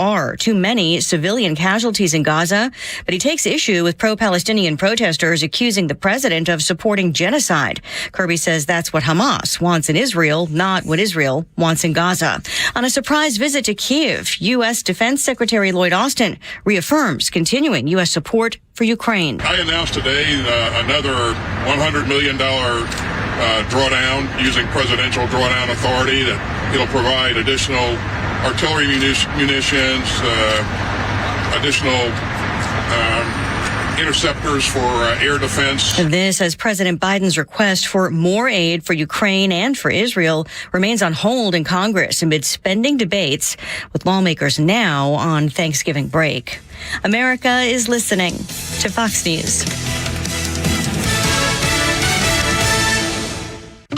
are too many civilian casualties in Gaza, but he takes issue with pro-Palestinian protesters accusing the president of supporting genocide. Kirby says that's what Hamas wants in Israel, not what Israel wants in Gaza. On a surprise visit to Kyiv, U.S. Defense Secretary Lloyd Austin reaffirms continuing U.S. support for Ukraine. I announced today another $100 million drawdown using presidential drawdown authority that it'll provide additional artillery munitions, additional interceptors for air defense. This as President Biden's request for more aid for Ukraine and for Israel remains on hold in Congress amid spending debates with lawmakers now on Thanksgiving break. America is listening to Fox News.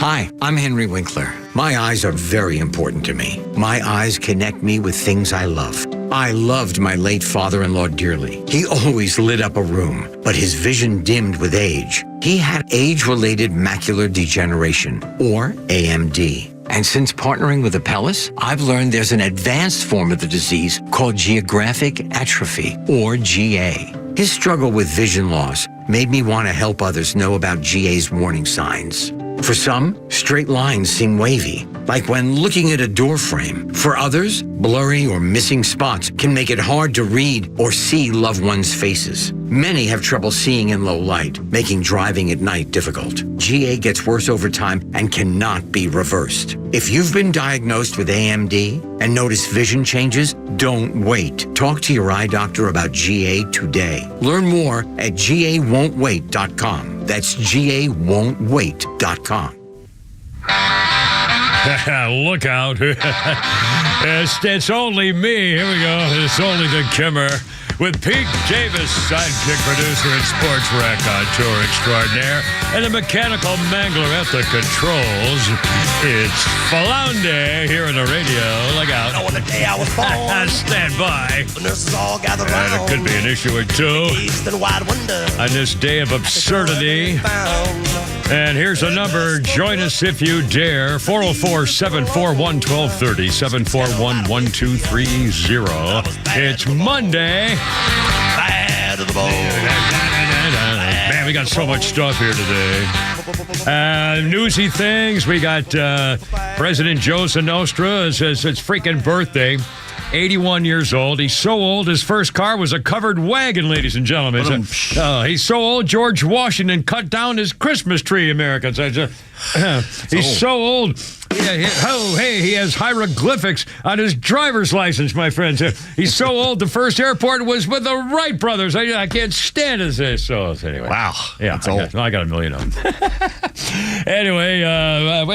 Hi, I'm Henry Winkler. My eyes are very important to me. My eyes connect me with things I love. I loved my late father-in-law dearly. He always lit up a room, but his vision dimmed with age. He had age-related macular degeneration, or AMD. And since partnering with Apellis, I've learned there's an advanced form of the disease called geographic atrophy, or GA. His struggle with vision loss made me want to help others know about GA's warning signs. For some, straight lines seem wavy, like when looking at a door frame. For others, blurry or missing spots can make it hard to read or see loved ones' faces. Many have trouble seeing in low light, making driving at night difficult. GA gets worse over time and cannot be reversed. If you've been diagnosed with AMD and notice vision changes, don't wait. Talk to your eye doctor about GA today. Learn more at GAWon'tWait.com. That's GAWon'tWait.com. Look out. It's only me. Here we go. It's only the Kimmer with Pete Davis, sidekick producer and sports wreck on tour extraordinaire, and the mechanical mangler at the controls. It's Falaunde here on the radio. Look out. On the day I was born, stand by. the nurses all gathered round. And it could be an issue or two East and wide window. on this day of absurdity. And here's a number. Join us if you dare. 404-741-1230. 741-1230. It's Monday. Bad to the bone. Man, we got so much stuff here today. Newsy things. We got President Joe Nostra. It's his freaking birthday. 81 years old. He's so old, his first car was a covered wagon, ladies and gentlemen. He's so old, George Washington cut down his Christmas tree, Americans. He's so old. He has hieroglyphics on his driver's license, my friends. He's so old, the first airport was with the Wright brothers. I can't stand to say so. Anyway. Wow. Yeah, I got a million of them. Anyway,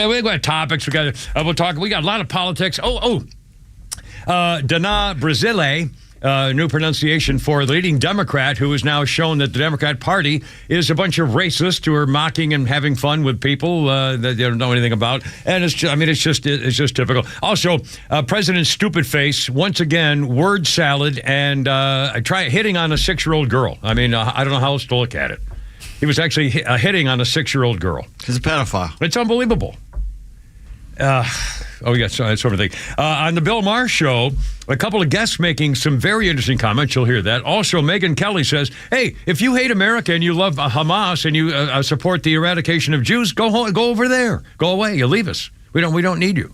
we got topics. We'll talk. We got a lot of politics. Donna Brazile, new pronunciation for the leading Democrat, who has now shown that the Democrat Party is a bunch of racists who are mocking and having fun with people that they don't know anything about. And it's just typical. Also, President Stupid Face, once again, word salad and try hitting on a 6-year-old girl. I don't know how else to look at it. He was actually hitting on a 6-year-old girl. He's a pedophile. It's unbelievable. We got that sort of thing. On the Bill Maher show, a couple of guests making some very interesting comments. You'll hear that. Also, Megyn Kelly says, hey, if you hate America and you love Hamas and you support the eradication of Jews, go over there. Go away. You leave us. We don't need you.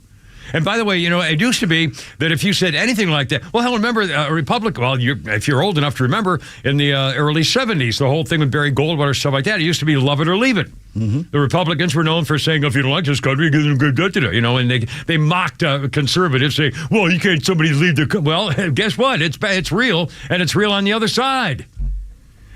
And by the way, it used to be that if you said anything like that, well, hell, remember a Republican, if you're old enough to remember, in the early 70s, the whole thing with Barry Goldwater, stuff like that, it used to be love it or leave it. Mm-hmm. The Republicans were known for saying, if you don't like this country, and they mocked conservatives, saying, well, you can't, somebody leave their country. Well, guess what? It's real, and it's real on the other side.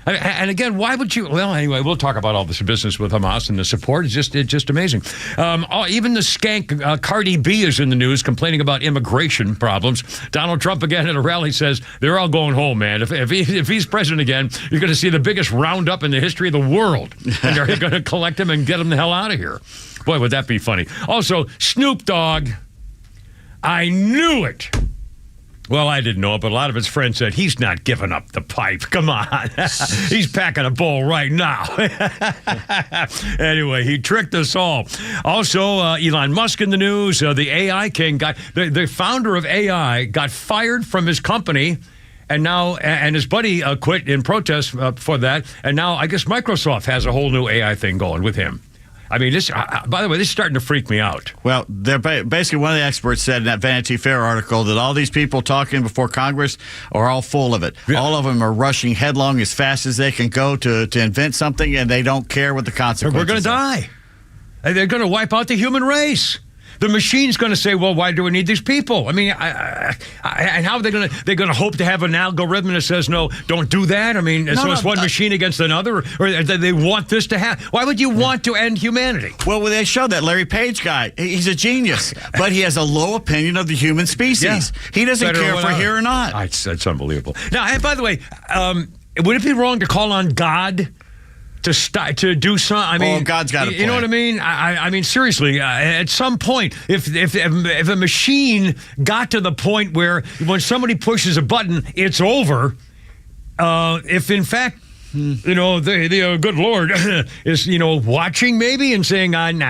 And again, why would you? Well, anyway, we'll talk about all this business with Hamas and the support. It's just amazing. Even the skank Cardi B is in the news complaining about immigration problems. Donald Trump again at a rally says they're all going home, man. If he's president again, you're going to see the biggest roundup in the history of the world. And they're going to collect him and get him the hell out of here. Boy, would that be funny. Also, Snoop Dogg. I knew it. Well, I didn't know it, but a lot of his friends said, he's not giving up the pipe. Come on. He's packing a bowl right now. Anyway, he tricked us all. Also, Elon Musk in the news. The AI king the founder of AI got fired from his company. And now, and his buddy quit in protest for that. And now I guess Microsoft has a whole new AI thing going with him. I mean, this. By the way, this is starting to freak me out. Well, they're basically one of the experts said in that Vanity Fair article that all these people talking before Congress are all full of it. Yeah. All of them are rushing headlong as fast as they can go to invent something, and they don't care what the consequences are. We're going to die. They're going to wipe out the human race. The machine's going to say, well, why do we need these people? I mean, and how are they going to? They're going to hope to have an algorithm that says, no, don't do that. I mean, it's one machine against another, or they want this to happen. Why would you want to end humanity? Well, they showed that Larry Page guy. He's a genius, but he has a low opinion of the human species. Yeah. He doesn't care if we're here or not. That's unbelievable. Now, and by the way, would it be wrong to call on God to do something? I mean, God's got a plan. You know what I mean? I mean, seriously, at some point, if a machine got to the point where when somebody pushes a button, it's over, if in fact, the good Lord is, watching maybe and saying, nah. I mean,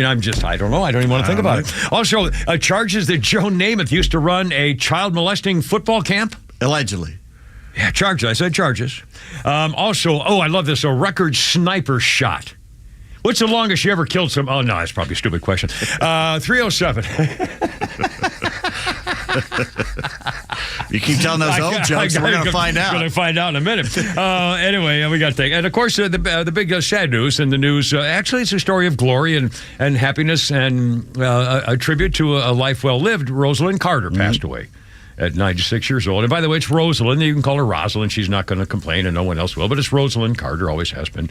I don't know. I don't even want to think about it. Also, charges that Joe Namath used to run a child molesting football camp. Allegedly. Yeah, charges. I said charges. Also, I love this, a record sniper shot. What's the longest you ever killed some? Oh, no, that's probably a stupid question. 307. You keep telling those old jokes, we're going to find out. We're going to find out in a minute. Anyway, we got to take. And, of course, the big sad news in the news, actually, it's a story of glory and happiness and a tribute to a life well lived. Rosalind Carter passed away at 96 years old. And by the way, it's Rosalind. You can call her Rosalind. She's not going to complain, and no one else will. But it's Rosalind Carter, always has been.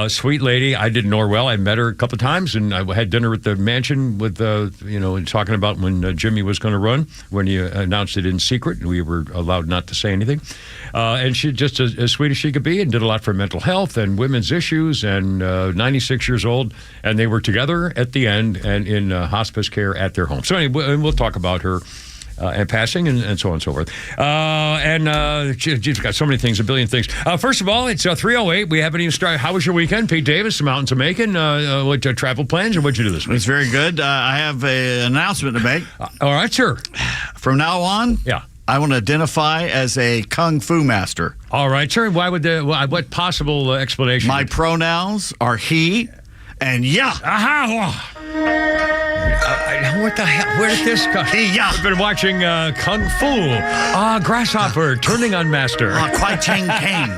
Sweet lady. I didn't know her well. I met her a couple of times, and I had dinner at the mansion with, talking about when Jimmy was going to run, when he announced it in secret. We were allowed not to say anything. And she just as sweet as she could be, and did a lot for mental health and women's issues, and 96 years old. And they were together at the end and in hospice care at their home. So anyway, we'll talk about her. And passing and so on and so forth. She's got so many things, a billion things. First of all, it's 3:08. We haven't even started. How was your weekend? Pete Davis, the mountains of Macon. What travel plans, or what'd you do this week? It's very good. I have an announcement to make. All right, sir. From now on, I want to identify as a Kung Fu master. All right, sir. Why would what possible explanation? My pronouns are he and ya. Aha! What the hell? Where did this come? I've been watching Kung Fu. Grasshopper turning on master. Kwai Chang Kang.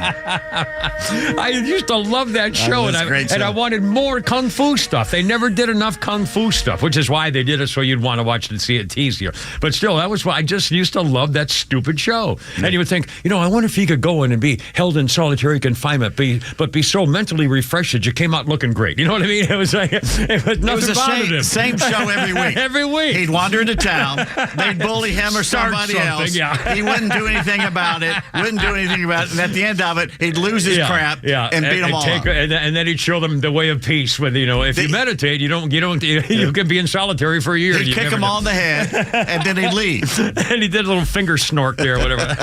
I used to love that show, and I wanted more Kung Fu stuff. They never did enough Kung Fu stuff, which is why they did it so you'd want to watch it and see it easier. But still, that was why I just used to love that stupid show. Mm-hmm. And you would think, I wonder if you could go in and be held in solitary confinement, but be so mentally refreshed that you came out looking great. You know what I mean? It was like nothing bothered him. Same show every week. Every week. He'd wander into town. They'd bully him or somebody else. Yeah. He wouldn't do anything about it. And at the end of it, he'd lose his crap and beat them all up. And then he'd show them the way of peace. When if you meditate, you can be in solitary for a year. He'd kick them all in the head, and then he'd leave. And he did a little finger snort there, or whatever.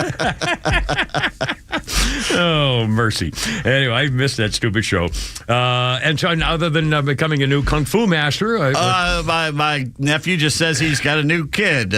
Oh, mercy. Anyway, I missed that stupid show. And so, other than becoming a new Kung Fu master, my nephew just says he's got a new kid.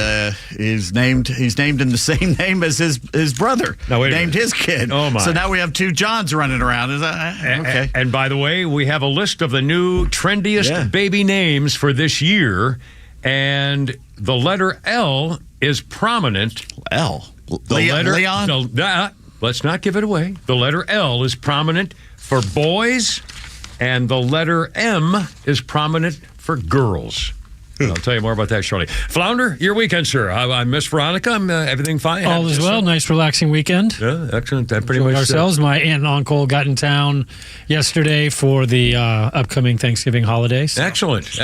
He's named in the same name as his brother. No, wait a named minute. his kid. Oh my! So now we have two Johns running around. Is that okay? And by the way, we have a list of the new trendiest baby names for this year, and the letter L is prominent. L. Leon. Let's not give it away. The letter L is prominent for boys, and the letter M is prominent for girls. I'll tell you more about that shortly. Flounder, your weekend, sir. I miss Veronica. Everything fine? All is well. Nice, relaxing weekend. Yeah, excellent. That pretty Enjoyed much ourselves. My aunt and uncle got in town yesterday for the upcoming Thanksgiving holidays. So. Excellent.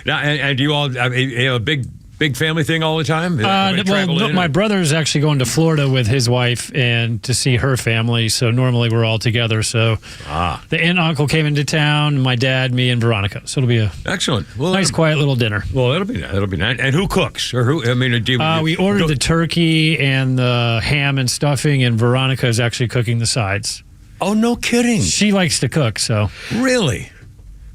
Now, and you all have a big Big family thing all the time? Everybody travel Well, in, my or- brother's actually going to Florida with his wife and to see her family. So normally we're all together. So the aunt and uncle came into town, my dad, me, and Veronica. So it'll be a Excellent. Well, nice, quiet little dinner. Well, it'll be nice. And who cooks? Or who? I mean, do you, We ordered the turkey and the ham and stuffing, and Veronica is actually cooking the sides. Oh, no kidding. She likes to cook, so. Really?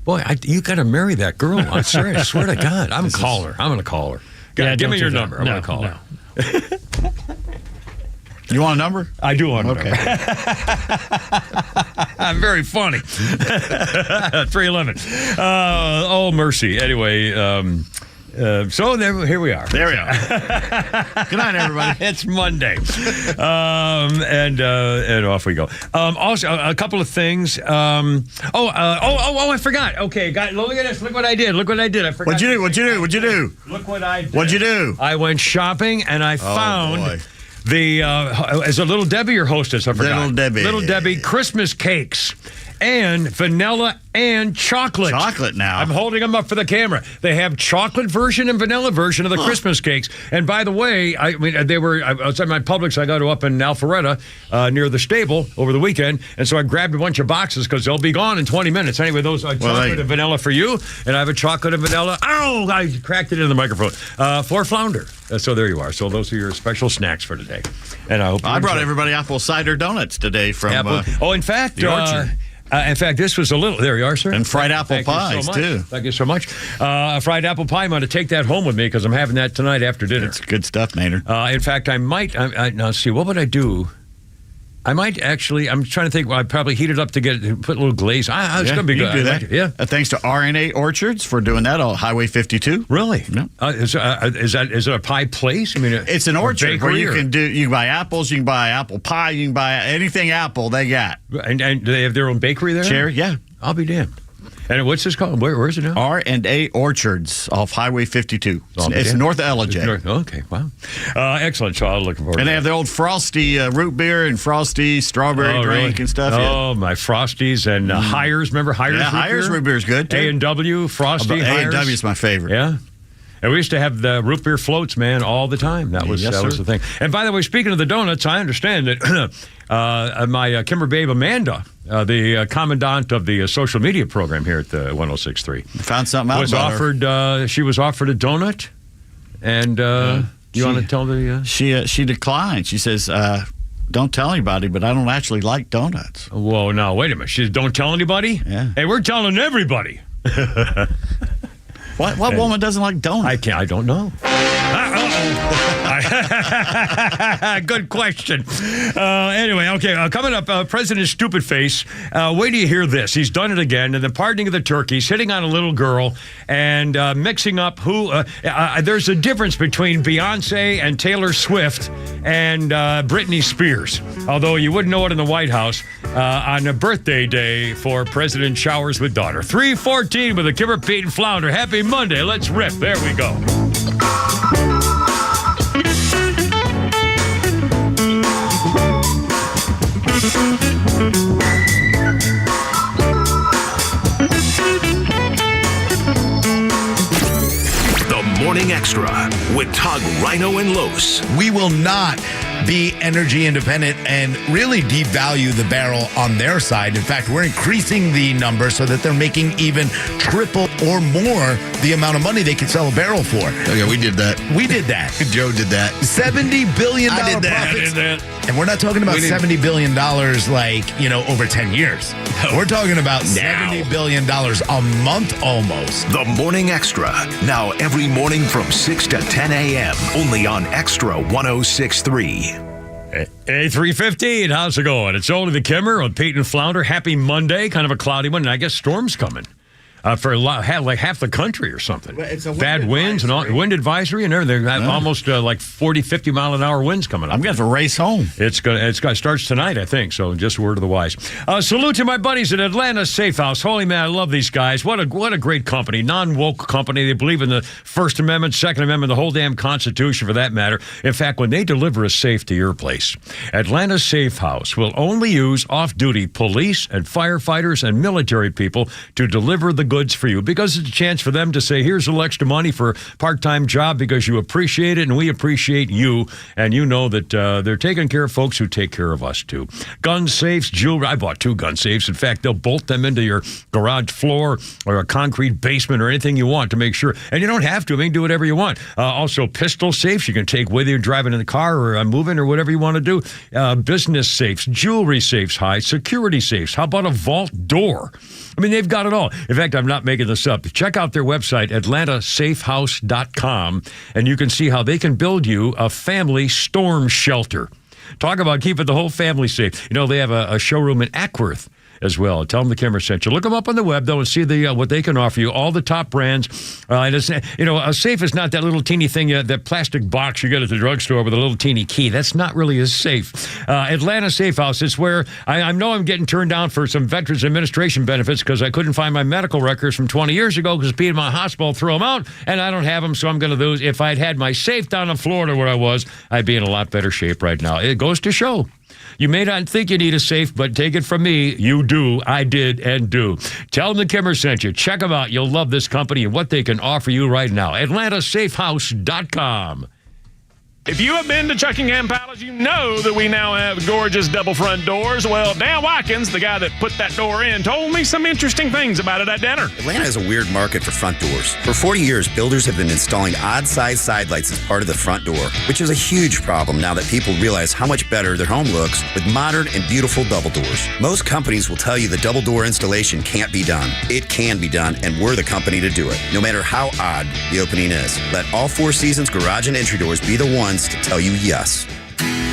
Boy, you got to marry that girl. I'm serious. I swear to God. I'm going to call her. Yeah, Give me don't your do that. number. I'm going to call her. You want a number? I do want to. Okay. I'm very funny. 311. Oh, mercy. Anyway, so here we are. There we are. Good night, everybody. It's Monday. And off we go. Also, a couple of things. I forgot. Okay, look at this. Look what I did. I forgot. What'd you do? Look what I did. What'd you do? I went shopping and I found boy. the, as a Little Debbie, your hostess, I forgot. Little Debbie. Christmas cakes. And vanilla and chocolate. Chocolate now. I'm holding them up for the camera. They have chocolate version and vanilla version of the Christmas cakes. And by the way, I was at my Publix. I got to up in Alpharetta near the stable over the weekend. And so I grabbed a bunch of boxes because they'll be gone in 20 minutes. Anyway, those are chocolate and vanilla for you. And I have a chocolate and vanilla. Oh, I cracked it in the microphone. For Flounder. So there you are. So those are your special snacks for today. And I hope I brought everybody apple cider donuts today from in fact, the orchard. In fact, this was a little. There you are, sir. And fried apple Thank you pies, so much. too. Thank you so much. Fried apple pie. I'm going to take that home with me because I'm having that tonight after dinner. It's good stuff, Maynard. In fact, I might. Now, let's see. What would I do? I might actually. I'm trying to think. Well, I'd probably heat it up to put a little glaze. It's going to be you good. can do that. Yeah. Thanks to RNA Orchards for doing that on Highway 52. Really? No. Is it a pie place? I mean, It's an orchard where you bakery, can buy apples, you can buy apple pie, you can buy anything apple they got. and do they have their own bakery there? Cherry, yeah. I'll be damned. And what's this called? Where is it now? R&A Orchards off Highway 52. It's north of Ellijay. Okay, wow. Excellent, child. Looking forward And to they that. have their old Frosty root beer and Frosty strawberry drink and stuff. Oh, my Frosties and Hires. Remember Hires? Yeah, Hires root beer is good, too. A&W, Frosty, Hires. A&W is my favorite. Yeah. And we used to have the root beer floats, man, all the time. That was was the thing. And by the way, speaking of the donuts, I understand that my Kimber babe Amanda, the commandant of the social media program here at the 106.3, Found something out about her. She was offered a donut, and you want to tell the? She declined. She says, "Don't tell anybody, but I don't actually like donuts." Whoa, no, wait a minute. She says, "Don't tell anybody." Yeah. Hey, we're telling everybody. What woman doesn't like donuts? I don't know. Good question. Anyway, okay, coming up, President Stupid Face. Wait till you hear this. He's done it again, and the pardoning of the turkeys, hitting on a little girl, and mixing up who. There's a difference between Beyonce and Taylor Swift and Britney Spears, although you wouldn't know it in the White House on a birthday day for President Showers with Daughter. 3:14 with the Kimber, Pete, and Flounder. Happy Monday. Let's rip. There we go. The Morning Extra with Todd, Rhino, and Los. We will not be energy independent and really devalue the barrel on their side. In fact, we're increasing the number so that they're making even triple or more the amount of money they can sell a barrel for. Okay, we did that. We did that. Joe did that. $70 billion I did that. profits. I did that. And we're not talking about $70 billion over 10 years. We're talking about $70 billion a month almost. The Morning Extra. Now every morning from 6 to 10 a.m. Only on Extra 106.3. Hey, 3:15. How's it going? It's only the Kimmer on Pete and Flounder. Happy Monday. Kind of a cloudy one. And I guess storms coming. For a lot, like half the country or something. It's a bad winds and all, wind advisory and everything. Almost like 40, 50 mile an hour winds coming up. I'm going to have to race home. It starts tonight, I think. So just a word of the wise. Salute to my buddies at Atlanta Safe House. Holy man, I love these guys. What a great company. Non-woke company. They believe in the First Amendment, Second Amendment, the whole damn Constitution for that matter. In fact, when they deliver a safe to your place, Atlanta Safe House will only use off-duty police and firefighters and military people to deliver the goods for you because it's a chance for them to say, here's a little extra money for a part-time job because you appreciate it and we appreciate you. And you know that they're taking care of folks who take care of us too. Gun safes, jewelry. I bought 2 gun safes. In fact, they'll bolt them into your garage floor or a concrete basement or anything you want to make sure. And you don't have to. I mean, do whatever you want. Also, pistol safes you can take with you driving in the car or moving or whatever you want to do. Business safes, jewelry safes, high security safes. How about a vault door? I mean, they've got it all. In fact, I'm not making this up. Check out their website, atlantasafehouse.com, and you can see how they can build you a family storm shelter. Talk about keeping the whole family safe. You know, they have a showroom in Ackworth as well. Tell them the camera sent you. Look them up on the web, though, and see what they can offer you. All the top brands. And it's, you know, a safe is not that little teeny thing, that plastic box you get at the drugstore with a little teeny key. That's not really as safe. Atlanta Safe House is where I know I'm getting turned down for some Veterans Administration benefits because I couldn't find my medical records from 20 years ago because Piedmont Hospital threw them out, and I don't have them, so I'm going to lose. If I'd had my safe down in Florida where I was, I'd be in a lot better shape right now. It goes to show. You may not think you need a safe, but take it from me, you do. I did and do. Tell them the Kimmer sent you. Check them out. You'll love this company and what they can offer you right now. AtlantaSafeHouse.com. If you have been to Chuckingham Palace, you know that we now have gorgeous double front doors. Well, Dan Watkins, the guy that put that door in, told me some interesting things about it at dinner. Atlanta is a weird market for front doors. For 40 years, builders have been installing odd-sized side lights as part of the front door, which is a huge problem now that people realize how much better their home looks with modern and beautiful double doors. Most companies will tell you the double door installation can't be done. It can be done, and we're the company to do it, no matter how odd the opening is. Let all Four Seasons garage and entry doors be the ones to tell you yes.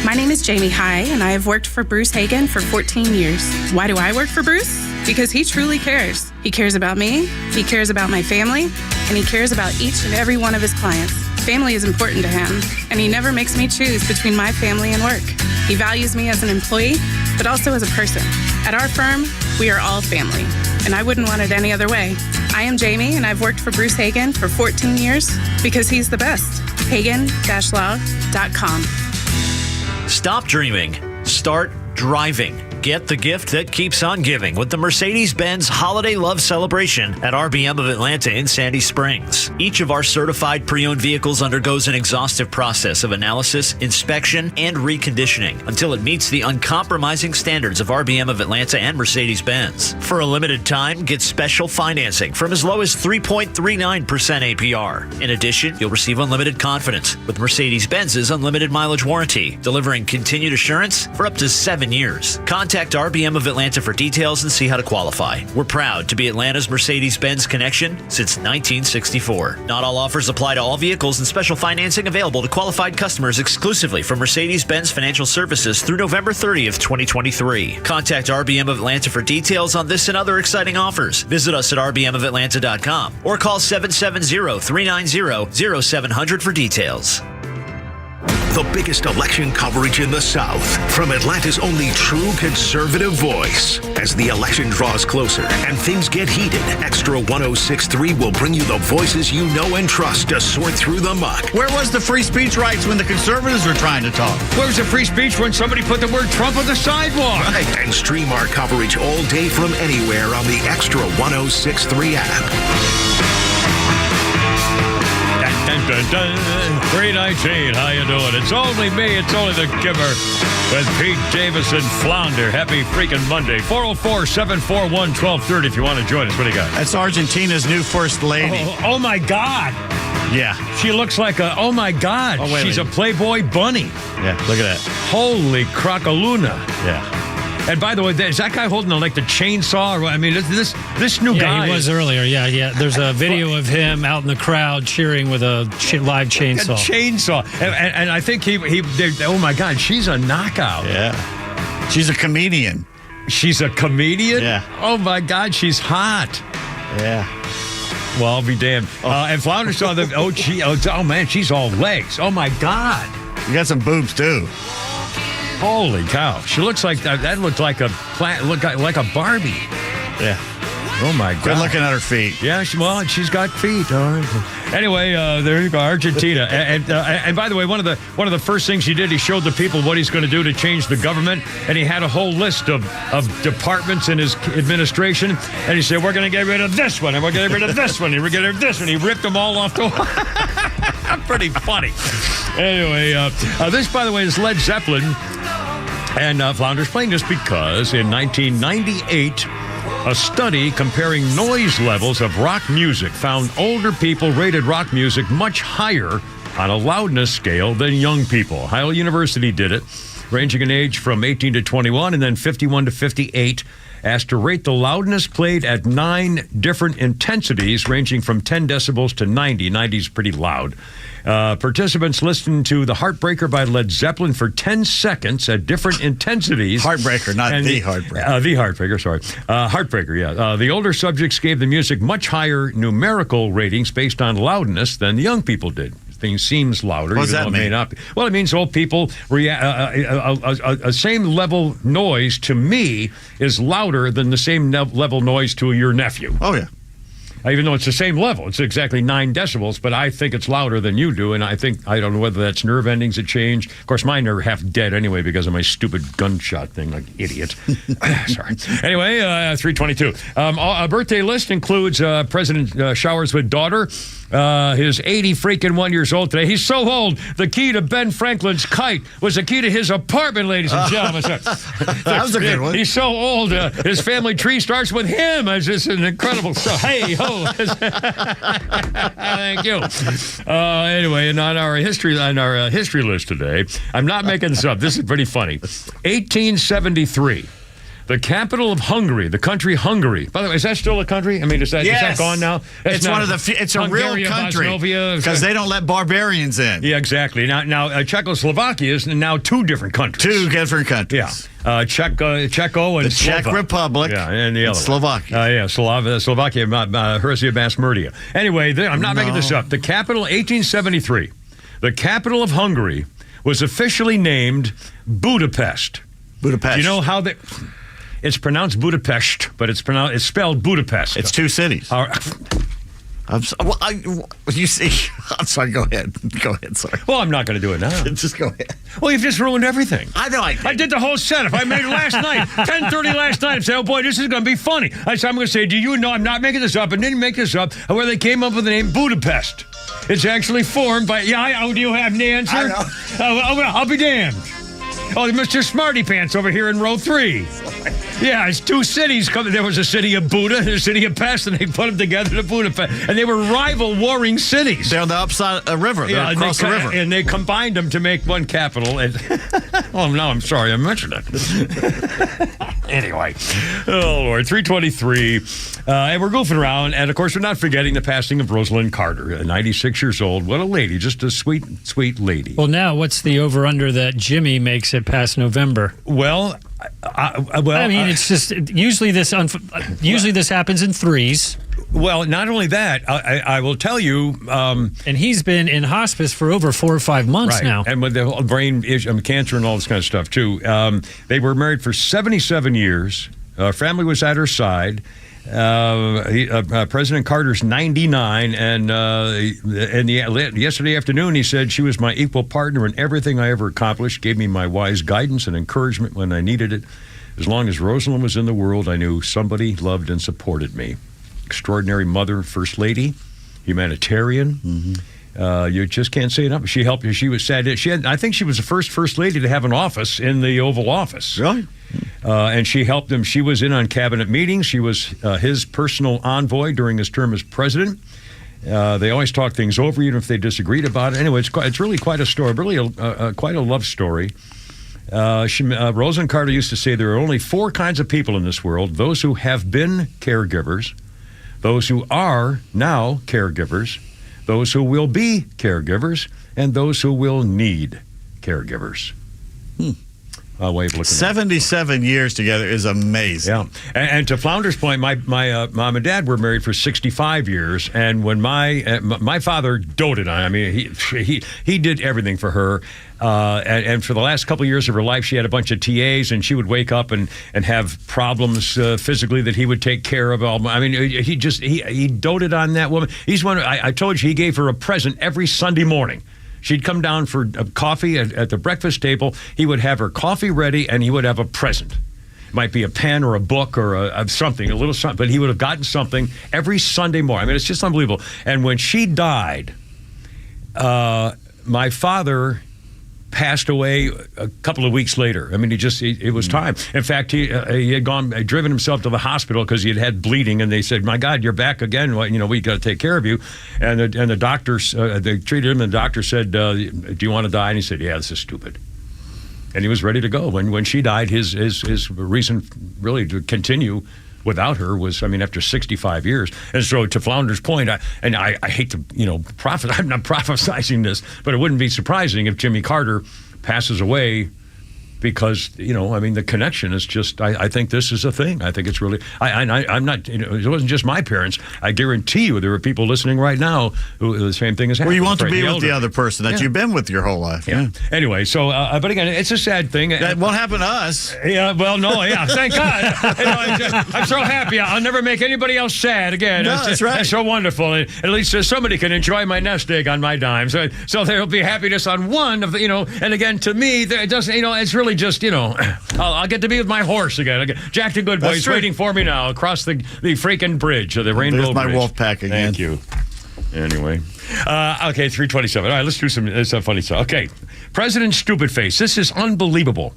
My name is Jamie High, and I have worked for Bruce Hagen for 14 years. Why do I work for Bruce? Because he truly cares. He cares about me, he cares about my family, and he cares about each and every one of his clients. Family is important to him, and he never makes me choose between my family and work. He values me as an employee, but also as a person. At our firm, we are all family, and I wouldn't want it any other way. I am Jamie, and I've worked for Bruce Hagen for 14 years because he's the best. Hagen-law.com. Stop dreaming. Start driving. Get the gift that keeps on giving with the Mercedes-Benz Holiday Love Celebration at RBM of Atlanta in Sandy Springs. Each of our certified pre-owned vehicles undergoes an exhaustive process of analysis, inspection, and reconditioning until it meets the uncompromising standards of RBM of Atlanta and Mercedes-Benz. For a limited time, get special financing from as low as 3.39% APR. In addition, you'll receive unlimited confidence with Mercedes-Benz's unlimited mileage warranty, delivering continued assurance for up to 7 years. Contact RBM of Atlanta for details and see how to qualify. We're proud to be Atlanta's Mercedes-Benz connection since 1964. Not all offers apply to all vehicles, and special financing available to qualified customers exclusively from Mercedes-Benz Financial Services through November 30th, 2023. Contact RBM of Atlanta for details on this and other exciting offers. Visit us at rbmofatlanta.com or call 770-390-0700 for details. The biggest election coverage in the South from Atlanta's only true conservative voice. As the election draws closer and things get heated, Extra 106.3 will bring you the voices you know and trust to sort through the muck. Where was the free speech rights when the conservatives were trying to talk? Where was the free speech when somebody put the word Trump on the sidewalk? Right. And stream our coverage all day from anywhere on the Extra 106.3 app. 319, how you doing? It's only me, it's only the Kimmer with Pete Davis and Flounder. Happy freaking Monday. 404-741-1230 if you want to join us. What do you got? That's Argentina's new first lady. Oh my God. Yeah. She looks like oh my God. Oh, she's a Playboy bunny. Yeah, look at that. Holy crocaluna. Yeah. And by the way, is that guy holding like the chainsaw? I mean, this new guy. Yeah, he was earlier. Yeah. There's a video of him out in the crowd cheering with a live chainsaw. A chainsaw. And I think oh my God, she's a knockout. Yeah. She's a comedian. She's a comedian? Yeah. Oh my God, she's hot. Yeah. Well, I'll be damned. And Flounder saw the, oh man, she's all legs. Oh my God. You got some boobs too. Holy cow! She looks like that. Looked like a Barbie. Yeah. Oh my God! Good looking at her feet. Yeah. She's got feet. All right. Anyway, there you go, Argentina. And by the way, one of the first things he did, he showed the people what he's going to do to change the government, and he had a whole list of departments in his administration, and he said, we're going to get rid of this one, and we're going to get rid of this one, and we're going to get rid of this one. He ripped them all off the wall. Pretty funny. Anyway, this, by the way, is Led Zeppelin, and Flounder's playing this because in 1998, a study comparing noise levels of rock music found older people rated rock music much higher on a loudness scale than young people. Ohio University did it, ranging in age from 18 to 21 and then 51 to 58, asked to rate the loudness played at 9 different intensities, ranging from 10 decibels to 90. 90 is pretty loud. Participants listened to The Heartbreaker by Led Zeppelin for 10 seconds at different intensities. Heartbreaker, not The Heartbreaker. The Heartbreaker, sorry. Heartbreaker, yeah. The older subjects gave the music much higher numerical ratings based on loudness than the young people did. Thing seems louder. What does that mean? May not be. Well, it means old people a same level noise to me is louder than the same level noise to your nephew. Oh, yeah. Even though it's the same level. It's exactly 9 decibels, but I think it's louder than you do, and I don't know whether that's nerve endings that change. Of course, mine are half dead anyway because of my stupid gunshot thing, like idiot. Sorry. Anyway, 322. A birthday list includes President showers with daughter. His 80-freaking-1 years old today. He's so old, the key to Ben Franklin's kite was the key to his apartment, ladies and gentlemen. That was a good one. He's so old, his family tree starts with him. It's just an incredible stuff. Hey, ho. Thank you. Anyway, and on our history list today, I'm not making this up. This is pretty funny. 1873. The capital of Hungary, the country Hungary. By the way, is that still a country? I mean, is that gone now? It's one of the. It's a real country because they don't let barbarians in. Yeah, exactly. Now Czechoslovakia is now 2 different countries. 2 different countries. Yeah. Checo and the Czech Republic. Yeah, and the other Slovakia. Slovakia, Herzegovina, Basmurdia. Anyway, I'm not making this up. The capital, 1873. The capital of Hungary was officially named Budapest. Budapest. Do you know how they? It's pronounced Budapest, but it's spelled Budapest. It's 2 cities. You see, I'm sorry. Go ahead. Sorry. Well, I'm not going to do it now. Just go ahead. Well, you've just ruined everything. I know. I did the whole setup. I made it last night, 10:30 last night. I said, "Oh boy, this is going to be funny." I'm going to say, "Do you know?" I'm not making this up. I didn't make this up. Where they came up with the name Budapest. It's actually formed by. Yeah. Do you have an answer? I know. I'll be damned. Oh, Mr. Smarty Pants over here in row 3. Yeah, it's 2 cities. There was a city of Buda and a city of Pest, and they put them together to Budapest. And they were rival warring cities. They're on the upside river. They're across the river. And they combined them to make one capital. And oh, no, I'm sorry I mentioned it. Anyway. Oh, Lord. 323. And we're goofing around. And, of course, we're not forgetting the passing of Rosalind Carter, 96 years old. What a lady. Just a sweet, sweet lady. Well, now, what's the over-under that Jimmy makes it past November? Well, it's just usually this happens in 3s. Well, not only that, I will tell you, and he's been in hospice for over 4 or 5 months now, and with the whole brain issue, cancer and all this kind of stuff too. They were married for 77 years. Family was at her side. President Carter's 99, and yesterday afternoon he said she was my equal partner in everything I ever accomplished, gave me my wise guidance and encouragement when I needed it. As long as Rosalind was in the world, I knew somebody loved and supported me. Extraordinary mother, first lady, humanitarian. Mm-hmm. You just can't say enough. She helped. She was sad. I think she was the first lady to have an office in the Oval Office. Really? And she helped him. She was in on cabinet meetings. She was his personal envoy during his term as president. They always talk things over, even if they disagreed about it. Anyway, it's really quite a story, really quite a love story. Rosalind Carter used to say there are only 4 kinds of people in this world: those who have been caregivers, those who are now caregivers, those who will be caregivers, and those who will need caregivers. way of looking at it. 77 years together is amazing. Yeah, and to Flounder's point, my mom and dad were married for 65 years, and when my father doted on, I mean, he did everything for her, and for the last couple of years of her life, she had a bunch of TAs, and she would wake up and have problems physically that he would take care of. I mean, he doted on that woman. He's one. I told you he gave her a present every Sunday morning. She'd come down for coffee at the breakfast table. He would have her coffee ready, and he would have a present. It might be a pen or a book or something, a little something, but he would have gotten something every Sunday morning. I mean, it's just unbelievable. And when she died, my father passed away a couple of weeks later. I mean, it was time. In fact, he had driven himself to the hospital because he had bleeding, and they said, "My God, you're back again. Well, we got to take care of you." And the doctors, they treated him, and the doctor said, "Do you want to die?" And he said, "Yeah, this is stupid." And he was ready to go. When she died, his reason really to continue without her was, after 65 years. And so to Flounder's point, I hate to, I'm not prophesizing this, but it wouldn't be surprising if Jimmy Carter passes away because, the connection is just, I think this is a thing. I think it's really, I'm not, it wasn't just my parents. I guarantee you there are people listening right now who the same thing is happening. Well, you want to be with the other person that you've been with your whole life. Yeah. Anyway, so, but again, it's a sad thing. That won't happen to us. Yeah, well, no, yeah, thank God. I'm so happy. I'll never make anybody else sad again. No, that's right. That's so wonderful. At least somebody can enjoy my nest egg on my dime. So there'll be happiness on one of the, and again, to me, it doesn't, it's really just, I'll get to be with my horse again. Jack the Good Boy is waiting for me now across the freaking bridge, the Rainbow Bridge. There's my wolf pack again. Thank you. Anyway. Okay, 327. All right, let's do some funny stuff. Okay, President Stupid Face. This is unbelievable.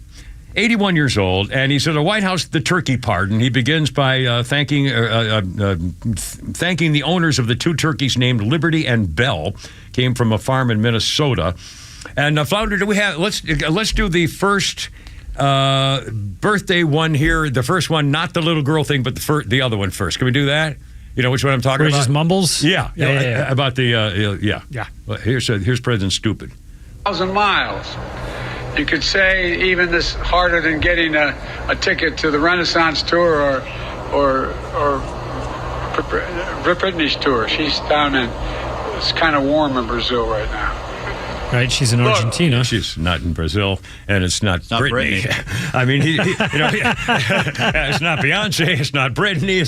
81 years old, and he's at the White House, the turkey pardon. He begins by thanking the owners of the two turkeys named Liberty and Bell. Came from a farm in Minnesota. And Flounder, do we have? Let's do the first birthday one here. The first one, not the little girl thing, but the other one first. Can we do that? You know which one I'm talking Where about? He just mumbles. Yeah. About the Yeah. Well, here's President Stupid. 1,000 miles. You could say even this harder than getting a ticket to the Renaissance tour or Britney's tour. She's down in, it's kind of warm in Brazil right now. Right, she's in Argentina. She's not in Brazil, and it's not Britney. I mean, it's not Beyonce, it's not Britney.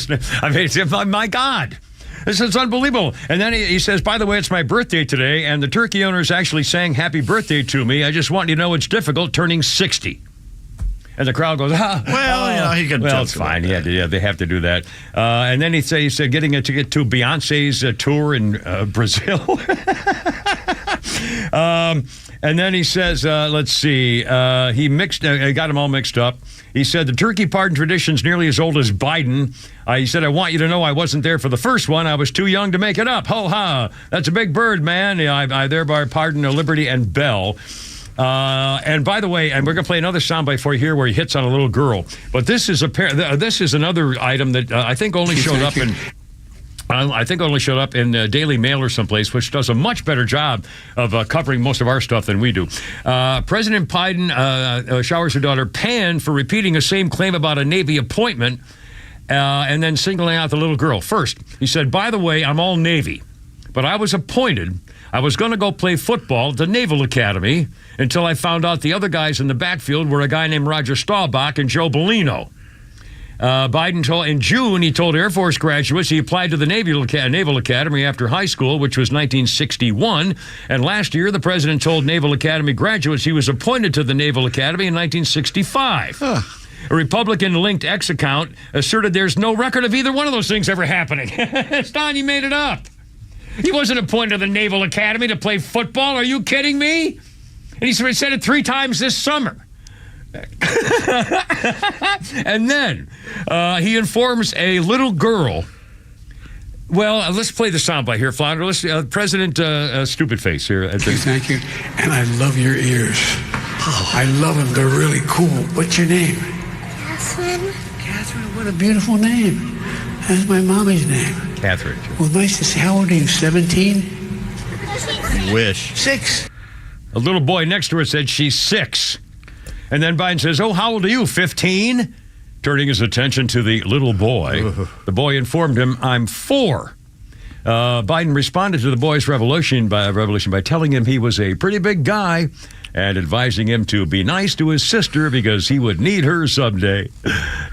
My God. This is unbelievable. And then he says, by the way, it's my birthday today, and the turkey owners actually sang happy birthday to me. I just want you to know it's difficult turning 60. And the crowd goes, he can. Well, it's fine. Yeah, they have to do that. And then he said getting a ticket to Beyonce's tour in Brazil. And then he says, let's see, he got them all mixed up. He said the turkey pardon tradition's nearly as old as Biden. He said, I want you to know I wasn't there for the first one. I was too young to make it up. Ho ha. That's a big bird, man. I thereby pardon Liberty and Bell. And by the way, and we're going to play another soundbite for you here where he hits on a little girl. But this is another item that I think only showed up in... I think only showed up in Daily Mail or someplace, which does a much better job of covering most of our stuff than we do. President Biden showers her daughter Pan for repeating the same claim about a Navy appointment and then singling out the little girl. First, he said, by the way, I'm all Navy, but I was appointed. I was going to go play football at the Naval Academy until I found out the other guys in the backfield were a guy named Roger Staubach and Joe Bellino. Biden in June, he told Air Force graduates he applied to the Naval Academy after high school, which was 1961. And last year, the president told Naval Academy graduates he was appointed to the Naval Academy in 1965. A Republican-linked X account asserted there's no record of either one of those things ever happening. Don, you made it up. He wasn't appointed to the Naval Academy to play football. Are you kidding me? And he said it 3 times this summer. And then he informs a little girl. Well, let's play the soundbite here, Flounder. Let's President Stupid Face here. Thank you. And I love your ears. Oh. I love them. They're really cool. What's your name? Catherine. Catherine, what a beautiful name. That's my mommy's name. Catherine. Well, nice to see. How old are you, 17? Wish. 6. A little boy next to her said she's 6. And then Biden says, "Oh, how old are you, 15?" Turning his attention to the little boy. The boy informed him, "I'm 4." Biden responded to the boy's revelation by telling him he was a pretty big guy and advising him to be nice to his sister because he would need her someday.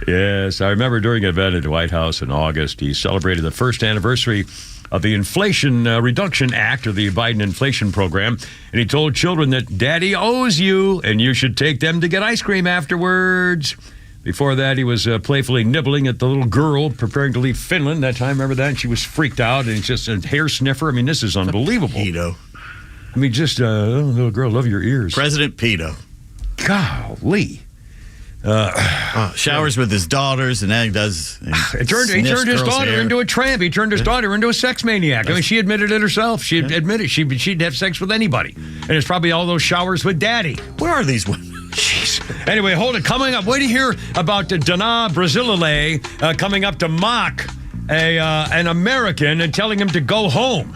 Yes, I remember during an event at the White House in August, he celebrated the first anniversary of the Inflation Reduction Act, or the Biden inflation program, and he told children that Daddy owes you and you should take them to get ice cream afterwards. Before that, he was playfully nibbling at the little girl preparing to leave Finland. That time, remember that? And she was freaked out, and it's just a hair sniffer. I mean, this is unbelievable. Pedo. I mean, just, little girl, love your ears. President Pedo. Golly. Showers with his daughters, and then he turned his daughter into a tramp. He turned his daughter into a sex maniac. I mean, she admitted it herself. She admitted she'd have sex with anybody. And it's probably all those showers with Daddy. Where are these women? Jeez. Anyway, hold it. Coming up, wait to hear about Donna Brazile coming up to mock an American and telling him to go home.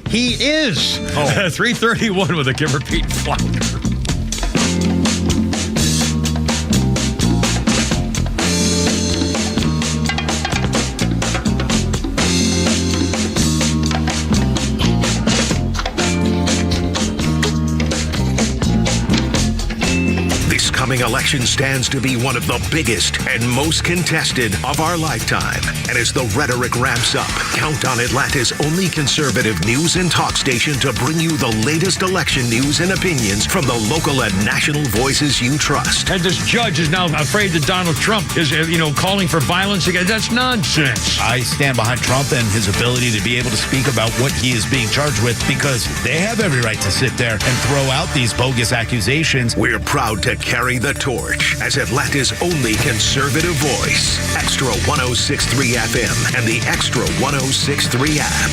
He is. 3:31 with a Kimber Pete Flounder. Coming election stands to be one of the biggest and most contested of our lifetime. And as the rhetoric ramps up, count on Atlanta's only conservative news and talk station to bring you the latest election news and opinions from the local and national voices you trust. And this judge is now afraid that Donald Trump is, calling for violence again. That's nonsense. I stand behind Trump and his ability to be able to speak about what he is being charged with, because they have every right to sit there and throw out these bogus accusations. We're proud to carry the torch as Atlanta's only conservative voice. Extra 106.3 FM and the Extra 106.3 app.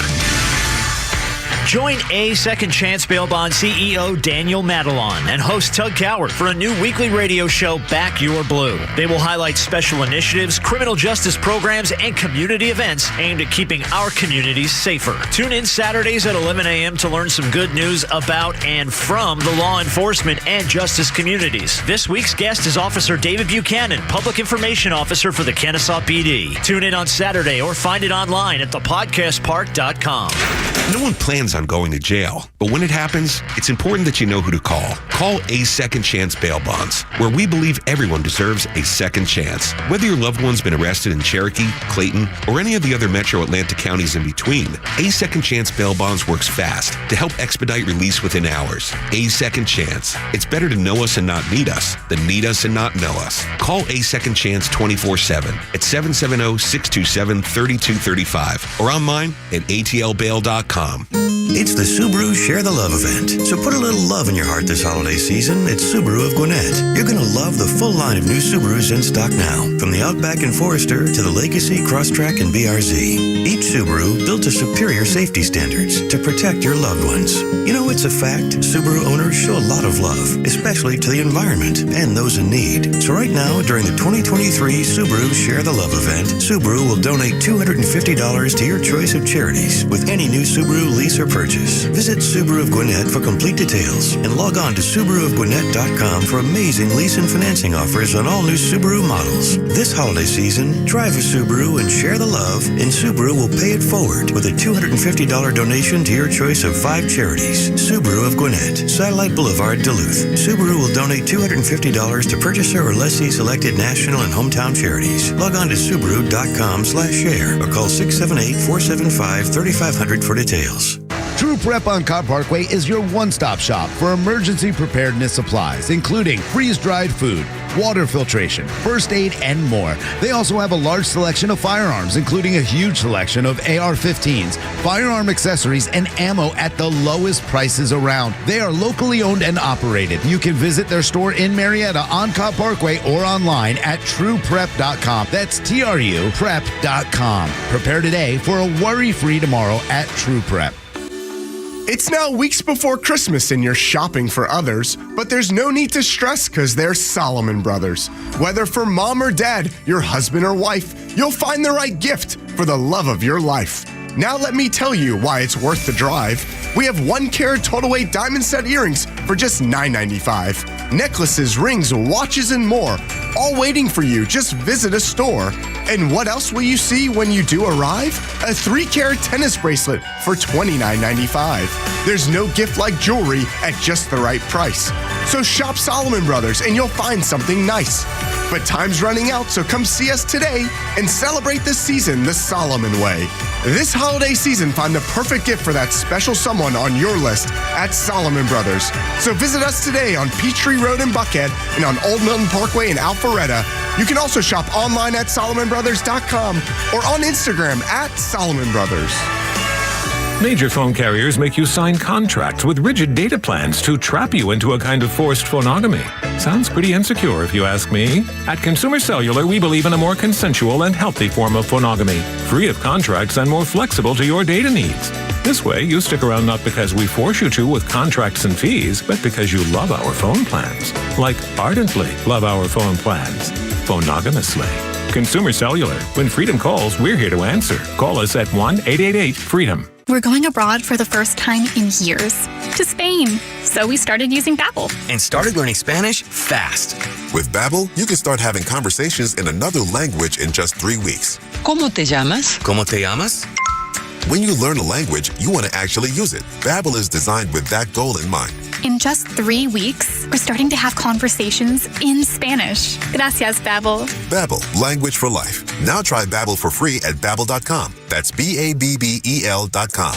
Join A Second Chance Bail Bond CEO Daniel Madelon and host Tug Coward for a new weekly radio show, Back Your Blue. They will highlight special initiatives, criminal justice programs, and community events aimed at keeping our communities safer. Tune in Saturdays at 11 a.m. to learn some good news about and from the law enforcement and justice communities. This week's guest is Officer David Buchanan, Public Information Officer for the Kennesaw PD. Tune in on Saturday or find it online at thepodcastpark.com. No one plans on going to jail, but when it happens, it's important that you know who to call. Call A Second Chance Bail Bonds, where we believe everyone deserves a second chance. Whether your loved one's been arrested in Cherokee, Clayton, or any of the other metro Atlanta counties in between, A Second Chance Bail Bonds works fast to help expedite release within hours. A Second Chance. It's better to know us and not need us than need us and not know us. Call A Second Chance 24/7 at 770-627-3235 or online at atlbail.com. It's the Subaru Share the Love event. So put a little love in your heart this holiday season at Subaru of Gwinnett. You're going to love the full line of new Subarus in stock now. From the Outback and Forester to the Legacy, Crosstrek, and BRZ. Each Subaru built to superior safety standards to protect your loved ones. You know, it's a fact. Subaru owners show a lot of love, especially to the environment and those in need. So right now, during the 2023 Subaru Share the Love event, Subaru will donate $250 to your choice of charities with any new Subaru lease or purchase. Visit Subaru of Gwinnett for complete details and log on to SubaruofGwinnett.com for amazing lease and financing offers on all new Subaru models. This holiday season, drive a Subaru and share the love, and Subaru will pay it forward with a $250 donation to your choice of 5 charities. Subaru of Gwinnett, Satellite Boulevard, Duluth. Subaru will donate $250 to purchaser or lessee selected national and hometown charities. Log on to Subaru.com/share or call 678-475-3500 for details. True Prep on Cobb Parkway is your one-stop shop for emergency preparedness supplies, including freeze-dried food, water filtration, first aid, and more. They also have a large selection of firearms, including a huge selection of AR-15s, firearm accessories, and ammo at the lowest prices around. They are locally owned and operated. You can visit their store in Marietta on Cobb Parkway or online at trueprep.com. That's TRU prep.com. Prepare today for a worry-free tomorrow at True Prep. It's now weeks before Christmas and you're shopping for others, but there's no need to stress because they're Solomon Brothers. Whether for mom or dad, your husband or wife, you'll find the right gift for the love of your life. Now let me tell you why it's worth the drive. We have 1 carat total weight diamond set earrings for just $9.95. Necklaces, rings, watches, and more, all waiting for you. Just visit a store. And what else will you see when you do arrive? A 3 carat tennis bracelet for $29.95. There's no gift like jewelry at just the right price. So shop Solomon Brothers and you'll find something nice. But time's running out, so come see us today and celebrate this season the Solomon way. This holiday season, find the perfect gift for that special someone on your list at Solomon Brothers. So visit us today on Peachtree Road in Buckhead and on Old Milton Parkway in Alpharetta. You can also shop online at SolomonBrothers.com or on Instagram at Solomon Brothers. Major phone carriers make you sign contracts with rigid data plans to trap you into a kind of forced phonogamy. Sounds pretty insecure if you ask me. At Consumer Cellular, we believe in a more consensual and healthy form of phonogamy, free of contracts and more flexible to your data needs. This way, you stick around not because we force you to with contracts and fees, but because you love our phone plans. Like ardently love our phone plans. Phonogamously. Consumer Cellular. When freedom calls, we're here to answer. Call us at 1-888-FREEDOM. We're going abroad for the first time in years, to Spain. So we started using Babbel. And started learning Spanish fast. With Babbel, you can start having conversations in another language in just 3 weeks. ¿Cómo te llamas? ¿Cómo te llamas? When you learn a language, you want to actually use it. Babbel is designed with that goal in mind. In just 3 weeks, we're starting to have conversations in Spanish. Gracias, Babbel. Babbel, language for life. Now try Babbel for free at Babbel.com. That's Babbel.com.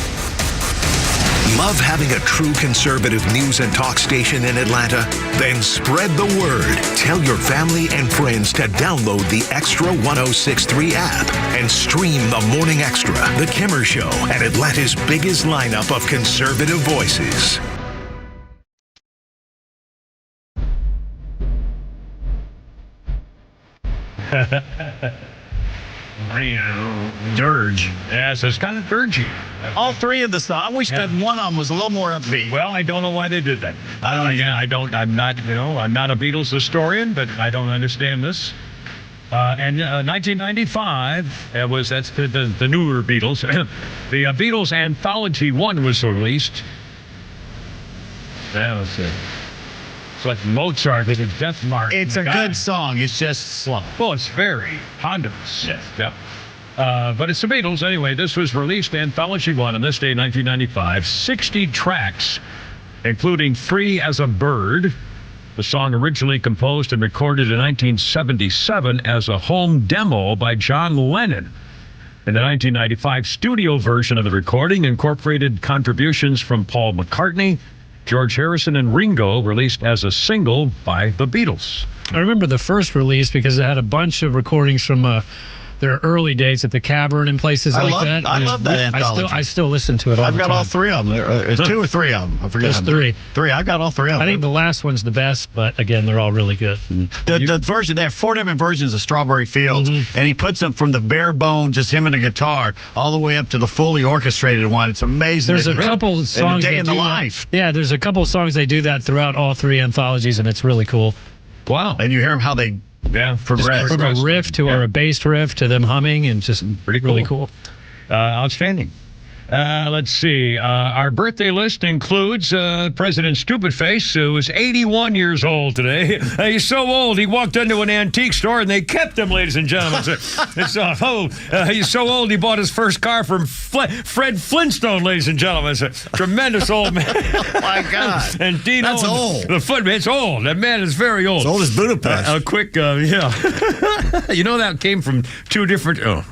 Love having a true conservative news and talk station in Atlanta? Then spread the word. Tell your family and friends to download the Extra 106.3 app and stream the Morning Extra, The Kimmer Show, and Atlanta's biggest lineup of conservative voices. Dirge. Yes, it's kind of dirgy. All 3 of the songs. I wish that one of them was a little more upbeat. Well, I don't know why they did that. I'm not a Beatles historian, but I don't understand this. And 1995 that's the newer Beatles. The Beatles Anthology 1 was released. That was it. It's like Mozart with a death mark. It's a good song. It's just slow. Well, it's very ponderous. Yes. Yep. But it's the Beatles. Anyway, this was released Anthology 1 on this day, 1995. 60 tracks, including Free as a Bird. The song originally composed and recorded in 1977 as a home demo by John Lennon. And the 1995 studio version of the recording incorporated contributions from Paul McCartney, George Harrison, and Ringo, released as a single by the Beatles. I remember the first release because it had a bunch of recordings from their early days at the Cavern and places that. I love that anthology. I still listen to it all the time. I've got all 3 of them. There's 2 or 3 of them. I forget. There's 3. 3. I've got all 3 of them. I think the last one's the best, but again, they're all really good. The version, they have 4 different versions of Strawberry Fields, and he puts them from the bare bone, just him and a guitar, all the way up to the fully orchestrated one. It's amazing. There's a couple songs. A Day in the Life. Yeah, there's a couple songs they do that throughout all 3 anthologies, and it's really cool. Wow. And you hear them how they progress. From a riff to or a bass riff to them humming, and just really cool. Outstanding. Let's see. Our birthday list includes President Stupidface, who is 81 years old today. He's so old, he walked into an antique store and they kept him, ladies and gentlemen. He's so old, he bought his first car from Fred Flintstone, ladies and gentlemen. It's a tremendous old man. Oh, my God. And Dino. That's old. The footman, it's old. That man is very old. As old as Budapest. A quick, yeah. You know, that came from 2 different.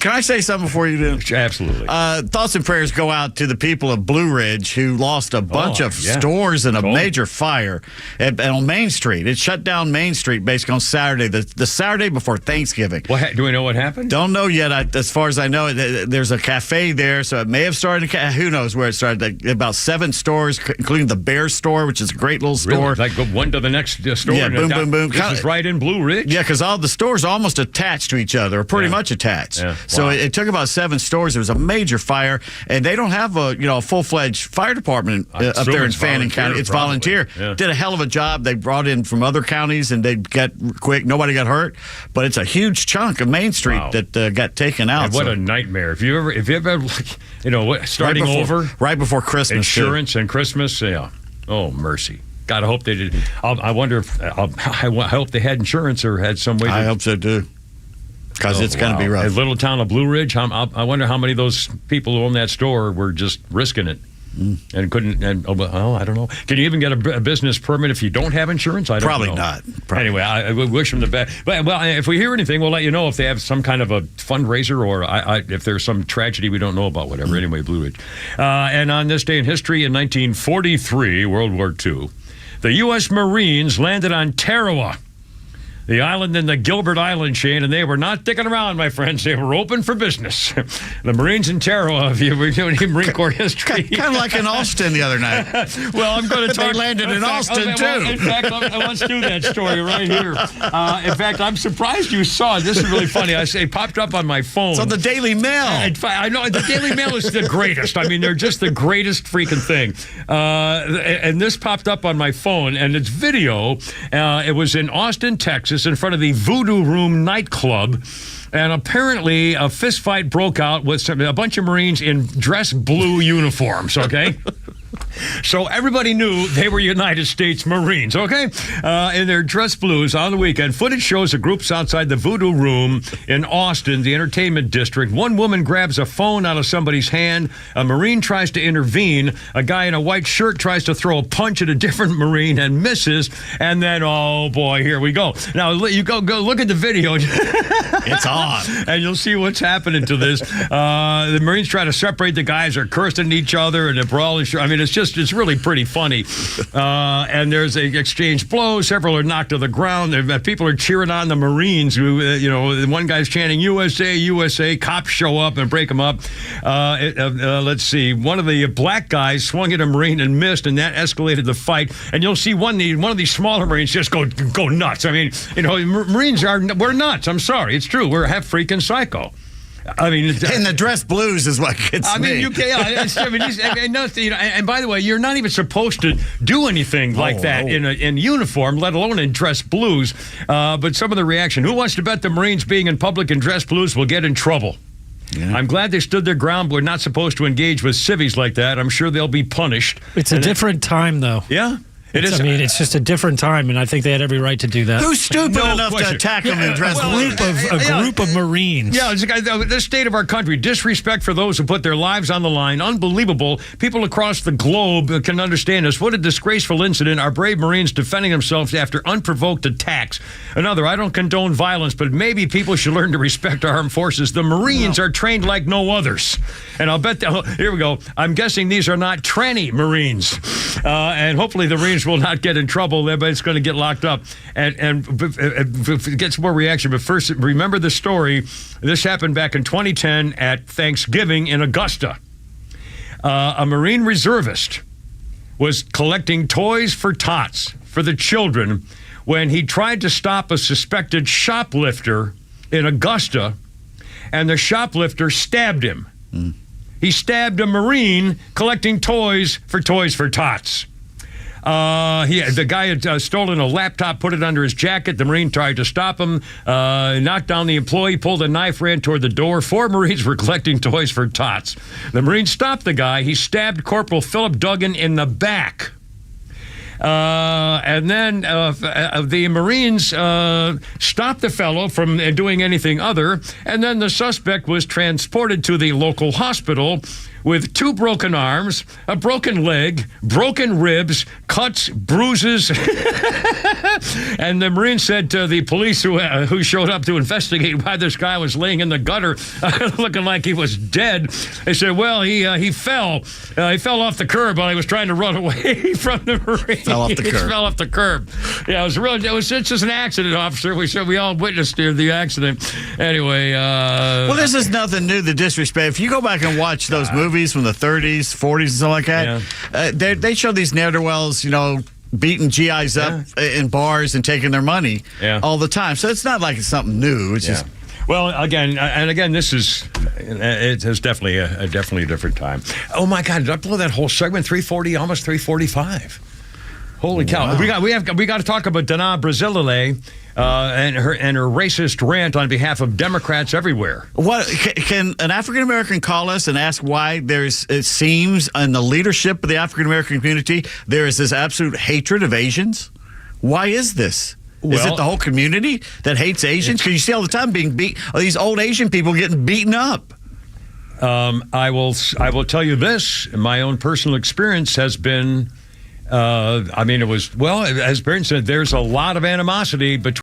Can I say something before you do? Absolutely. Thoughts and prayers go out to the people of Blue Ridge who lost a bunch of stores in a major fire on Main Street. It shut down Main Street basically on Saturday, the Saturday before Thanksgiving. Do we know what happened? Don't know yet. As far as I know, there's a cafe there, so it may have started. Who knows where it started? About 7 stores, including the Bear store, which is a great little store. Really? Like go one to the next store. Yeah, boom. This is right in Blue Ridge. Yeah, because all the stores are almost attached to each other, pretty much attached. Yeah. So it took about 7 stores. There was a major fire, and they don't have a full-fledged fire department up there in Fannin County. It's volunteer. Yeah. Did a hell of a job. They brought in from other counties, and they got quick. Nobody got hurt, but it's a huge chunk of Main Street that got taken out. And what a nightmare! If you ever starting right before Christmas, insurance and Christmas, yeah. Oh mercy! God, I hope they did. I wonder if I hope they had insurance or had some way. I hope so too. Because it's going to be rough. A little town of Blue Ridge, I wonder how many of those people who own that store were just risking it and couldn't. And I don't know. Can you even get a business permit if you don't have insurance? I don't Probably know. Not. Anyway, I wish them the best. But if we hear anything, we'll let you know if they have some kind of a fundraiser or if there's some tragedy we don't know about. Whatever. Anyway, Blue Ridge. And on this day in history, in 1943, World War II, the U.S. Marines landed on Tarawa, the island in the Gilbert Island chain, and they were not dicking around, my friends. They were open for business. The Marines in Tarawa, if you were doing Marine Corps history. Kind of like in Austin the other night. Well, I'm going to talk. They landed in Austin, too. Well, in fact, let's do that story right here. In fact, I'm surprised you saw it. This is really funny. It popped up on my phone. It's on the Daily Mail. I know. The Daily Mail is the greatest. I mean, they're just the greatest freaking thing. And this popped up on my phone, and it's video. It was in Austin, Texas, in front of the Voodoo Room nightclub, and apparently a fist fight broke out with a bunch of Marines in dress blue uniforms, okay? So everybody knew they were United States Marines, okay? In their dress blues on the weekend. Footage shows the groups outside the Voodoo Room in Austin, the entertainment district. One woman grabs a phone out of somebody's hand. A Marine tries to intervene. A guy in a white shirt tries to throw a punch at a different Marine and misses. And then, oh boy, here we go. Now, you go look at the video. It's on. And you'll see what's happening to this. The Marines try to separate the guys. They're cursing at each other and they're brawling. I mean, it's really pretty funny. And there's an exchange blows. Several are knocked to the ground. People are cheering on the Marines. Who, one guy's chanting USA, USA. Cops show up and break them up. Let's see. One of the black guys swung at a Marine and missed, and that escalated the fight. And you'll see one of these smaller Marines just go nuts. I mean, Marines we're nuts. I'm sorry. It's true. We're half freaking psycho. I mean, in the dress blues is what gets me. And by the way, you're not even supposed to do anything like that in uniform, let alone in dress blues. But some of the reaction: who wants to bet the Marines being in public in dress blues will get in trouble? Yeah. I'm glad they stood their ground. We're not supposed to engage with civvies like that. I'm sure they'll be punished. It's a different time, though. Yeah. It is. I mean, it's just a different time, and I think they had every right to do that. Who's stupid enough to attack them in dress blues? A group of Marines. Yeah, this state of our country, disrespect for those who put their lives on the line, unbelievable. People across the globe can understand this. What a disgraceful incident. Our brave Marines defending themselves after unprovoked attacks. Another, I don't condone violence, but maybe people should learn to respect our armed forces. The Marines are trained like no others. And I'll bet, here we go. I'm guessing these are not tranny Marines. And hopefully the Marines will not get in trouble. Everybody's going to get locked up and get some more reaction. But first, remember the story. This happened back in 2010 at Thanksgiving in Augusta. A Marine reservist was collecting toys for tots for the children when he tried to stop a suspected shoplifter in Augusta, and the shoplifter stabbed him. He stabbed a Marine collecting toys for tots. The guy had stolen a laptop, put it under his jacket. The Marine tried to stop him, knocked down the employee, pulled a knife, ran toward the door. 4 Marines were collecting toys for tots. The Marine stopped the guy. He stabbed Corporal Philip Duggan in the back. And then the Marines stopped the fellow from doing anything other, and then the suspect was transported to the local hospital with 2 broken arms, a broken leg, broken ribs, cuts, bruises. And the Marine said to the police who showed up to investigate why this guy was laying in the gutter looking like he was dead, they said, well, he fell. He fell off the curb while he was trying to run away from the Marine. Fell off the curb. He fell off the curb. Yeah, it's just an accident, officer. We all witnessed the accident. Anyway. Well, this is nothing new, the disrespect. If you go back and watch those movies from the 30s, 40s, and stuff like that, they show these ne'er-do-wells, beating GIs up in bars and taking their money all the time. So it's not like it's something new. It's just Well, again, this is definitely a different time. Oh my God, did I blow that whole segment? 340, almost 345. Holy cow! Wow. We got to talk about Donna Brazile and her racist rant on behalf of Democrats everywhere. What can an African American call us and ask why it seems in the leadership of the African American community there is this absolute hatred of Asians? Why is this? Is it the whole community that hates Asians? Because you see all the time these old Asian people getting beaten up. I will tell you this. My own personal experience has been. As Barron said, there's a lot of animosity between.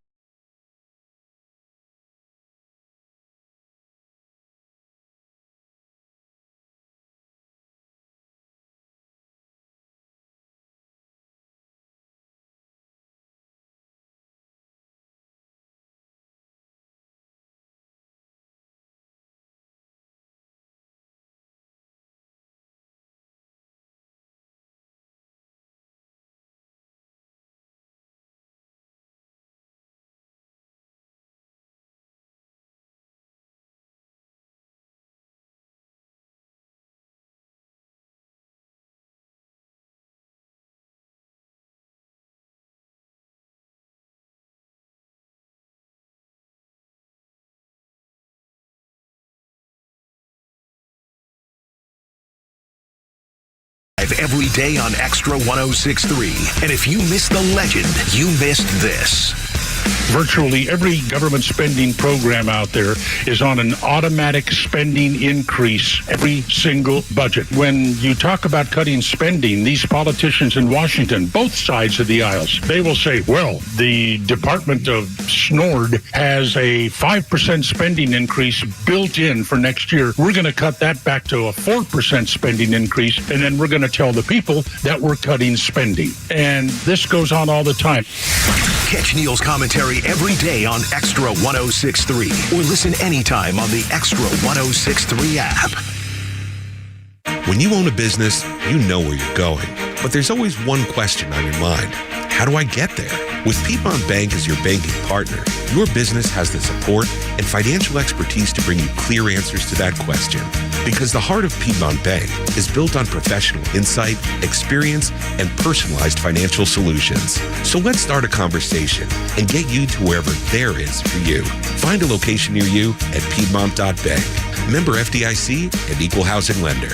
Every day on Extra 106.3. And if you missed the legend, you missed this. Virtually every government spending program out there is on an automatic spending increase every single budget. When you talk about cutting spending, these politicians in Washington, both sides of the aisles, they will say, well, the Department of Snord has a 5% spending increase built in for next year. We're going to cut that back to a 4% spending increase, and then we're going to tell the people that we're cutting spending. And this goes on all the time. Catch Neil's commentary every day on Extra 106.3 or listen anytime on the Extra 106.3 app. When you own a business, you know where you're going. But there's always one question on your mind. How do I get there? With Piedmont Bank as your banking partner, your business has the support and financial expertise to bring you clear answers to that question. Because the heart of Piedmont Bank is built on professional insight, experience, and personalized financial solutions. So let's start a conversation and get you to wherever there is for you. Find a location near you at Piedmont.bank. Member FDIC and equal housing lender.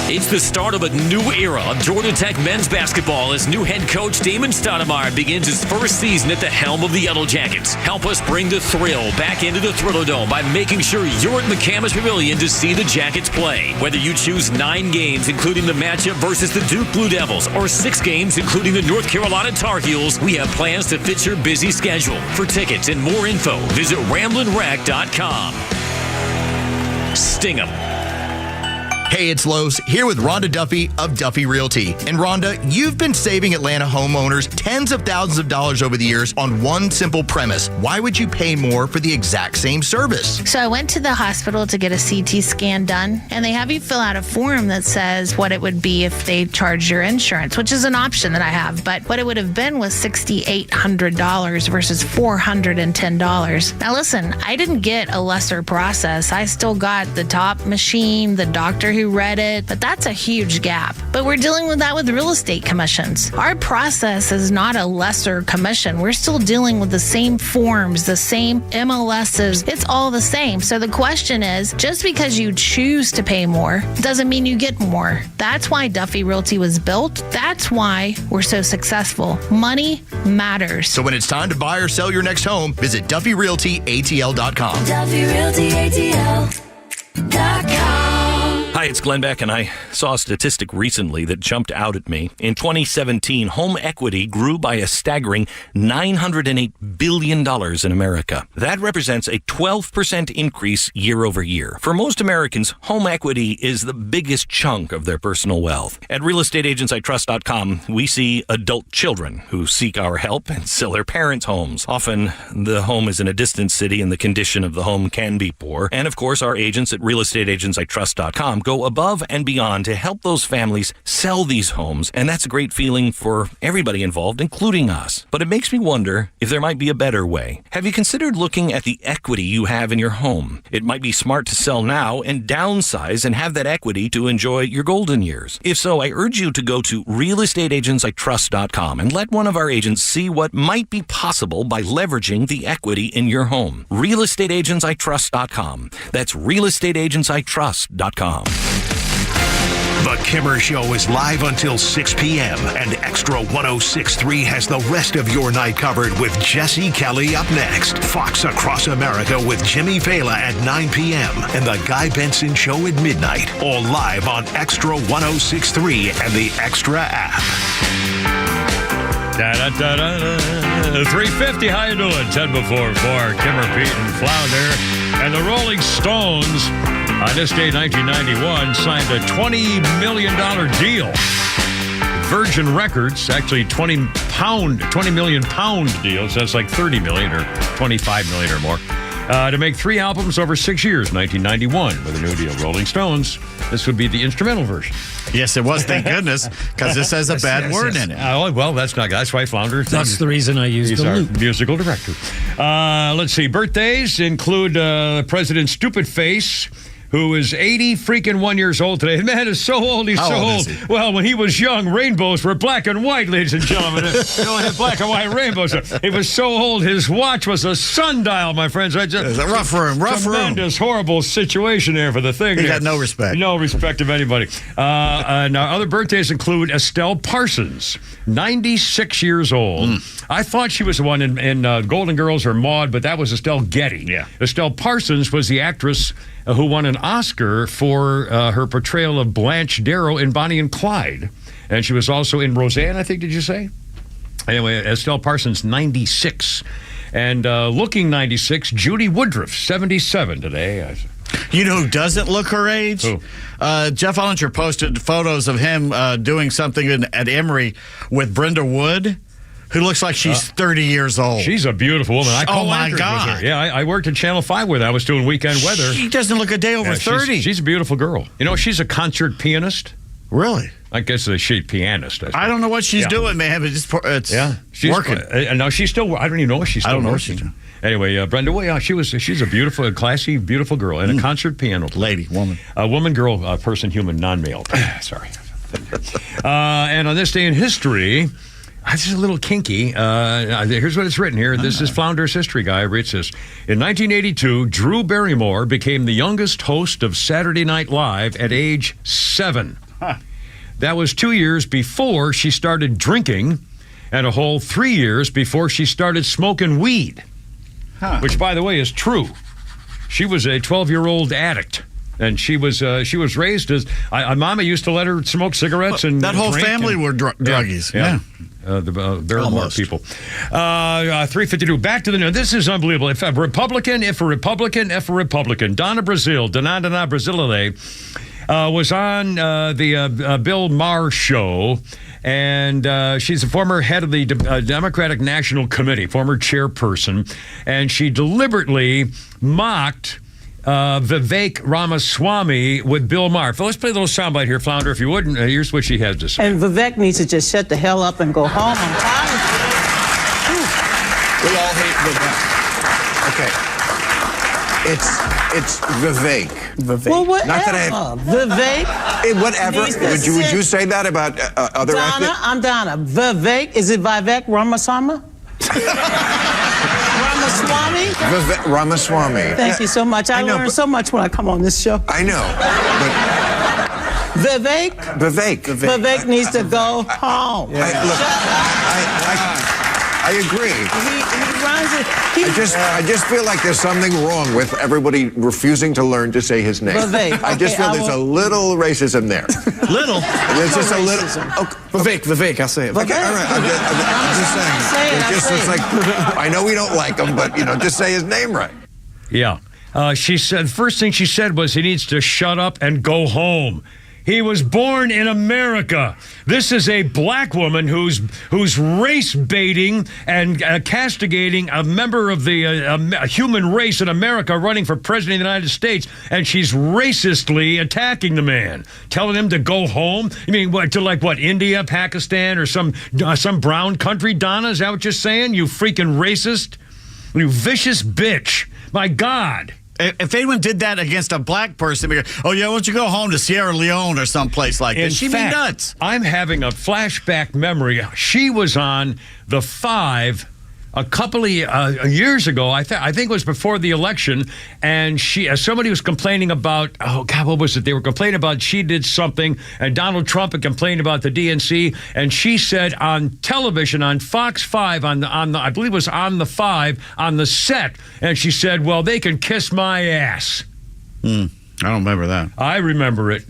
It's the start of a new era of Georgia Tech men's basketball as new head coach Damon Stoudemire begins his first season at the helm of the Yellow Jackets. Help us bring the thrill back into the Thrillerdome by making sure you're at McCamus Pavilion to see the Jackets play. Whether you choose 9 games, including the matchup versus the Duke Blue Devils, or 6 games, including the North Carolina Tar Heels, we have plans to fit your busy schedule. For tickets and more info, visit RamblinRack.com. Sting 'em. Hey, it's Los here with Rhonda Duffy of Duffy Realty. And Rhonda, you've been saving Atlanta homeowners tens of thousands of dollars over the years on one simple premise. Why would you pay more for the exact same service? So I went to the hospital to get a CT scan done, and they have you fill out a form that says what it would be if they charged your insurance, which is an option that I have. But what it would have been was $6,800 versus $410. Now listen, I didn't get a lesser process. I still got the top machine, the doctor who read it, but that's a huge gap. But we're dealing with that with real estate commissions. Our process is not a lesser commission. We're still dealing with the same forms, the same MLSs. It's all the same. So the question is, just because you choose to pay more doesn't mean you get more. That's why Duffy Realty was built. That's why we're so successful. Money matters. So when it's time to buy or sell your next home, visit DuffyRealtyATL.com. DuffyRealtyATL.com. Hi, it's Glenn Beck, and I saw a statistic recently that jumped out at me. In 2017, home equity grew by a staggering $908 billion in America. That represents a 12% increase year over year. For most Americans, home equity is the biggest chunk of their personal wealth. At realestateagentsitrust.com, we see adult children who seek our help and sell their parents' homes. Often, the home is in a distant city and the condition of the home can be poor. And of course, our agents at realestateagentsitrust.com go above and beyond to help those families sell these homes, and that's a great feeling for everybody involved, including us. But it makes me wonder if there might be a better way. Have you considered looking at the equity you have in your home? It might be smart to sell now and downsize and have that equity to enjoy your golden years. If so, I urge you to go to realestateagentsitrust.com and let one of our agents see what might be possible by leveraging the equity in your home. realestateagentsitrust.com. That's realestateagentsitrust.com. The Kimmer Show is live until 6 p.m. and Extra 106.3 has the rest of your night covered with Jesse Kelly up next. Fox Across America with Jimmy Fallon at 9 p.m. and The Guy Benson Show at midnight. All live on Extra 106.3 and the Extra app. 350, how you doing? 10 before 4, Kimmer, Pete, and Flounder. And the Rolling Stones, on this day, 1991, signed a $20 million deal. Virgin Records, actually 20 million pound deal, so that's like 30 million or 25 million or more, to make 3 albums over 6 years, 1991, with a new deal. Rolling Stones, this would be the instrumental version. Yes, it was, thank goodness, because this has a bad word in it. Oh, well, that's why Flounder. That's the reason I used He's the our loop. musical director. Let's see. Birthdays include President Stupid Face, who is 80 freaking 1 years old today. The man is so old, he's How so old old. is he? Well, when he was young, rainbows were black and white, ladies and gentlemen. You don't have black and white rainbows. He was so old, his watch was a sundial, my friends. It's a rough room. Tremendous, horrible situation there for the thing. He there. got no respect. No respect of anybody. Now, other birthdays include Estelle Parsons, 96 years old. I thought she was the one in Golden Girls or Maude, but that was Estelle Getty. Yeah. Estelle Parsons was the actress who won an Oscar for her portrayal of Blanche Darrow in Bonnie and Clyde. And she was also in Roseanne, I think, did you say? Anyway, Estelle Parsons, 96. And looking 96, Judy Woodruff, 77 today. You know who doesn't look her age? Who? Jeff Ollinger posted photos of him doing something at Emory with Brenda Wood, who looks like she's 30 years old. She's a beautiful woman. I Oh, my co-anchored with God. her. Yeah, I worked at Channel 5 with her. I was doing weekend weather. She doesn't look a day over 30. She's a beautiful girl. You know, she's a concert pianist. Really? I guess she's a pianist. I don't know what she's doing, man, but it's working. No, she's still, I don't even know if she's still working. Anyway, Brenda, well, yeah, she's a beautiful, classy, beautiful girl and a concert piano player. Lady, woman. Woman, girl, person, human, non-male. Sorry. And on this day in history, this is a little kinky. Here's what it's written here. This is Flounder's History Guy. Reads this. In 1982, Drew Barrymore became the youngest host of Saturday Night Live at age 7. That was 2 years before she started drinking and a whole 3 years before she started smoking weed, which, by the way, is true. She was a 12-year-old addict. And she was raised as Mama used to let her smoke cigarettes and that whole drink family were druggies. Yeah. The Barrymore people. 352. Back to the news. This is unbelievable. If a Republican, Donna Brazile, Donna Brazile, was on the Bill Maher show, and she's a former head of the Democratic National Committee, former chairperson, and she deliberately mocked Vivek Ramaswamy with Bill Maher. So let's play a little soundbite here, Flounder, if you wouldn't. Here's what she has to say. And Vivek needs to just shut the hell up and go home. I'm tired of We all hate Vivek. Okay. It's Vivek. Well, whatever. Not that Vivek. Whatever. Would you say that about other Donna, I'm Donna. Vivek. Is it Vivek Ramaswamy? Ramaswamy? Ramaswamy. Thank you so much. I learn so much when I come on this show. I know. Vivek needs to go home. I agree. He runs it. I just feel like there's something wrong with everybody refusing to learn to say his name. Vivek. I just feel there's a little racism there. Little? There's just a little. Okay. Vivek, I'll say it. Okay, all right. I'm just saying. It's like, I know we don't like him, but, just say his name right. Yeah. She said, first thing she said was he needs to shut up and go home. He was born in America. This is a black woman who's race baiting and castigating a member of the human race in America running for president of the United States, and she's racistly attacking the man, telling him to go home. You mean what, to like what, India, Pakistan, or some brown country, Donna? Is that what you're saying? You freaking racist? You vicious bitch. My God. If anyone did that against a black person, why don't you go home to Sierra Leone or someplace like that? She'd be nuts. I'm having a flashback memory. She was on The Five a couple of years ago. I think it was before the election, and somebody was complaining about, oh God, what was it? They were complaining about she did something, and Donald Trump had complained about the DNC, and she said on television on Fox 5 on the I believe it was on the 5 on the set, and she said, well, they can kiss my ass. I don't remember that. I remember it.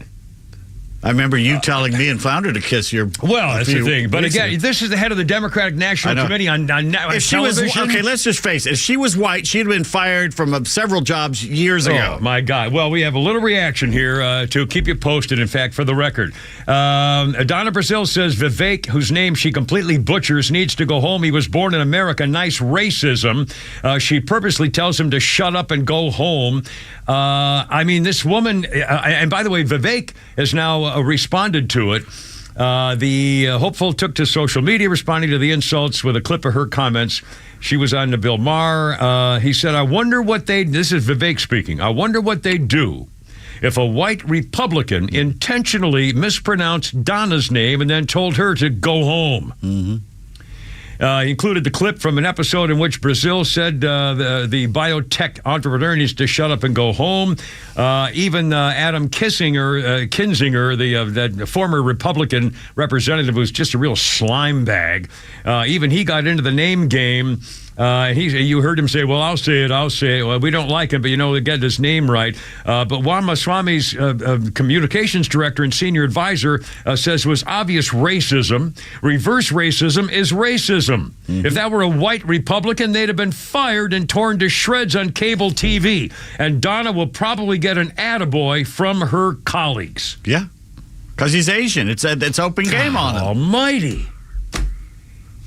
I remember you telling me and Flounder to kiss your... Well, that's the thing. But again, this is the head of the Democratic National Committee on television. Okay, let's just face it. If she was white, she'd have been fired from several jobs years ago. Oh, my God. Well, we have a little reaction here to keep you posted, in fact, for the record. Donna Brazile says Vivek, whose name she completely butchers, needs to go home. He was born in America. Nice racism. She purposely tells him to shut up and go home. I mean, this woman... and by the way, Vivek is now... responded to it. The hopeful took to social media responding to the insults with a clip of her comments. She was on the Bill Maher. He said, I wonder what this is Vivek speaking, I wonder what they'd do if a white Republican intentionally mispronounced Donna's name and then told her to go home. Mm-hmm. He included the clip from an episode in which Brazile said the biotech entrepreneur needs to shut up and go home. Even Adam Kinzinger, that former Republican representative who's just a real slime bag, even he got into the name game. You heard him say, well, I'll say it. Well, we don't like him, but to get his name right. But Ramaswamy's communications director and senior advisor says it was obvious racism. Reverse racism is racism. Mm-hmm. If that were a white Republican, they'd have been fired and torn to shreds on cable TV. And Donna will probably get an attaboy from her colleagues. Yeah, because he's Asian. It's open game on him. Almighty.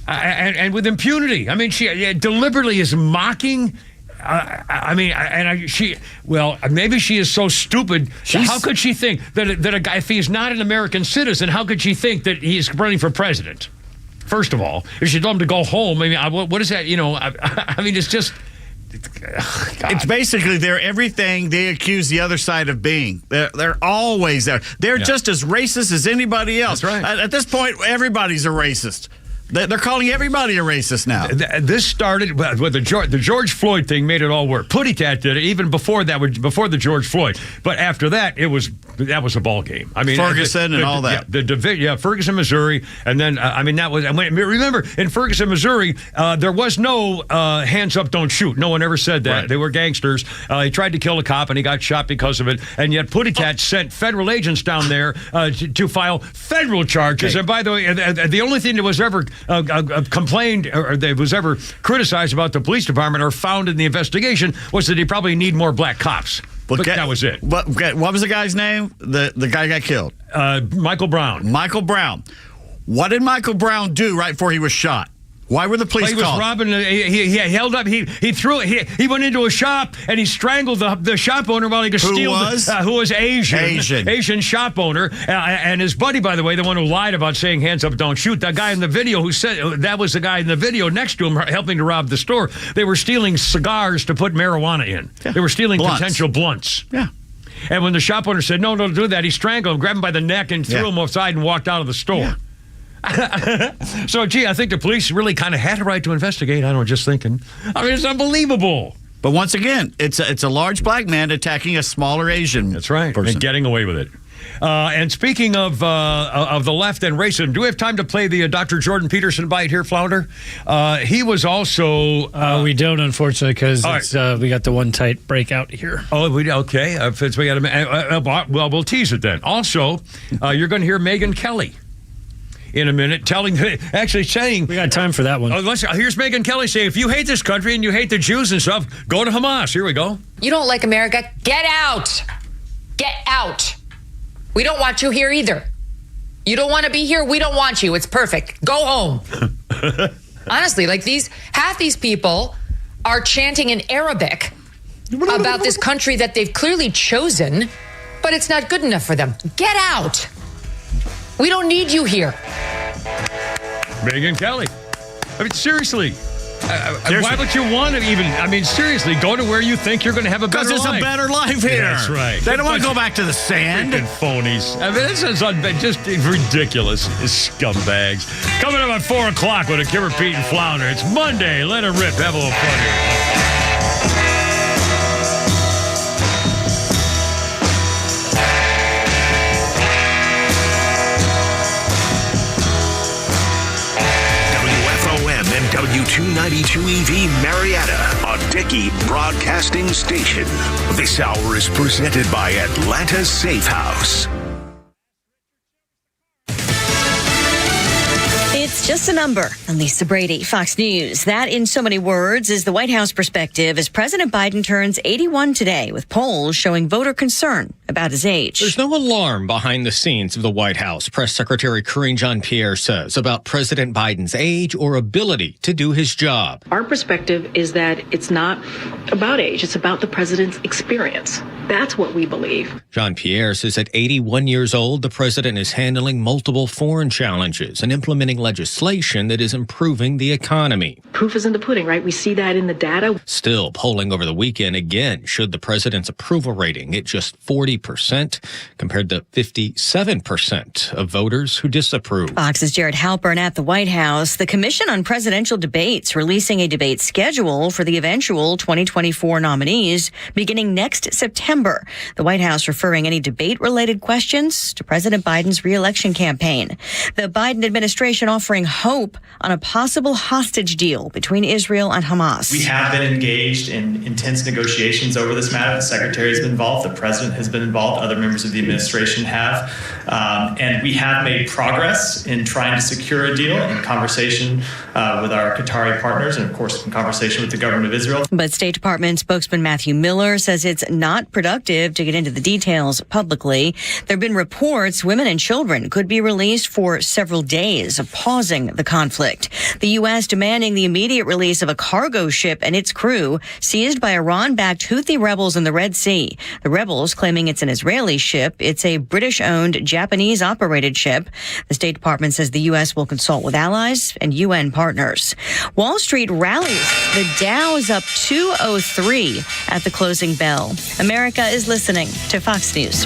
And with impunity. I mean, she deliberately is mocking. Maybe she is so stupid. How could she think that a guy, if he's not an American citizen, how could she think that he's running for president? First of all, if she told him to go home, I mean, what is that? I mean, it's just... It's basically they're everything they accuse the other side of being. They're always there. They're just as racist as anybody else. That's right. At this point, everybody's a racist. They're calling everybody a racist now. This started with the George Floyd thing made it all work. Puttytat did it even before that, before the George Floyd. But after that, that was a ball game. I mean, Ferguson and all that. Ferguson, Missouri, and then that was. Remember, in Ferguson, Missouri, there was no hands up, don't shoot. No one ever said that. Right. They were gangsters. He tried to kill a cop and he got shot because of it. And yet, Puttytat sent federal agents down there to file federal charges. Okay. And by the way, the only thing that was ever complained or that was ever criticized about the police department or found in the investigation was that they probably need more black cops. But that was it. What was the guy's name? The guy got killed. Michael Brown. Michael Brown. What did Michael Brown do right before he was shot? Why were the police called? He was robbing. He held up. He threw. He went into a shop and he strangled the shop owner while he could steal. Who was Asian shop owner, and his buddy, by the way, the one who lied about saying hands up, don't shoot. That guy in the video who said that was the guy in the video next to him helping to rob the store. They were stealing cigars to put marijuana in. Yeah. They were stealing potential blunts. Yeah. And when the shop owner said no, don't do that, he strangled him, grabbed him by the neck, and threw him outside and walked out of the store. Yeah. So, I think the police really kind of had a right to investigate. I don't know, just thinking. I mean, it's unbelievable. But once again, it's a large black man attacking a smaller Asian. That's right, person. And getting away with it. And speaking of the left and racism, do we have time to play the Dr. Jordan Peterson bite here, Flounder? He was also... we don't, unfortunately, because we got the one tight breakout here. Oh, okay. We got we'll tease it then. Also, you're going to hear Megyn Kelly in a minute, saying... We got time for that one. Here's Megyn Kelly saying, if you hate this country and you hate the Jews and stuff, go to Hamas. Here we go. You don't like America? Get out! Get out! We don't want you here either. You don't want to be here. We don't want you. It's perfect. Go home. Honestly, like half these people are chanting in Arabic about this country that they've clearly chosen, but it's not good enough for them. Get out. We don't need you here. Megyn Kelly. I mean, seriously. Why would you want to even? I mean, seriously, go to where you think you're going to have a better life. Because it's a better life here. Yeah, that's right. They don't want to go back to the sand. Freaking phonies. I mean, this is just ridiculous. Scumbags. Coming up at 4 o'clock with a Kimmer, Pete, and Flounder. It's Monday. Let it rip. Have a little fun here. W292 EV Marietta, a Dickey Broadcasting Station. This hour is presented by Atlanta's Safe House. It's just a number. I'm Lisa Brady, Fox News. That, in so many words, is the White House perspective as President Biden turns 81 today, with polls showing voter concern about his age. There's no alarm behind the scenes of the White House, Press Secretary Karine Jean-Pierre says, about President Biden's age or ability to do his job. Our perspective is that it's not about age, it's about the president's experience. That's what we believe. Jean-Pierre says at 81 years old, the president is handling multiple foreign challenges and implementing legislation that is improving the economy. Proof is in the pudding, right? We see that in the data. Still, polling over the weekend again showed the president's approval rating at just 40% compared to 57% of voters who disapprove. Fox's Jared Halpern at the White House. The Commission on Presidential Debates releasing a debate schedule for the eventual 2024 nominees beginning next September. The White House referring any debate-related questions to President Biden's re-election campaign. The Biden administration offering hope on a possible hostage deal between Israel and Hamas. We have been engaged in intense negotiations over this matter. The secretary has been involved. The president has been involved. Other members of the administration have. And we have made progress in trying to secure a deal in conversation with our Qatari partners and, of course, in conversation with the government of Israel. But State Department spokesman Matthew Miller says it's not productive to get into the details publicly. There have been reports women and children could be released for several days, pausing the conflict. The U.S. demanding the immediate release of a cargo ship and its crew seized by Iran-backed Houthi rebels in the Red Sea. The rebels claiming it's an Israeli ship. It's a British-owned, Japanese-operated ship. The State Department says the U.S. will consult with allies and UN partners. Wall Street rallies. The Dow is up 203 at the closing bell. America is listening to Fox News.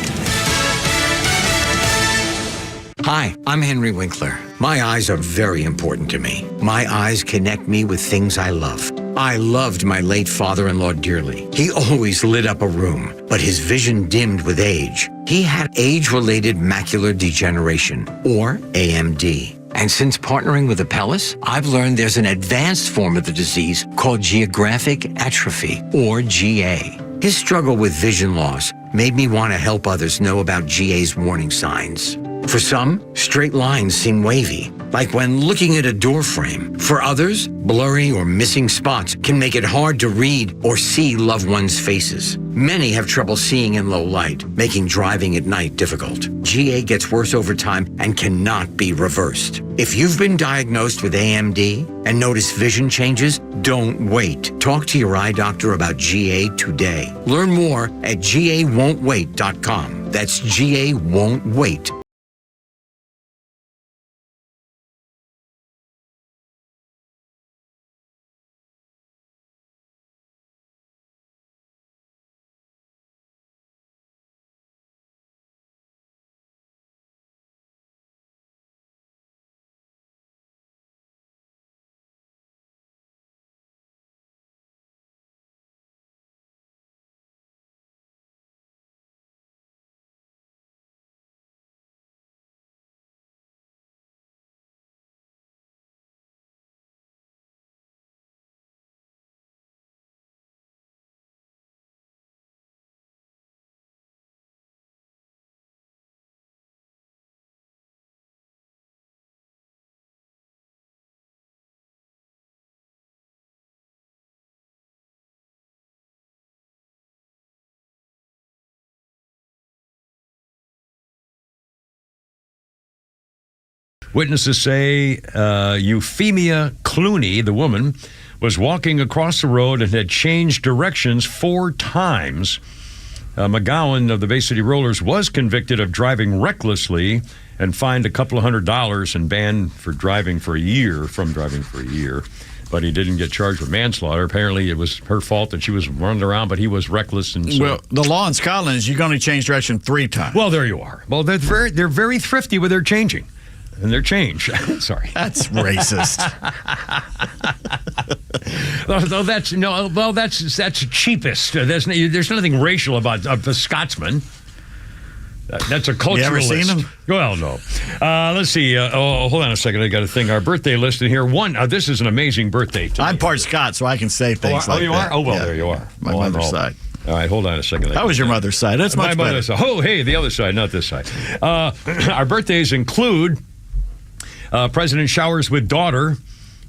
Hi, I'm Henry Winkler. My eyes are very important to me. My eyes connect me with things I love. I loved my late father-in-law dearly. He always lit up a room, but his vision dimmed with age. He had age-related macular degeneration, or AMD. And since partnering with Apellis, I've learned there's an advanced form of the disease called geographic atrophy, or GA. His struggle with vision loss made me want to help others know about GA's warning signs. For some, straight lines seem wavy, like when looking at a door frame. For others, blurry or missing spots can make it hard to read or see loved ones' faces. Many have trouble seeing in low light, making driving at night difficult. GA gets worse over time and cannot be reversed. If you've been diagnosed with AMD and notice vision changes, don't wait. Talk to your eye doctor about GA today. Learn more at GAWon'tWait.com. That's GA-Won't-Wait. Witnesses say Euphemia Clooney, the woman, was walking across the road and had changed directions 4 times. McGowan of the Bay City Rollers was convicted of driving recklessly and fined $200 and banned from driving for a year. But he didn't get charged with manslaughter. Apparently, it was her fault that she was running around, but he was reckless. And so, well, the law in Scotland is you can only change direction 3 times. Well, there you are. Well, they're very thrifty with their changing. And their change. Sorry. That's racist. That's cheapest. There's nothing racial about the Scotsman. That's a culturalist. You ever seen him? Well, no. Let's see. Hold on a second. I got a thing. Our birthday list in here. This is an amazing birthday. I'm part Scot, so I can say things like that. Oh, you are? Oh, well, there you are. My mother's side. All right, hold on a second. That was your mother's side. That's much better. Side. Oh, hey, the other side, not this side. Our birthdays include President showers with daughter.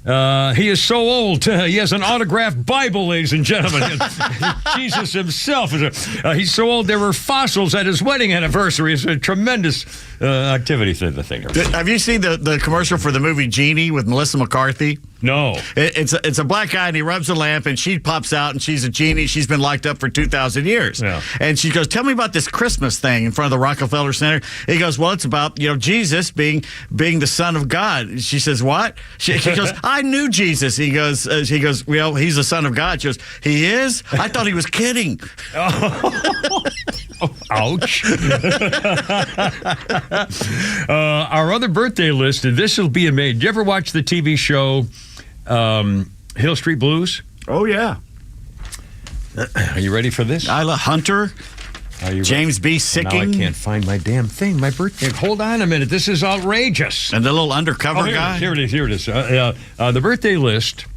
He is so old. He has an autographed Bible, ladies and gentlemen. Jesus himself. He's so old there were fossils at his wedding anniversary. It's a tremendous activity thing. Have you seen the commercial for the movie Genie with Melissa McCarthy? No. It's a black guy and he rubs a lamp and she pops out and she's a genie. She's been locked up for 2,000 years. Yeah. And she goes, tell me about this Christmas thing in front of the Rockefeller Center. He goes, well, it's about, Jesus being the son of God. She says, what? She goes, I knew Jesus. He goes, well, he's the son of God. She goes, he is? I thought he was kidding. Ouch. Our other birthday list, and this will be amazing. Did you ever watch the TV show Hill Street Blues? Oh, yeah. Are you ready for this? Isla Hunter. Are you James B. Sicking. Now I can't find my damn thing. My birthday. Hold on a minute. This is outrageous. And the little undercover guy. Here it is. The birthday list.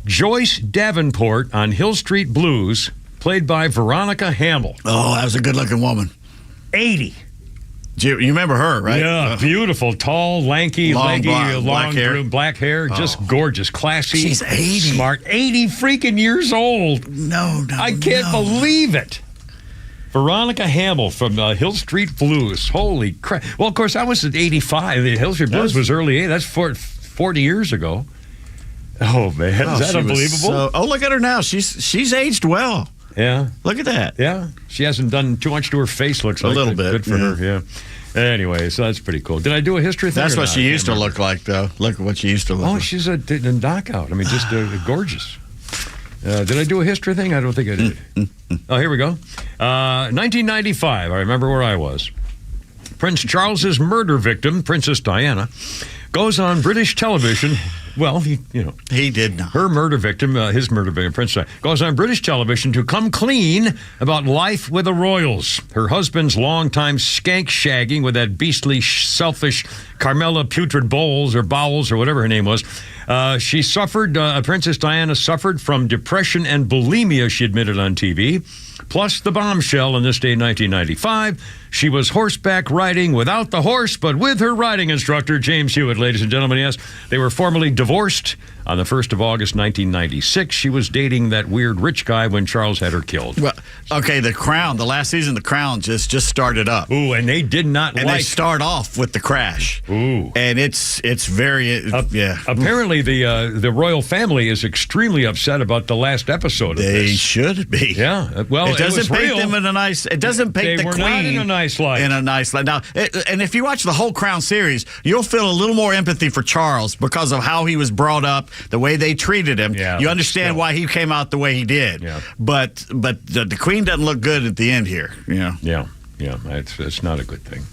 Joyce Davenport on Hill Street Blues, played by Veronica Hamill. Oh, that was a good-looking woman. 80. You remember her, right? Yeah, beautiful, tall, lanky, long black hair, just gorgeous, classy. She's 80. Smart. 80 freaking years old. No. I can't believe it. Veronica Hamill from Hill Street Blues. Holy crap. Well, of course, I was at 85. The Hill Street Blues was early 80s. That's 40 years ago. Oh, man. Is that unbelievable? Look at her now. She's aged well. Yeah. Look at that. Yeah. She hasn't done too much to her face, looks like. A little bit. Good for her, yeah. Anyway, so that's pretty cool. Did I do a history thing? That's what she used to look like, though. Look at what she used to look like. Oh, she's a knockout. I mean, just gorgeous. Did I do a history thing? I don't think I did. Oh, here we go. 1995. I remember where I was. Prince Charles's murder victim, Princess Diana, goes on British television. Well, he did not. Her murder victim, his murder victim, Prince Diana, goes on British television to come clean about life with the royals. Her husband's longtime skank shagging with that beastly, selfish Carmela Putrid Bowles or whatever her name was. She suffered, Princess Diana suffered from depression and bulimia, she admitted on TV. Plus the bombshell on this day, 1995. She was horseback riding without the horse, but with her riding instructor, James Hewitt, ladies and gentlemen. Yes, they were formally divorced on the 1st of August, 1996. She was dating that weird rich guy when Charles had her killed. Well, okay, The Crown, the last season, The Crown just started up. Ooh, and they did not they start off with the crash. Ooh. And it's very, yeah. Apparently, the royal family is extremely upset about the last episode of this. They should be. Yeah. Well, it doesn't paint real. them in a nice, it doesn't paint the queen not in a nice light. In a nice light. Now, and if you watch the whole Crown series, you'll feel a little more empathy for Charles because of how he was brought up, the way they treated him. Yeah, you understand why he came out the way he did. Yeah. But the queen doesn't look good at the end here. Yeah. It's not a good thing.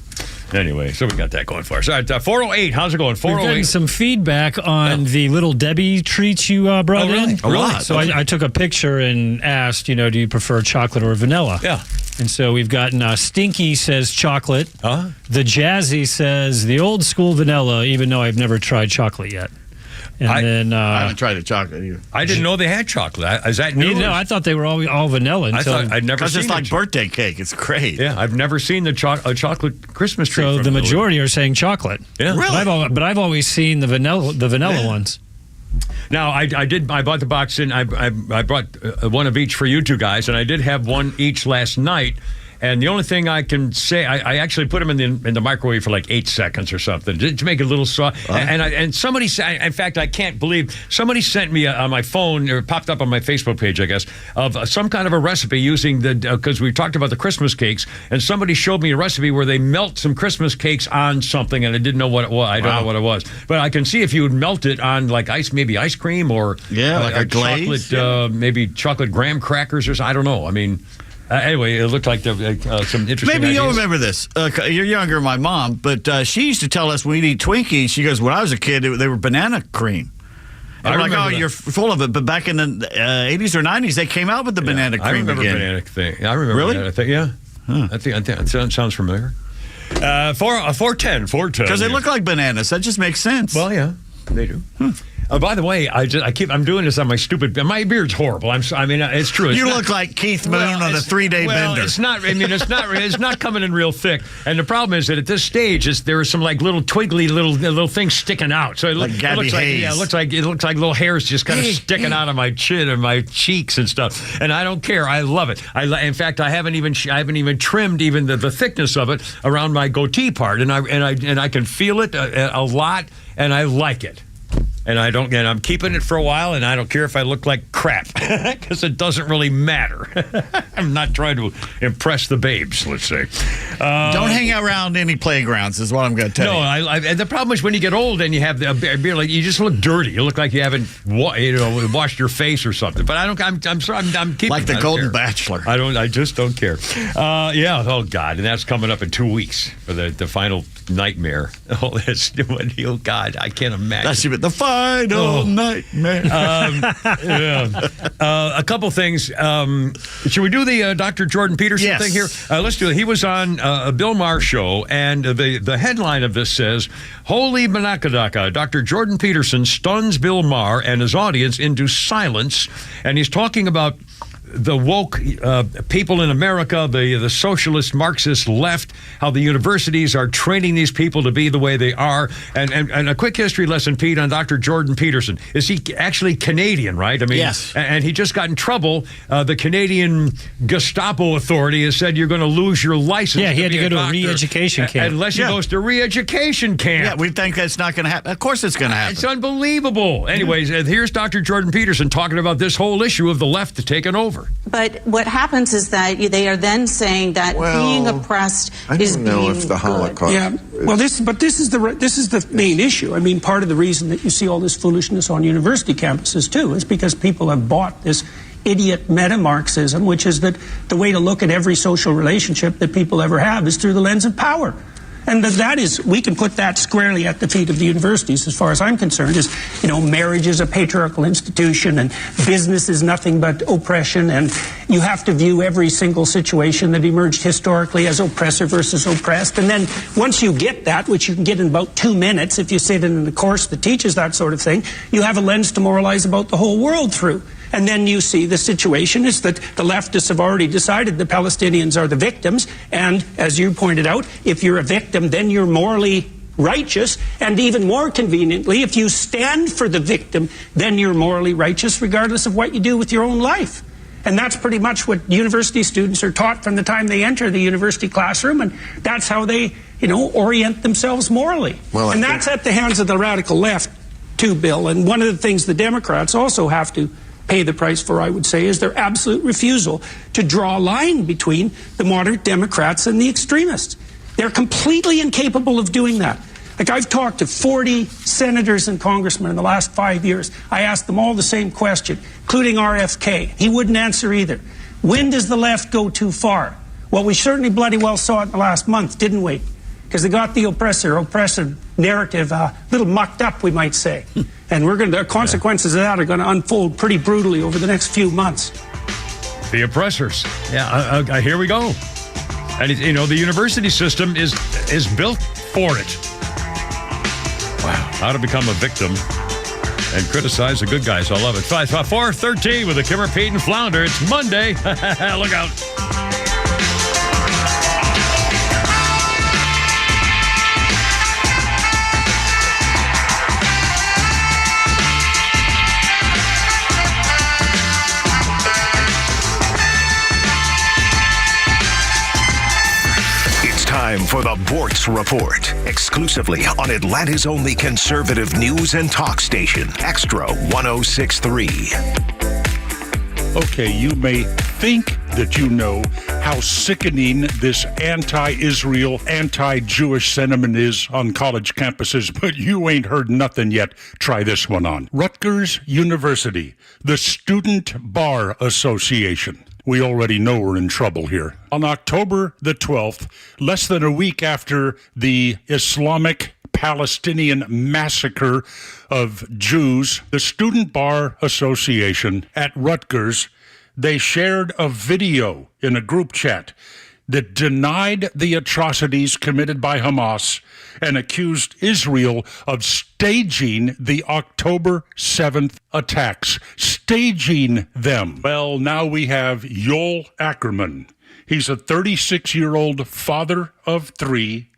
Anyway, so we got that going for us. All right, 408. How's it going? 408. We've gotten some feedback on the little Debbie treats you brought in. A lot. So I took a picture and asked, do you prefer chocolate or vanilla? Yeah. And so we've gotten Stinky says chocolate. The Jazzy says the old school vanilla, even though I've never tried chocolate yet. And I haven't tried the chocolate either. I didn't know they had chocolate. Is that new? No, I thought they were all vanilla. Until I'd never seen it's like birthday cake. It's great. Yeah, I've never seen a chocolate Christmas tree. So the majority are saying chocolate. Yeah, really. But I've always seen the vanilla ones. Now I bought the box in. I brought one of each for you two guys, and I did have one each last night. And the only thing I can say, I actually put them in the microwave for like 8 seconds or something to make it a little soft. And somebody said, in fact, I can't believe somebody sent me on my phone, or popped up on my Facebook page, I guess, of some kind of a recipe using because we talked about the Christmas cakes, and somebody showed me a recipe where they melt some Christmas cakes on something, and I didn't know what it was. I don't know what it was, but I can see if you would melt it on like maybe ice cream or like a glaze, chocolate, maybe chocolate graham crackers or something. I don't know. I mean. Anyway, it looked like some interesting Maybe ideas. you'll remember this. You're younger than my mom, but she used to tell us when we'd eat Twinkies, she goes, when I was a kid, they were banana cream. And we're like, oh, you're full of it. But back in the 80s or 90s, they came out with the banana cream I remember again. banana thing. I remember Really? banana thing, yeah. I think that sounds familiar. 410. Because they look like bananas. That just makes sense. Well, yeah, they do. By the way, I'm doing this on my stupid. My beard's horrible. It's true. You look like Keith Moon on a 3-day bender. It's not. I mean, it's not coming in real thick. And the problem is that at this stage, there are some like little twiggly little things sticking out. So it looks like little hairs just kind of sticking out of my chin and my cheeks and stuff. And I don't care. I love it. In fact, I haven't even trimmed even the thickness of it around my goatee part, and I can feel it a lot, and I like it. And I'm keeping it for a while, and I don't care if I look like crap because it doesn't really matter. I'm not trying to impress the babes, let's say. Don't hang out around any playgrounds, is what I'm going to tell you. No, and the problem is when you get old and you have a beard, like you just look dirty. You look like you haven't, washed your face or something. But I'm sorry, I'm keeping like the Golden Bachelor. I just don't care. Yeah. Oh God, and that's coming up in 2 weeks for the final nightmare. Oh God, I can't imagine. That's the final nightmare. A couple things. Should we do the Dr. Jordan Peterson thing here? Let's do it. He was on a Bill Maher show, and the headline of this says, "Holy Manakadaka, Dr. Jordan Peterson stuns Bill Maher and his audience into silence." And he's talking about the woke people in America, the socialist Marxist left, how the universities are training these people to be the way they are. And a quick history lesson, Pete, on Dr. Jordan Peterson. Is he actually Canadian, right? I mean, yes. And he just got in trouble. The Canadian Gestapo authority has said you're going to lose your license. Yeah, he had to go to a doctor re-education camp. Unless he goes to re-education camp. Yeah, we think that's not going to happen. Of course it's going to happen. It's unbelievable. Anyways, here's Dr. Jordan Peterson talking about this whole issue of the left taking over. But what happens is that they are then saying that being oppressed is being if the Holocaust. Yeah, well, this is the main issue. I mean, part of the reason that you see all this foolishness on university campuses too is because people have bought this idiot meta-Marxism, which is that the way to look at every social relationship that people ever have is through the lens of power. And that is, we can put that squarely at the feet of the universities, as far as I'm concerned, is, marriage is a patriarchal institution and business is nothing but oppression, and you have to view every single situation that emerged historically as oppressor versus oppressed. And then once you get that, which you can get in about 2 minutes if you sit in a course that teaches that sort of thing, you have a lens to moralize about the whole world through. And then you see the situation is that the leftists have already decided the Palestinians are the victims. And as you pointed out, if you're a victim, then you're morally righteous. And even more conveniently, if you stand for the victim, then you're morally righteous regardless of what you do with your own life. And that's pretty much what university students are taught from the time they enter the university classroom. And that's how they, orient themselves morally. And that's at the hands of the radical left, too, Bill. And one of the things the Democrats also have to pay the price for, I would say, is their absolute refusal to draw a line between the moderate Democrats and the extremists. They're completely incapable of doing that. Like, I've talked to 40 senators and congressmen in the last 5 years. I asked them all the same question, including RFK. He wouldn't answer either. When does the left go too far? Well, we certainly bloody well saw it in the last month, didn't we? Because they got the oppressive narrative a little mucked up, we might say. And the consequences of that are going to unfold pretty brutally over the next few months. The oppressors. Yeah, here we go. And, the university system is built for it. Wow. How to become a victim and criticize the good guys. I love it. 4:13 with the Kimmer, Pete, and Flounder. It's Monday. Look out. time for the Bortz Report, exclusively on Atlanta's only conservative news and talk station, Extra 106.3. Okay, you may think that you know how sickening this anti-Israel, anti-Jewish sentiment is on college campuses, but you ain't heard nothing yet. Try this one on. Rutgers University, the Student Bar Association. We already know we're in trouble here. On October the 12th, less than a week after the Islamic Palestinian massacre of Jews, the Student Bar Association at Rutgers, they shared a video in a group chat that denied the atrocities committed by Hamas and accused Israel of staging the October 7th attacks. Staging them. Well, now we have Yoel Ackerman. He's a 36-year-old father of 3.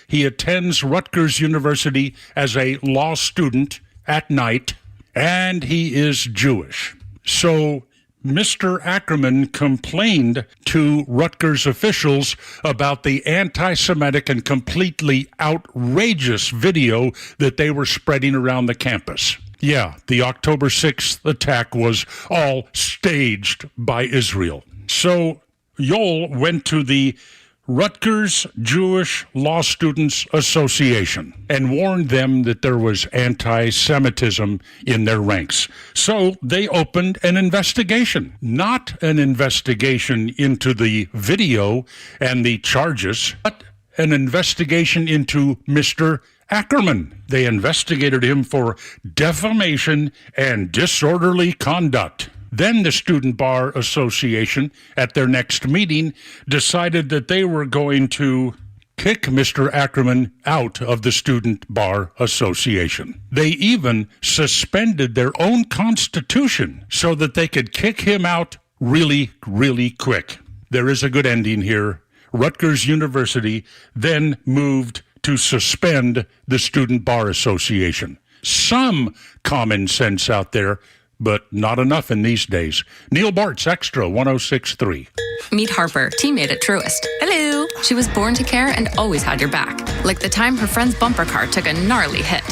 He attends Rutgers University as a law student at night, and he is Jewish. So Mr. Ackerman complained to Rutgers officials about the anti-Semitic and completely outrageous video that they were spreading around the campus. Yeah, the October 6th attack was all staged by Israel. So Yoel went to the Rutgers Jewish Law Students Association and warned them that there was anti-Semitism in their ranks. So they opened an investigation, not an investigation into the video and the charges, but an investigation into Mr. Ackerman. They investigated him for defamation and disorderly conduct. Then the Student Bar Association, at their next meeting, decided that they were going to kick Mr. Ackerman out of the Student Bar Association. They even suspended their own constitution so that they could kick him out really, really quick. There is a good ending here. Rutgers University then moved to suspend the Student Bar Association. Some common sense out there, but not enough in these days. Neil Bartz, Extra 106.3. Meet Harper, teammate at Truist. Hello. She was born to care and always had your back. Like the time her friend's bumper car took a gnarly hit.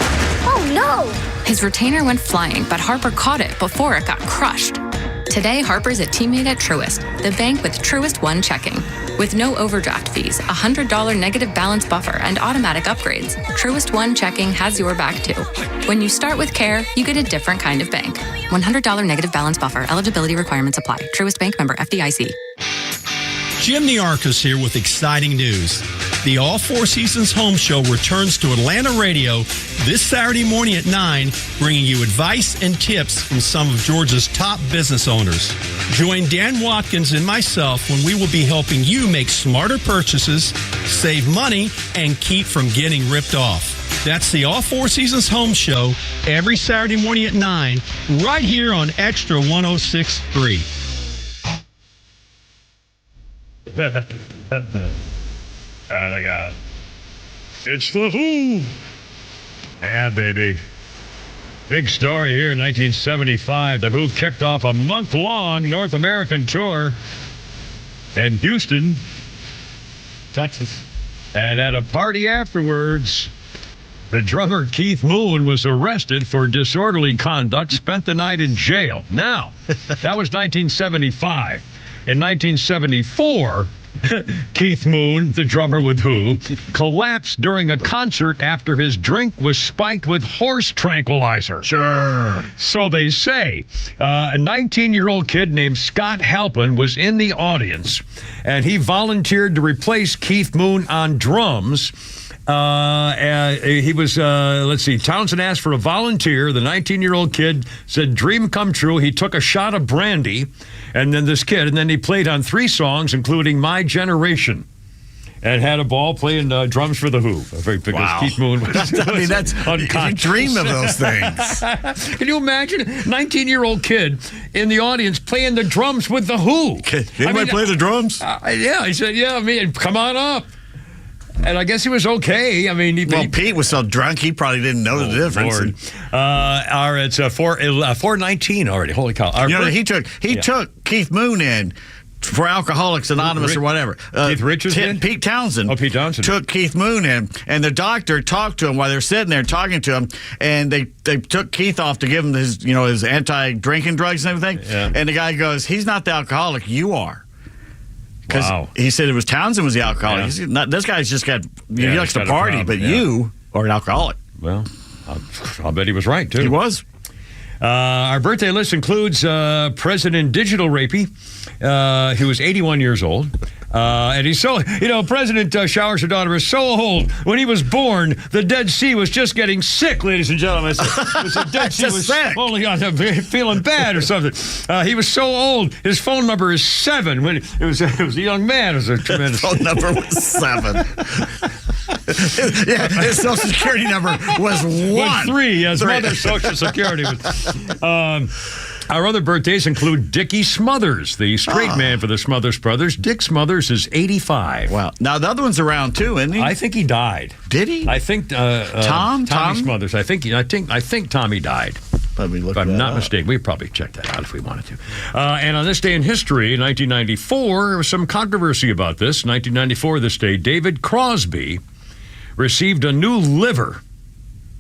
Oh no! His retainer went flying, but Harper caught it before it got crushed. Today, Harper's a teammate at Truist, the bank with Truist One checking. With no overdraft fees, a $100 negative balance buffer, and automatic upgrades, Truist One checking has your back too. When you start with care, you get a different kind of bank. $100 negative balance buffer. Eligibility requirements apply. Truist Bank, member FDIC. Jim Niarchos here with exciting news. The All Four Seasons Home Show returns to Atlanta Radio this Saturday morning at 9, bringing you advice and tips from some of Georgia's top business owners. Join Dan Watkins and myself when we will be helping you make smarter purchases, save money, and keep from getting ripped off. That's the All Four Seasons Home Show every Saturday morning at 9, right here on Extra 106.3. Oh, my God. It's the Who. Yeah, baby. Big story here in 1975. The Who kicked off a month-long North American tour in Houston, Texas. And at a party afterwards, the drummer Keith Moon was arrested for disorderly conduct, spent the night in jail. Now, that was 1975. In 1974, Keith Moon, the drummer with Who, collapsed during a concert after his drink was spiked with horse tranquilizer. Sure. So they say. A 19-year-old kid named Scott Halpin was in the audience, and he volunteered to replace Keith Moon on drums. He was, Townsend asked for a volunteer. The 19-year-old kid said, dream come true. He took a shot of brandy, and then he played on 3 songs, including My Generation, and had a ball playing drums for the Who. Because Keith Moon was, that's unconscious. You dream of those things. Can you imagine a 19-year-old kid in the audience playing the drums with the Who? Anybody play the drums? Yeah, he said, yeah, man, come on up. And I guess he was okay. I mean, Pete was so drunk he probably didn't know the difference. It's 4:19 already. Holy cow! He took Keith Moon in for Alcoholics Anonymous or whatever. Keith Richards Pete Townsend. Oh, Pete Townsend. Took Keith Moon in, and the doctor talked to him while they were sitting there talking to him, and they took Keith off to give him his anti-drinking drugs and everything. Yeah. And the guy goes, he's not the alcoholic, you are. Because he said it was Townsend was the alcoholic. Yeah. He's not, this guy's just got, he likes to party, but you are an alcoholic. Well, I'll bet he was right, too. He was. Our birthday list includes President Digital Rapey, who was 81 years old. And he's so, President Showers, her daughter, is so old. When he was born, the Dead Sea was just getting sick, ladies and gentlemen. The Dead Sea was only feeling bad or something. He was so old. His phone number is 7. When it was a young man. It was a tremendous. His phone number was 7. Yeah, his Social Security number was 1. 3. His mother's Social Security was. Our other birthdays include Dickie Smothers, the straight man for the Smothers Brothers. Dick Smothers is 85. Wow. Now, the other one's around, too, isn't he? I think he died. Did he? I think Tommy Smothers. I think Tommy died. Let me look if I'm not mistaken. We'd probably check that out if we wanted to. And on this day in history, in 1994, there was some controversy about this. 1994, this day, David Crosby received a new liver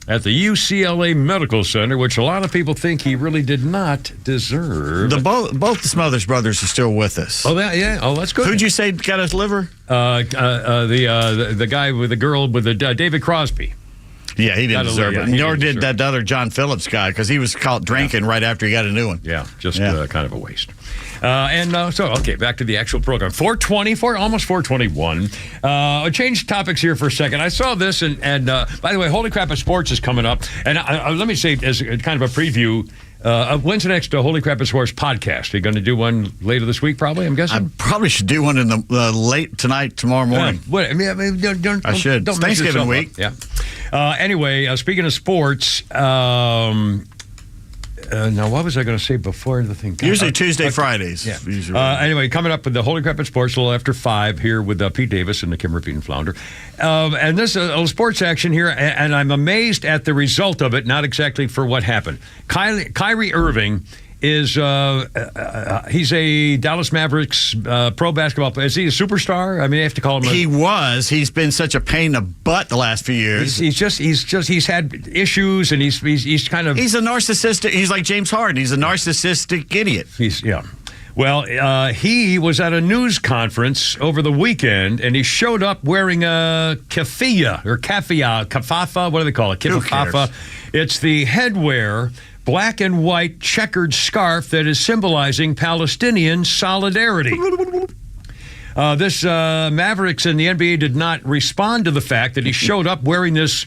at the UCLA Medical Center, which a lot of people think he really did not deserve. Both the Smothers Brothers are still with us. Oh, that's good. Who'd you say got his liver? The guy with the girl with the David Crosby. Yeah, he didn't deserve it. Nor did that other John Phillips guy, because he was caught drinking right after he got a new one. Yeah, kind of a waste. Back to the actual program. 4:20, almost 4:21. I changed topics here for a second. I saw this, and by the way, Holy Crap of Sports is coming up. And let me say, as kind of a preview, when's the next Holy Crap of Sports podcast? Are you going to do one later this week, probably, I'm guessing? I probably should do one in the late tonight, tomorrow morning. I should. It's Thanksgiving week. Yeah. Anyway, speaking of sports, now, what was I going to say before the thing? Usually Tuesday, Fridays. Yeah. Anyway, coming up with the Holy Crap at Sports a little after 5 here with Pete Davis and the Kim Rapine Flounder. And this is a sports action here, and I'm amazed at the result of it, not exactly for what happened. Kyrie Irving is he's a Dallas Mavericks pro basketball player. Is he a superstar? I mean, they have to call him. He's been such a pain in the butt the last few years. He's had issues, and he's kind of. He's a narcissistic. He's like James Harden. He's a narcissistic idiot. Well, he was at a news conference over the weekend, and he showed up wearing a kafafa. What do they call it? Kafafa. It's the headwear. Black and white checkered scarf that is symbolizing Palestinian solidarity. This Mavericks and the NBA did not respond to the fact that he showed up wearing this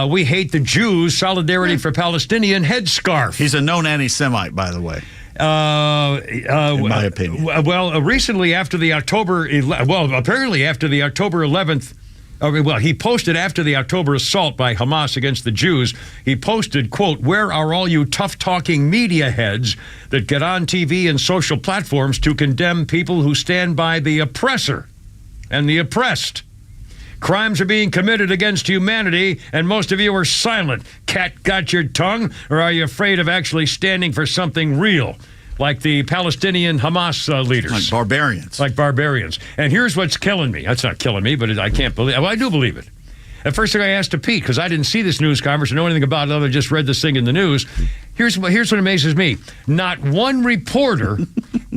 "We Hate the Jews" Solidarity for Palestinian headscarf. He's a known anti-Semite, by the way. In my opinion. Well, recently after the apparently after the October 11th. He posted after the October assault by Hamas against the Jews, he posted, quote, "Where are all you tough-talking media heads that get on TV and social platforms to condemn people who stand by the oppressor and the oppressed? Crimes are being committed against humanity, and most of you are silent. Cat got your tongue, or are you afraid of actually standing for something real? Like the Palestinian Hamas leaders. Like barbarians. And here's what's killing me. That's not killing me, but I can't believe it. Well, I do believe it. At first thing I asked to Pete, because I didn't see this news conference or know anything about it other than just read this thing in the news. Here's what amazes me. Not one reporter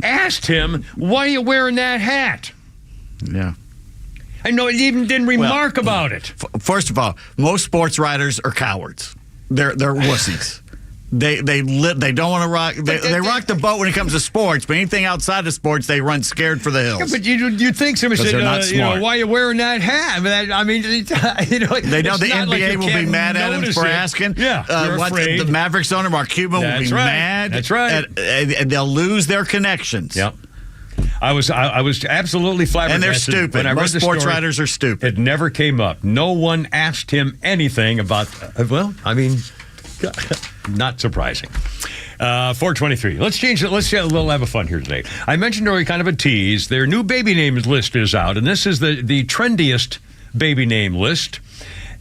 asked him, why are you wearing that hat? Yeah. I know he even didn't remark about it. First of all, most sports writers are cowards. They're wussies. They don't want to rock. They rock the boat when it comes to sports, but anything outside of sports, they run scared for the hills. Yeah, but you think somebody said, why are you wearing that hat? I mean, they know the NBA will be mad at him for asking. Yeah, the Mavericks owner Mark Cuban will be mad. That's right, and they'll lose their connections. Yep. I was absolutely flabbergasted. And they're stupid. Most sports writers are stupid. It never came up. No one asked him anything about. Not surprising. 423. Let's change it. Let's have a fun here today. I mentioned earlier, kind of a tease. Their new baby name list is out, and this is the trendiest baby name list.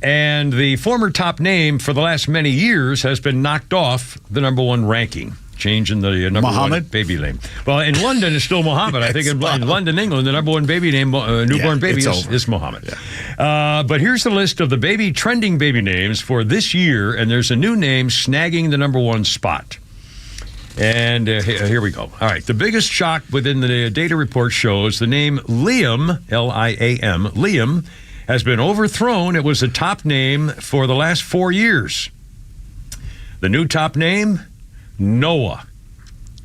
And the former top name for the last many years has been knocked off the number one ranking. changing the number Muhammad? one baby name. Well, in London, it's still Muhammad. I think in London, England, the number one baby name, newborn baby is Muhammad. Yeah. But here's the list of the trending baby names for this year, and there's a new name snagging the number one spot. And here we go. All right. The biggest shock within the data report shows the name Liam, L-I-A-M, Liam, has been overthrown. It was the top name for the last 4 years. The new top name, Noah.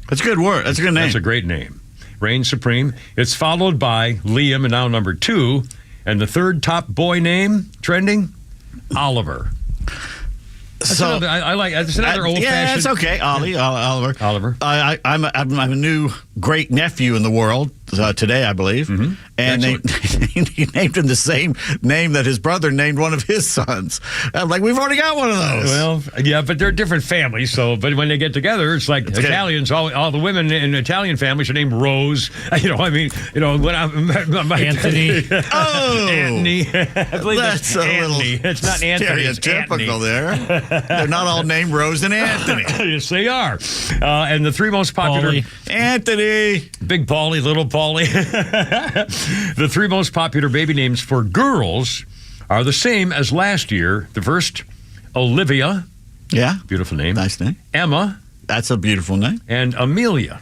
That's a good word. That's a good name. That's a great name. Reigns supreme. It's followed by Liam, and now number 2. And the third top boy name trending, Oliver. That's another, I like. That's another old-fashioned. Yeah, it's okay. Oliver. I'm a new great nephew in the world today, I believe, and he named him the same name that his brother named one of his sons. I'm like, we've already got one of those. Well, yeah, but they're different families. So, but when they get together, it's like Italians. All the women in Italian families are named Rose. When Anthony. Anthony. I believe that's a little it's not Anthony. Stereotypical there. They're not all named Rose and Anthony. Yes, they are. And the 3 most popular... Paulie. Anthony. Big Paulie, little Paulie. The 3 most popular baby names for girls are the same as last year. The first, Olivia. Yeah. Beautiful name. Nice name. Emma. That's a beautiful name. And Amelia.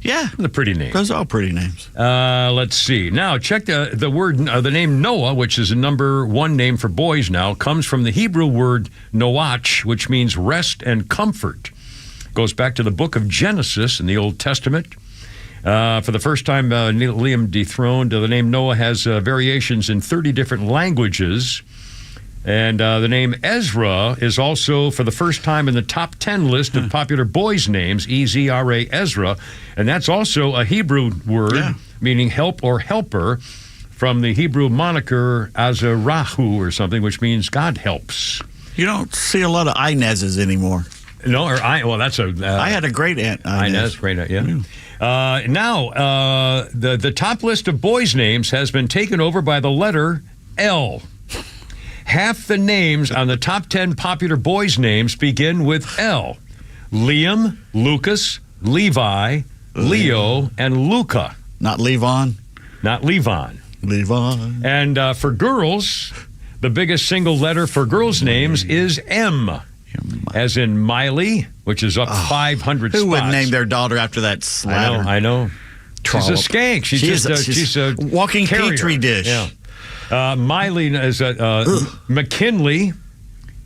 Yeah. The pretty names. Those are all pretty names. Let's see. Now, check the name Noah, which is the number 1 name for boys now, comes from the Hebrew word noach, which means rest and comfort. Goes back to the book of Genesis in the Old Testament. For the first time, Liam dethroned. The name Noah has variations in 30 different languages. And the name Ezra is also, for the first time, in the top 10 list of popular boys' names, E-Z-R-A, Ezra. And that's also a Hebrew word, meaning help or helper, from the Hebrew moniker Azarahu or something, which means God helps. You don't see a lot of Inez's anymore. No, that's a... I had a great aunt, Inez. Great aunt, yeah. Now, the top list of boys' names has been taken over by the letter L. Half the names on the top 10 popular boys' names begin with L. Liam, Lucas, Levi, Leo, and Luca. Not Levon? Not Levon. Levon. And for girls, the biggest single letter for girls' names is M. As in Miley, which is up 500 spots. Who would name their daughter after that slatter? I know. She's a skank. She's a walking carrier. petri dish. Yeah. Miley is McKinley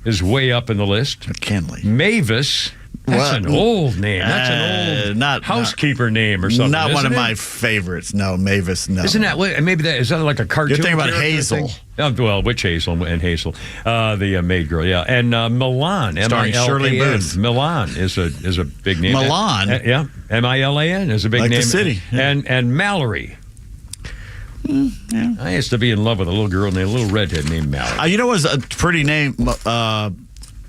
is way up in the list. McKinley. Mavis. That's an old name. That's an old housekeeper name or something. Not one of my favorites. No, Mavis. No. Isn't that is that like a cartoon? You're thinking about Hazel. Well, which Hazel and Hazel, the maid girl, yeah, and Milan, starring Shirley Booth. Milan is a big name. Milan, yeah, Milan is a big like name. The city, yeah. and Mallory. Yeah. I used to be in love with a little girl named a little redhead named Mallory. You know what's a pretty name?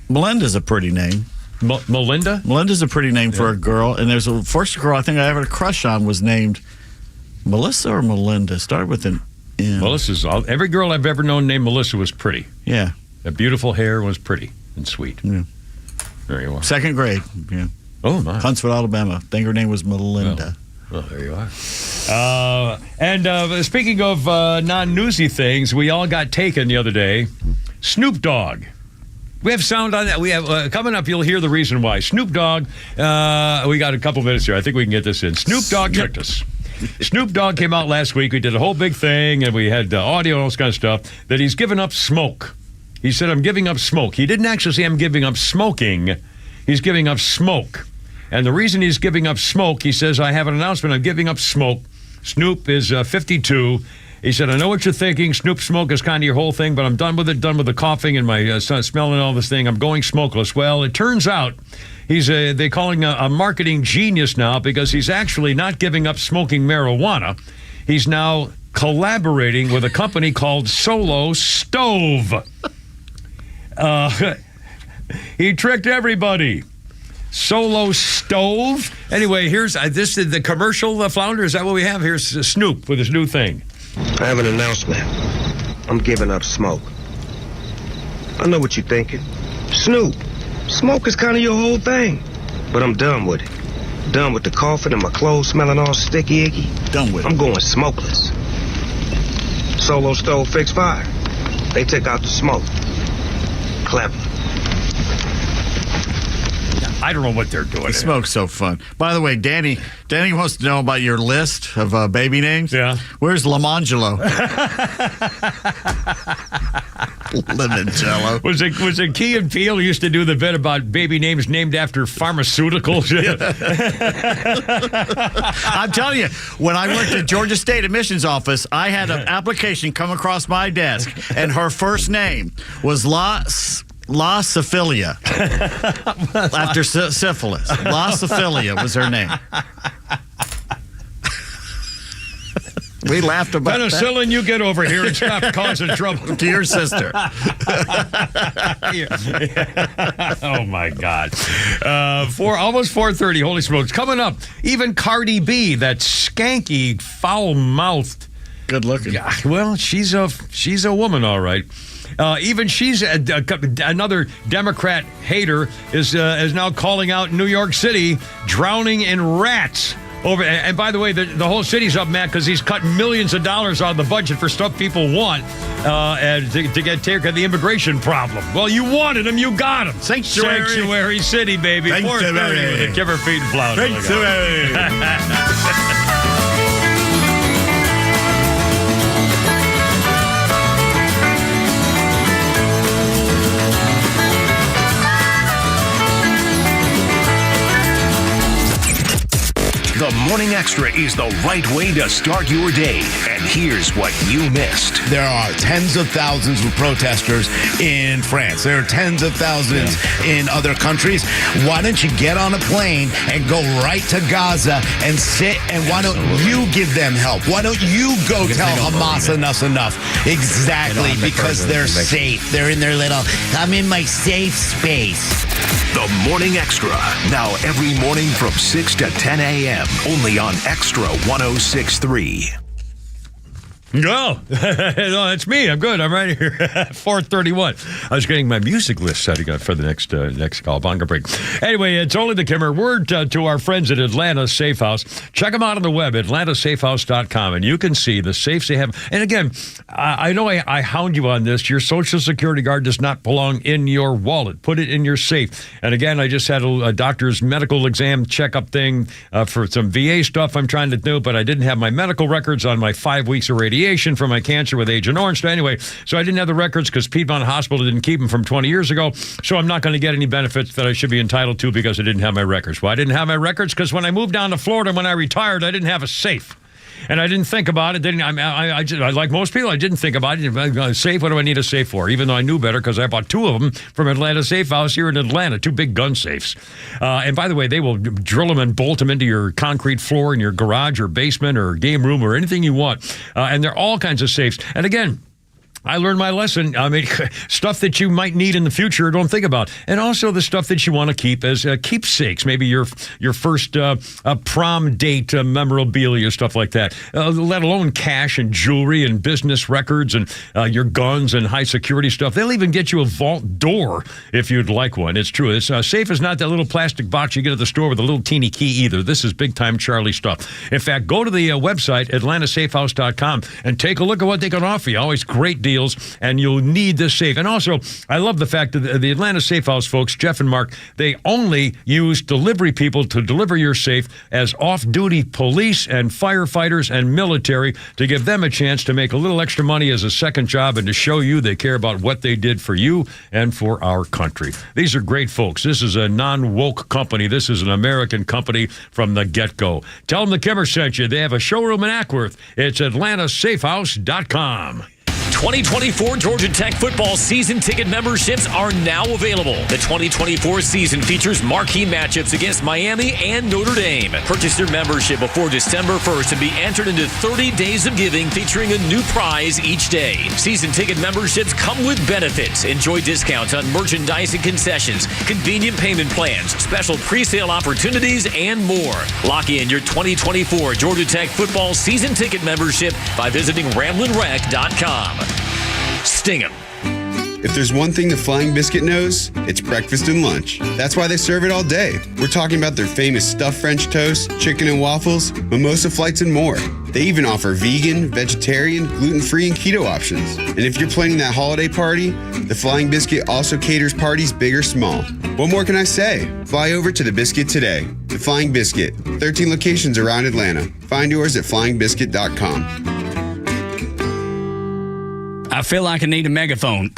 Melinda's a pretty name. Melinda? Melinda's a pretty name for a girl. And there's a first girl I think I ever had a crush on was named Melissa or Melinda. Started with an M. Every girl I've ever known named Melissa was pretty. Yeah. That beautiful hair was pretty and sweet. Yeah. There you are. 2nd grade. Yeah. Oh, my. Huntsville, Alabama. I think her name was Melinda. Well, there you are. And speaking of non-newsy things, we all got taken the other day. Snoop Dogg. We have sound on that. We have coming up. You'll hear the reason why. Snoop Dogg. We got a couple minutes here. I think we can get this in. Snoop Dogg tricked us. Snoop Dogg came out last week. We did a whole big thing, and we had audio and all this kind of stuff. That he's given up smoke. He said, "I'm giving up smoke." He didn't actually say, "I'm giving up smoking." He's giving up smoke. And the reason he's giving up smoke, he says, "I have an announcement. I'm giving up smoke." Snoop is 52. He said, "I know what you're thinking. Snoop smoke is kind of your whole thing, but I'm done with it, done with the coughing and my smelling all this thing. I'm going smokeless." Well, it turns out they call him a marketing genius now because he's actually not giving up smoking marijuana. He's now collaborating with a company called Solo Stove. He tricked everybody. Solo Stove. Anyway, here's this is the commercial flounder. Is that what we have? Here's Snoop with his new thing. I have an announcement. I'm giving up smoke. I know what you're thinking. Snoop, smoke is kind of your whole thing. But I'm done with it. Done with the coughing and my clothes smelling all sticky icky. Done with it. I'm going smokeless. Solo stove fixed fire. They took out the smoke. Clever. I don't know what they're doing. The smoke's so fun. By the way, Danny wants to know about your list of baby names. Yeah. Where's Lamangelo? Limoncello. Was it Key and Peele who used to do the bit about baby names named after pharmaceuticals? I'm telling you, when I worked at Georgia State Admissions Office, I had an application come across my desk, and her first name was La Syphilia. After syphilis. La Syphilia was her name. We laughed about Penicillin, that. You get over here and stop causing trouble to your sister. Oh, my God. Almost 4:30, holy smokes. Coming up, even Cardi B, that skanky, foul-mouthed. Good looking. Well, she's a woman, all right. Even she's another Democrat hater is now calling out New York City drowning in rats. And by the way, the whole city's up mad because he's cut millions of dollars out of the budget for stuff people want and to get take of the immigration problem. Well, you wanted him, you got him. Sanctuary City, baby. Sanctuary. With a Kipper feet and flout. Sanctuary. The Morning Extra is the right way to start your day. And here's what you missed. There are tens of thousands of protesters in France. There are tens of thousands in other countries. Why don't you get on a plane and go right to Gaza and sit, and why don't you give them help? Why don't you go tell Hamas enough's enough? Exactly, because they're safe. They're in their little, I'm in my safe space. The Morning Extra, now every morning from 6 to 10 a.m. Only on Extra 106.3. No, it's me. I'm good. I'm right here. 4:31. I was getting my music list setting up for the next call. Bonga break. Anyway, it's only the Kimmer. Word to our friends at Atlanta Safe House. Check them out on the web, atlantasafehouse.com, and you can see the safes they have. And again, I know I hound you on this. Your Social Security card does not belong in your wallet. Put it in your safe. And again, I just had a doctor's medical exam checkup thing for some VA stuff I'm trying to do, but I didn't have my medical records on my 5 weeks of radiation for my cancer with Agent Orange. Anyway, so I didn't have the records because Piedmont Hospital didn't keep them from 20 years ago. So I'm not going to get any benefits that I should be entitled to because I didn't have my records. Well, I didn't have my records because when I moved down to Florida, when I retired, I didn't have a safe. And I didn't think about it. I like most people, I didn't think about it. Safe, what do I need a safe for? Even though I knew better because I bought two of them from Atlanta Safe House here in Atlanta, two big gun safes. And by the way, they will drill them and bolt them into your concrete floor in your garage or basement or game room or anything you want. And they're all kinds of safes. And again, I learned my lesson. I mean, stuff that you might need in the future, don't think about. And also the stuff that you want to keep as keepsakes, maybe your first prom date memorabilia, stuff like that, let alone cash and jewelry and business records and your guns and high security stuff. They'll even get you a vault door if you'd like one. It's true. It's safe is not that little plastic box you get at the store with a little teeny key either. This is big-time Charlie stuff. In fact, go to the website, atlantasafehouse.com, and take a look at what they can offer you. Always great deals, and you'll need this safe. And also, I love the fact that the Atlanta Safe House folks, Jeff and Mark, they only use delivery people to deliver your safe as off-duty police and firefighters and military to give them a chance to make a little extra money as a second job and to show you they care about what they did for you and for our country. These are great folks. This is a non-woke company. This is an American company from the get-go. Tell them the Kimmer sent you. They have a showroom in Ackworth. It's atlantasafehouse.com. 2024 Georgia Tech football season ticket memberships are now available. The 2024 season features marquee matchups against Miami and Notre Dame. Purchase your membership before December 1st and be entered into 30 days of giving featuring a new prize each day. Season ticket memberships come with benefits. Enjoy discounts on merchandise and concessions, convenient payment plans, special pre-sale opportunities, and more. Lock in your 2024 Georgia Tech football season ticket membership by visiting ramblinrec.com. Sting 'em. If there's one thing the Flying Biscuit knows, it's breakfast and lunch. That's why they serve it all day. We're talking about their famous stuffed French toast, chicken and waffles, mimosa flights, and more. They even offer vegan, vegetarian, gluten-free, and keto options. And if you're planning that holiday party, the Flying Biscuit also caters parties big or small. What more can I say? Fly over to the Biscuit today. The Flying Biscuit, 13 locations around Atlanta. Find yours at flyingbiscuit.com. I feel like I need a megaphone.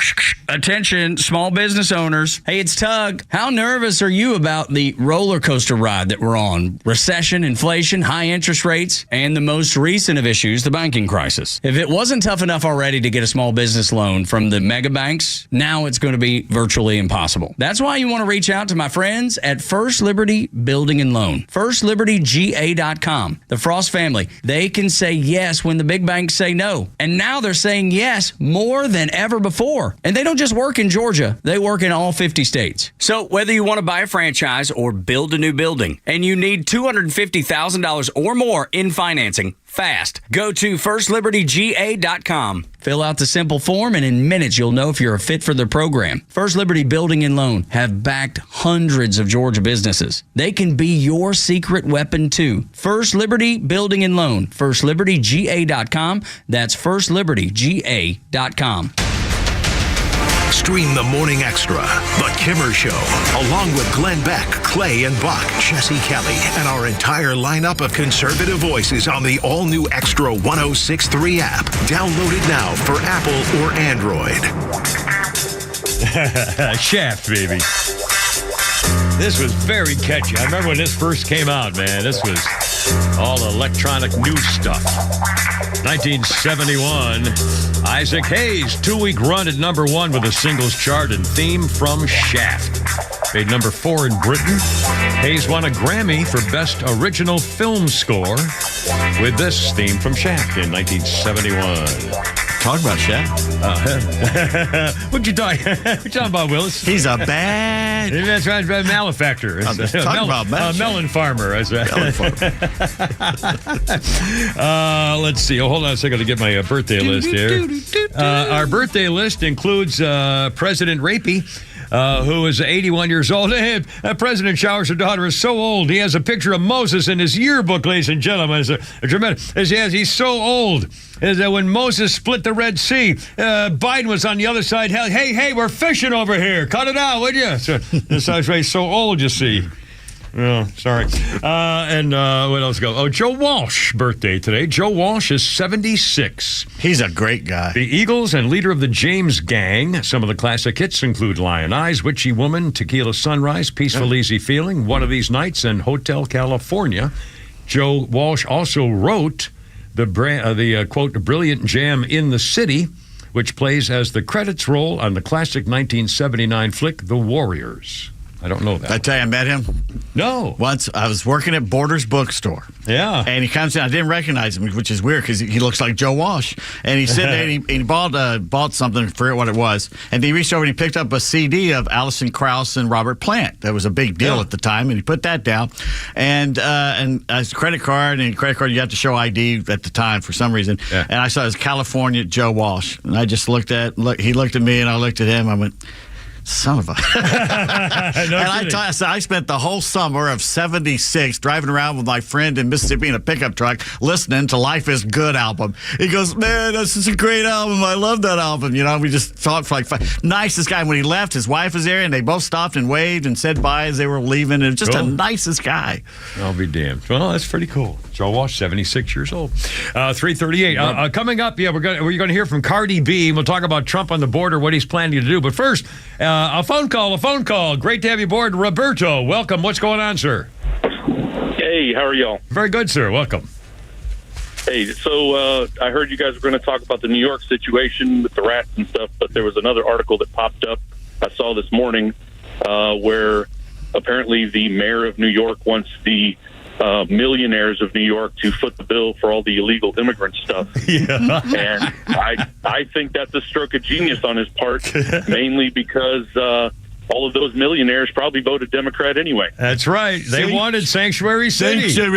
Attention, small business owners. Hey, it's Tug. How nervous are you about the roller coaster ride that we're on? Recession, inflation, high interest rates, and the most recent of issues, the banking crisis. If it wasn't tough enough already to get a small business loan from the mega banks, now it's going to be virtually impossible. That's why you want to reach out to my friends at First Liberty Building and Loan. FirstLibertyGA.com. The Frost family, they can say yes when the big banks say no. And now they're saying yes more than ever before. And they don't just work in Georgia, they work in all 50 states. So whether you want to buy a franchise or build a new building and you need $250,000 or more in financing fast, go to FirstLibertyGA.com. Fill out the simple form and in minutes you'll know if you're a fit for the program. First Liberty Building and Loan have backed hundreds of Georgia businesses. They can be your secret weapon too. First Liberty Building and Loan. FirstLibertyGA.com. That's FirstLibertyGA.com. Stream the Morning Extra, The Kimmer Show, along with Glenn Beck, Clay and Buck, Jesse Kelly, and our entire lineup of conservative voices on the all-new Extra 106.3 app. Download it now for Apple or Android. Shaft, baby. This was very catchy. I remember when this first came out, man. This was all electronic new stuff. 1971, Isaac Hayes' 2-week run at number 1 with a singles chart and theme from Shaft. Made number 4 in Britain. Hayes won a Grammy for Best Original Film Score with this theme from Shaft in 1971. Talk about Shaft. What you talking about, Willis? He's a bad... That's right, malefactor. Melon farmer. Melon farmer. Let's see. Hold on a second to get my birthday list here. Our birthday list includes President Rapey, who is 81 years old. President showers her daughter is so old. He has a picture of Moses in his yearbook, ladies and gentlemen. It's a tremendous. He's so old. Is that when Moses split the Red Sea, Biden was on the other side. Hey, we're fishing over here. Cut it out, would you? So, this guy's so old, you see. Oh, sorry. And what else go? Oh, Joe Walsh, birthday today. Joe Walsh is 76. He's a great guy. The Eagles and leader of the James Gang. Some of the classic hits include Lion Eyes, Witchy Woman, Tequila Sunrise, Peaceful Easy Feeling, One of These Nights, and Hotel California. Joe Walsh also wrote the quote, Brilliant Jam in the City, which plays as the credits roll on the classic 1979 flick, The Warriors. I don't know that. I tell you, I met him. No. Once I was working at Borders Bookstore. Yeah. And he comes in. I didn't recognize him, which is weird because he looks like Joe Walsh. And he's sitting there and he bought something, I forget what it was. And he reached over and he picked up a CD of Alison Krauss and Robert Plant. That was a big deal at the time. And he put that down. And as a credit card, you have to show ID at the time for some reason. Yeah. And I saw his California Joe Walsh. And I just he looked at me and I looked at him. I went, son of a... I spent the whole summer of 76 driving around with my friend in Mississippi in a pickup truck listening to Life is Good album. He goes, man, this is a great album. I love that album. You know, we just talked for nicest guy. When he left, his wife was there and they both stopped and waved and said bye as they were leaving. And just the nicest guy. I'll be damned. Well, that's pretty cool. Joe Walsh, 76 years old. 3:38. Coming up, we're going to hear from Cardi B. We'll talk about Trump on the border, what he's planning to do. But first, a phone call. Great to have you aboard. Roberto, welcome. What's going on, sir? Hey, how are y'all? Very good, sir. Welcome. Hey, so I heard you guys were going to talk about the New York situation with the rats and stuff, but there was another article that popped up I saw this morning where apparently the mayor of New York wants the millionaires of New York to foot the bill for all the illegal immigrant stuff. Yeah. And I think that's a stroke of genius on his part, mainly because all of those millionaires probably voted Democrat anyway. That's right. They wanted Sanctuary City. They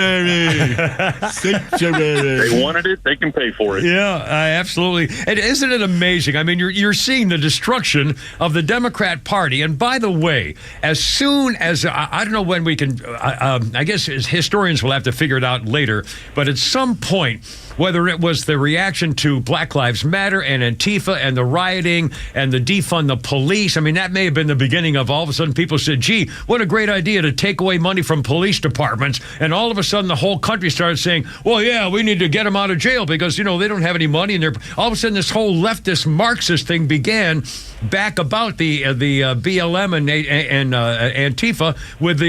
wanted it. They can pay for it. Yeah, absolutely. And isn't it amazing? I mean, you're seeing the destruction of the Democrat Party. And by the way, as soon as I don't know when we can, I guess historians will have to figure it out later. But at some point, whether it was the reaction to Black Lives Matter and Antifa and the rioting and the defund the police, I mean, that may have been the beginning of all of a sudden people said, gee, what a great idea to take away money from police departments. And all of a sudden the whole country started saying, well, yeah, we need to get them out of jail because, they don't have any money. And all of a sudden this whole leftist Marxist thing began back about the BLM and Antifa with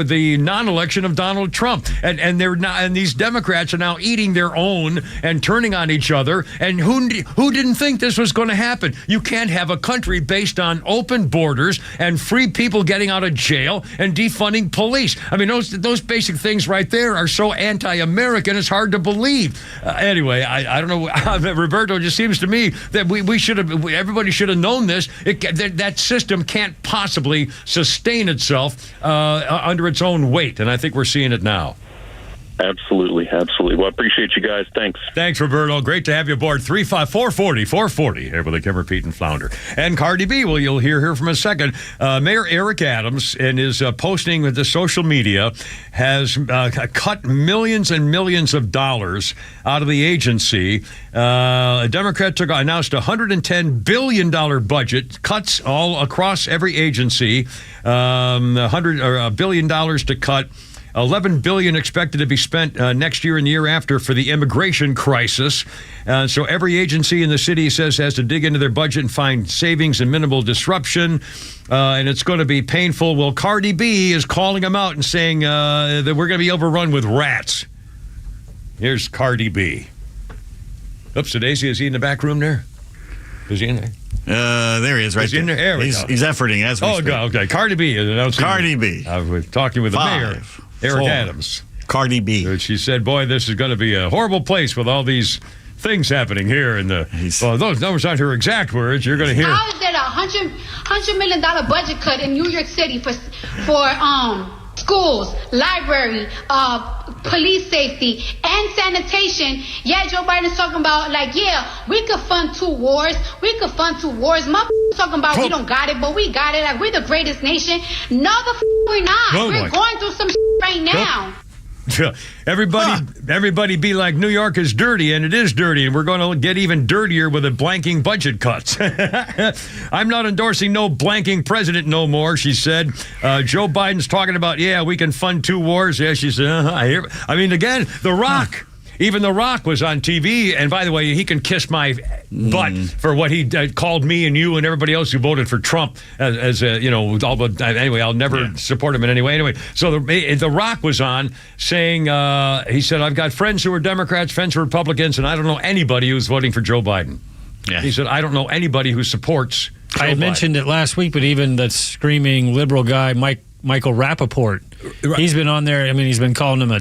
the non-election of Donald Trump. And they're not, and these Democrats are now eating their own and turning on each other. And who didn't think this was going to happen? You can't have a country based on open borders and free people getting out of jail and defunding police. I mean, those basic things right there are so anti-American, it's hard to believe. Anyway, I don't know. Roberto, it just seems to me that everybody should have known this. That system can't possibly sustain itself under its own weight. And I think we're seeing it now. Absolutely. Well, I appreciate you guys. Thanks. Thanks, Roberto. Great to have you aboard. 354-40-440 here with the Kimmer, Pete, and Flounder. And Cardi B, well, you'll hear here from a second. Mayor Eric Adams, in his posting with the social media, has cut millions and millions of dollars out of the agency. A Democrat announced a $110 billion budget, cuts all across every agency, $1 billion to cut. $11 billion expected to be spent next year and the year after for the immigration crisis. So every agency in the city says has to dig into their budget and find savings and minimal disruption. And it's going to be painful. Well, Cardi B is calling them out and saying that we're going to be overrun with rats. Here's Cardi B. Oops, so Daisy, is he in the back room there? Is he in there? There he is, right Is he in there? There we go. He's efforting as we speak. Okay. Cardi B is announcing. Cardi B. I was talking with the mayor, Eric Adams. Cardi B. She said, boy, this is going to be a horrible place with all these things happening here. Well, those numbers aren't her exact words. You're going to hear. How is there $100 million budget cut in New York City for schools, library, police safety, and sanitation? Yeah, Joe Biden's talking about, we could fund two wars. My talking about we don't got it, but we got it. Like, we're the greatest nation. No, we're not. We're going through some right now. Everybody be like, New York is dirty, and it is dirty, and we're going to get even dirtier with the blanking budget cuts. I'm not endorsing no blanking president no more, she said. Joe Biden's talking about, we can fund two wars. Yeah, she said, I mean, again, The Rock. Even The Rock was on TV, and by the way, he can kiss my butt for what he called me and you and everybody else who voted for Trump anyway, I'll never support him in any way. Anyway, so The Rock was on saying, he said, I've got friends who are Democrats, friends who are Republicans, and I don't know anybody who's voting for Joe Biden. Yeah. He said, I don't know anybody who supports Joe I had Biden. mentioned it last week, but even that screaming liberal guy, Michael Rappaport, he's been on there. I mean, he's been calling him a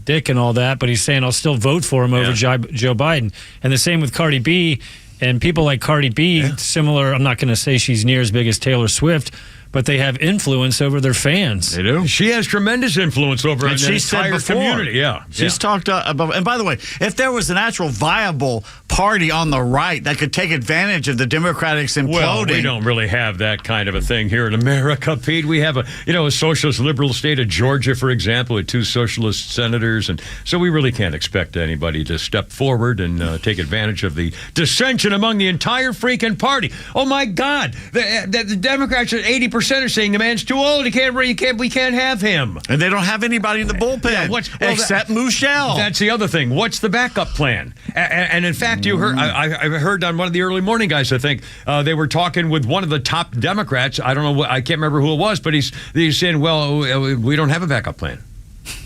dick and all that, but he's saying I'll still vote for him over Joe Biden. And the same with Cardi B. And people like Cardi B, similar, I'm not going to say she's near as big as Taylor Swift, but they have influence over their fans. They do. She has tremendous influence over an entire community. Yeah. She's talked about, and by the way, if there was an actual viable party on the right that could take advantage of the Democrats imploding. Well, we don't really have that kind of a thing here in America, Pete. We have a socialist liberal state of Georgia, for example, with two socialist senators. And so we really can't expect anybody to step forward and take advantage of the dissension among the entire freaking party. Oh, my God. The Democrats at 80% are saying the man's too old. We can't have him. And they don't have anybody in the bullpen except Michelle. That's the other thing. What's the backup plan? And in fact, you heard. I heard on one of the early morning guys. I think they were talking with one of the top Democrats. I don't know. I can't remember who it was, but he's saying, "Well, we don't have a backup plan."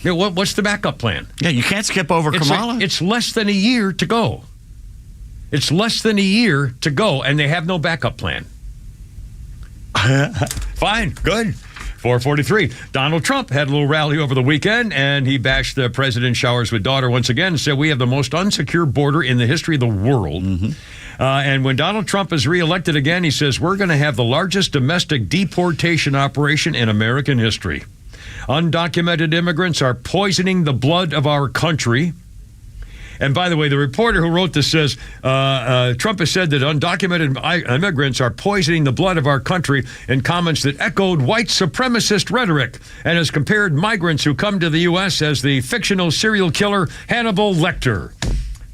Yeah, what's the backup plan? Yeah, you can't skip over Kamala. It's less than a year to go. It's less than a year to go, and they have no backup plan. Fine, good. 443. Donald Trump had a little rally over the weekend, and he bashed the president showers with daughter once again and said we have the most unsecure border in the history of the world. And when Donald Trump is reelected again, he says we're going to have the largest domestic deportation operation in American history. Undocumented immigrants are poisoning the blood of our country. And by the way, the reporter who wrote this says Trump has said that undocumented immigrants are poisoning the blood of our country in comments that echoed white supremacist rhetoric and has compared migrants who come to the U.S. as the fictional serial killer Hannibal Lecter.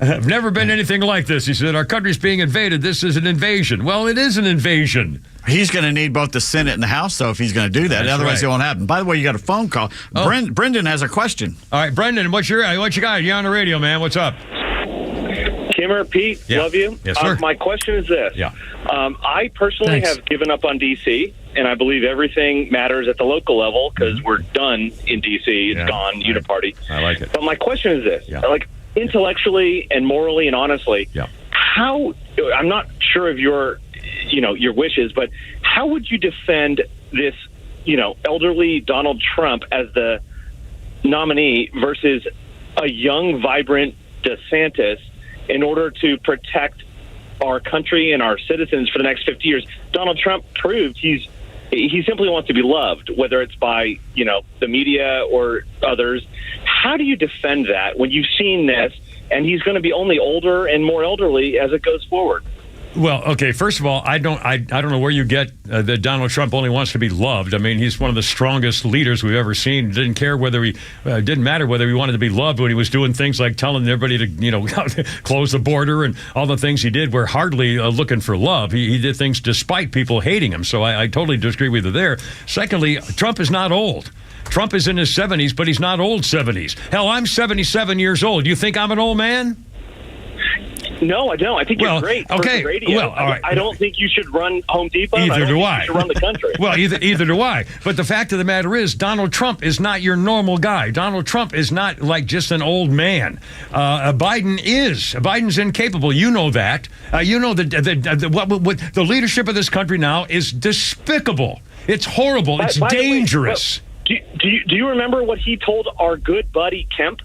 I've never been anything like this. He said, our country's being invaded. This is an invasion. Well, it is an invasion. He's going to need both the Senate and the House, though, if he's going to do that. That's Otherwise, right. it won't happen. By the way, you got a phone call. Brendan has a question. All right, Brendan, what you got? You're on the radio, man. What's up? Kimmer, Pete, love you. Yes, sir. My question is this. Yeah. I personally have given up on D.C., and I believe everything matters at the local level because we're done in D.C. It's gone, uniparty. I like it. But my question is this. Like, intellectually and morally and honestly, how, I'm not sure of your wishes, but how would you defend this, elderly Donald Trump as the nominee versus a young, vibrant DeSantis in order to protect our country and our citizens for the next 50 years? Donald Trump proved he simply wants to be loved, whether it's by, the media or others. How do you defend that when you've seen this and he's going to be only older and more elderly as it goes forward? Well, okay, first of all, I don't know where you get that Donald Trump only wants to be loved. I mean, he's one of the strongest leaders we've ever seen. Didn't matter whether he wanted to be loved when he was doing things like telling everybody to, close the border, and all the things he did were hardly looking for love. He did things despite people hating him. So I totally disagree with you there. Secondly, Trump is not old. Trump is in his 70s, but he's not old 70s. Hell, I'm 77 years old. Do you think I'm an old man? No, I don't. I think you're great for the radio. Well, all right. I don't think you should run Home Depot. Either do I. You should run the country. Well, either do I. But the fact of the matter is, Donald Trump is not your normal guy. Donald Trump is not like just an old man. Biden is. Biden's incapable. You know that. You know that the leadership of this country now is despicable. It's horrible. It's dangerous. Do you remember what he told our good buddy Kemp?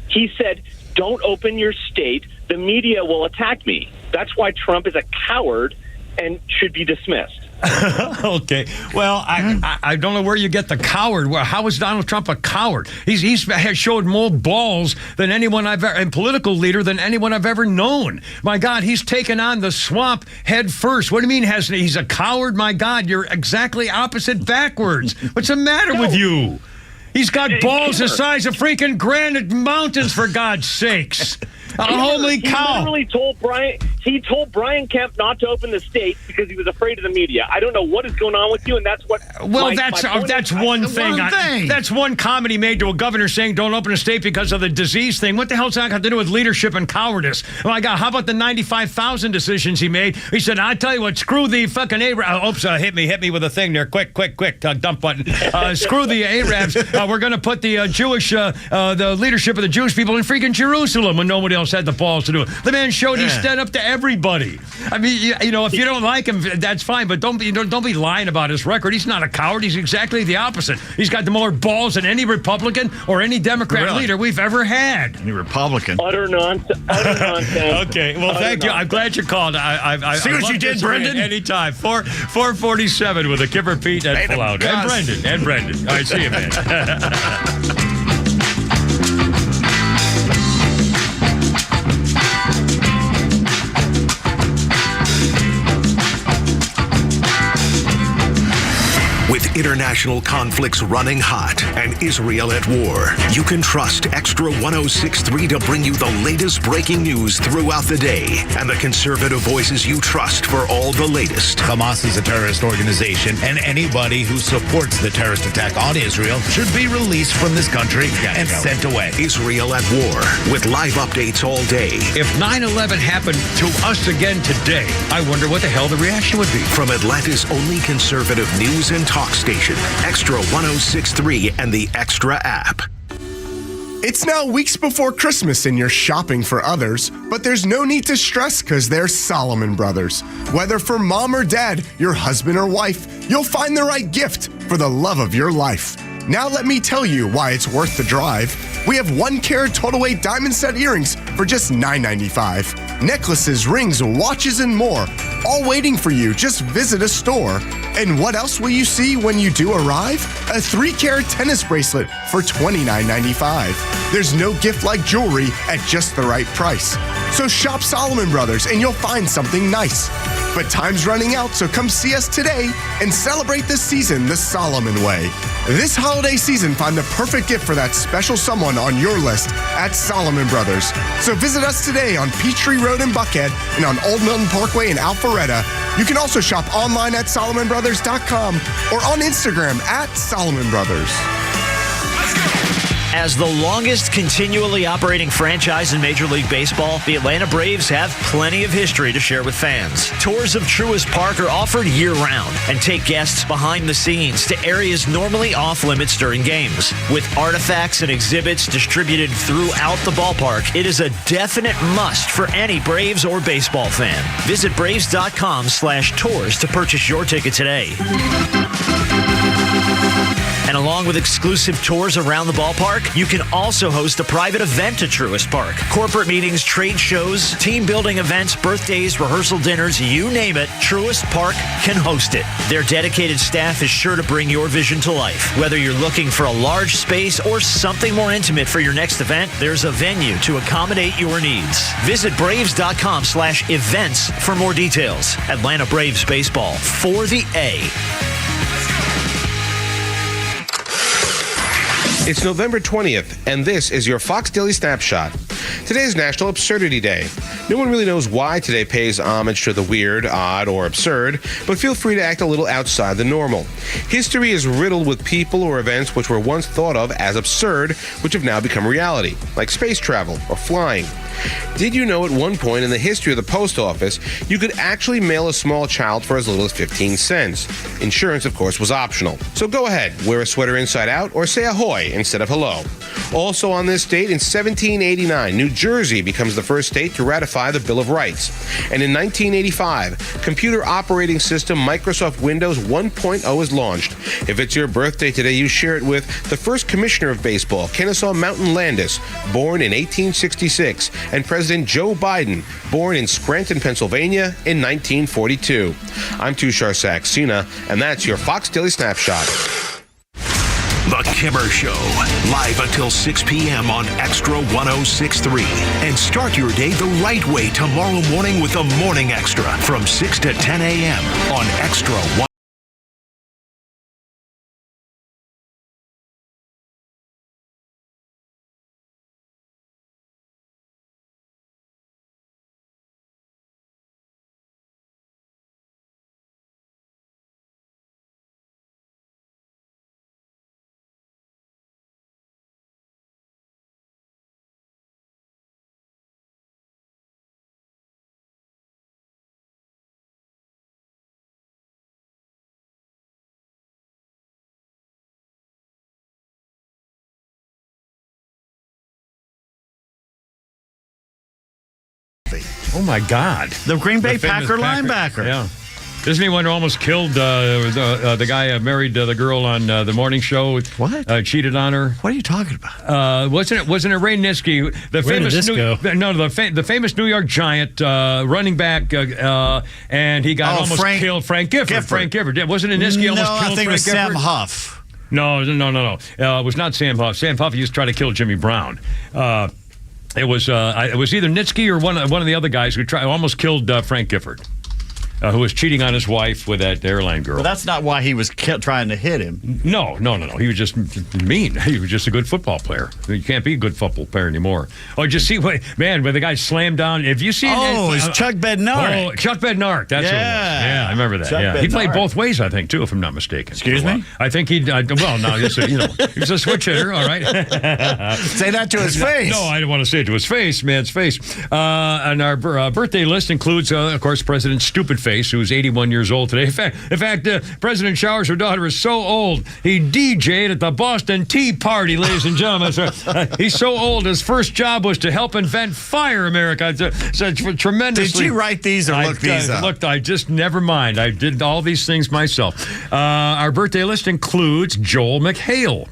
He said, "Don't open your state. The media will attack me." That's why Trump is a coward and should be dismissed. Okay. Well, I don't know where you get the coward. How is Donald Trump a coward? He's has showed more balls than anyone and political leader than anyone I've ever known. My God, he's taken on the swamp head first. What do you mean he's a coward? My God, you're exactly opposite backwards. What's the matter with you? He's got balls the size of freaking granite mountains, for God's sakes. Holy cow. He literally told Brian Kemp not to open the state because he was afraid of the media. I don't know what is going on with you, and that's what... Well, that's one thing. That's one comment he made to a governor saying don't open a state because of the disease thing. What the hell's that got to do with leadership and cowardice? Oh, my God, how about the 95,000 decisions he made? He said, I tell you what, screw the fucking Arabs. Oops, hit me with a thing there. Quick, dump button. Screw the Arabs. We're going to put the the leadership of the Jewish people in freaking Jerusalem when nobody else had the balls to do it. The man showed he stood up to everybody. I mean, if you don't like him, that's fine, but don't be lying about his record. He's not a coward. He's exactly the opposite. He's got more balls than any Republican or any Democrat leader we've ever had. Any Republican. Utter nonsense. Okay, well, thank you. I'm glad you called. I see what you did, Brendan. Anytime. 447 with a Kipper Pete and Flout. And Brendan. All right, see you, man. With international conflicts running hot and Israel at war, you can trust Extra 106.3 to bring you the latest breaking news throughout the day and the conservative voices you trust for all the latest. Hamas is a terrorist organization, and anybody who supports the terrorist attack on Israel should be released from this country and sent away. Israel at war, with live updates all day. If 9/11 happened to us again today, I wonder what the hell the reaction would be. From Atlanta's only conservative news and talk station, Extra 106.3 and the Extra app. It's now weeks before Christmas and you're shopping for others, but there's no need to stress because they're Solomon Brothers. Whether for mom or dad, your husband or wife, you'll find the right gift for the love of your life. Now let me tell you why it's worth the drive. We have 1-carat total weight diamond set earrings for just $9.95. Necklaces, rings, watches, and more, all waiting for you. Just visit a store. And what else will you see when you do arrive? A 3-carat tennis bracelet for $29.95. There's no gift like jewelry at just the right price. So shop Solomon Brothers and you'll find something nice. But time's running out, so come see us today and celebrate this season the Solomon way. This holiday season, find the perfect gift for that special someone on your list at Solomon Brothers. So visit us today on Peachtree Road in Buckhead and on Old Milton Parkway in Alpharetta. You can also shop online at SolomonBrothers.com or on Instagram at Solomon Brothers. As the longest continually operating franchise in Major League Baseball, the Atlanta Braves have plenty of history to share with fans. Tours of Truist Park are offered year-round and take guests behind the scenes to areas normally off-limits during games. With artifacts and exhibits distributed throughout the ballpark, it is a definite must for any Braves or baseball fan. Visit Braves.com/tours to purchase your ticket today. And along with exclusive tours around the ballpark, you can also host a private event at Truist Park. Corporate meetings, trade shows, team building events, birthdays, rehearsal dinners, you name it, Truist Park can host it. Their dedicated staff is sure to bring your vision to life. Whether you're looking for a large space or something more intimate for your next event, there's a venue to accommodate your needs. Visit Braves.com/events for more details. Atlanta Braves baseball for the A. It's November 20th, and this is your Fox Daily Snapshot. Today is National Absurdity Day. No one really knows why today pays homage to the weird, odd, or absurd, but feel free to act a little outside the normal. History is riddled with people or events which were once thought of as absurd, which have now become reality, like space travel or flying. Did you know at one point in the history of the post office, you could actually mail a small child for as little as 15 cents? Insurance, of course, was optional. So go ahead, wear a sweater inside out or say ahoy instead of hello. Also on this date, in 1789, New Jersey becomes the first state to ratify the Bill of Rights. And in 1985, computer operating system Microsoft Windows 1.0 is launched. If it's your birthday today, you share it with the first commissioner of baseball, Kennesaw Mountain Landis, born in 1866, and President Joe Biden, born in Scranton, Pennsylvania in 1942. I'm Tushar Saxena, and that's your Fox Daily Snapshot. The Kimmer Show, live until 6 p.m. on Extra 106.3. And start your day the right way tomorrow morning with the Morning Extra from 6 to 10 a.m. on Extra 1. Oh, my God. The Green Bay Packer linebacker. Yeah. Isn't he one who almost killed the guy who married the girl on the morning show? What? Cheated on her. What are you talking about? Wasn't it Ray Nitschke, the famous New York Giant running back, and he got almost killed. Frank Gifford. Frank Gifford. Wasn't it Nitschke almost killed? I think Frank it was Sam Gifford? Huff. No. It was not Sam Huff. Sam Huff used to try to kill Jimmy Brown. It was either Nitschke or one of the other guys who almost killed Frank Gifford, who was cheating on his wife with that airline girl. But that's not why he was trying to hit him. No. He was just mean. He was just a good football player. You can't be a good football player anymore. Oh, just see when the guy slammed down. If you see, it's Chuck Bednarik. Oh, Chuck Bednarik. That's who it was. Yeah, I remember that. Chuck He played both ways, I think, too, if I'm not mistaken. Excuse me? I think he. Well, no, he was a switch hitter. All right. Say that to his face. No, I didn't want to say it to his face, man's face. And our birthday list includes, of course, President's stupid Face, who's 81 years old today. In fact, President Showers' daughter is so old, he DJ'd at the Boston Tea Party, ladies and gentlemen. He's so old, his first job was to help invent Fire America. Tremendously. Did you write these or look these up? Looked, I just, never mind. I did all these things myself. Our birthday list includes Joel McHale,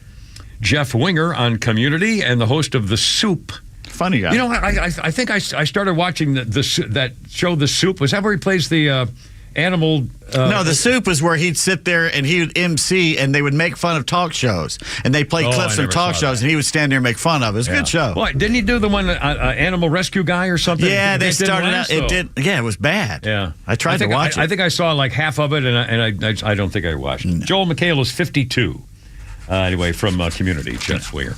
Jeff Winger on Community, and the host of The Soup. Funny guy. You know, I think I started watching that show, The Soup. Was that where he plays the animal? No, The Soup is where he'd sit there and he would MC, and they would make fun of talk shows. And they play clips from talk shows, and he would stand there and make fun of it. It was a good show. Well, didn't he do the one, Animal Rescue Guy or something? Yeah, they started out. It did. Yeah, it was bad. Yeah. I tried to watch it. I think I saw like half of it, and I don't think I watched it. No. Joel McHale is 52. Anyway, from Community, Jeff Winger.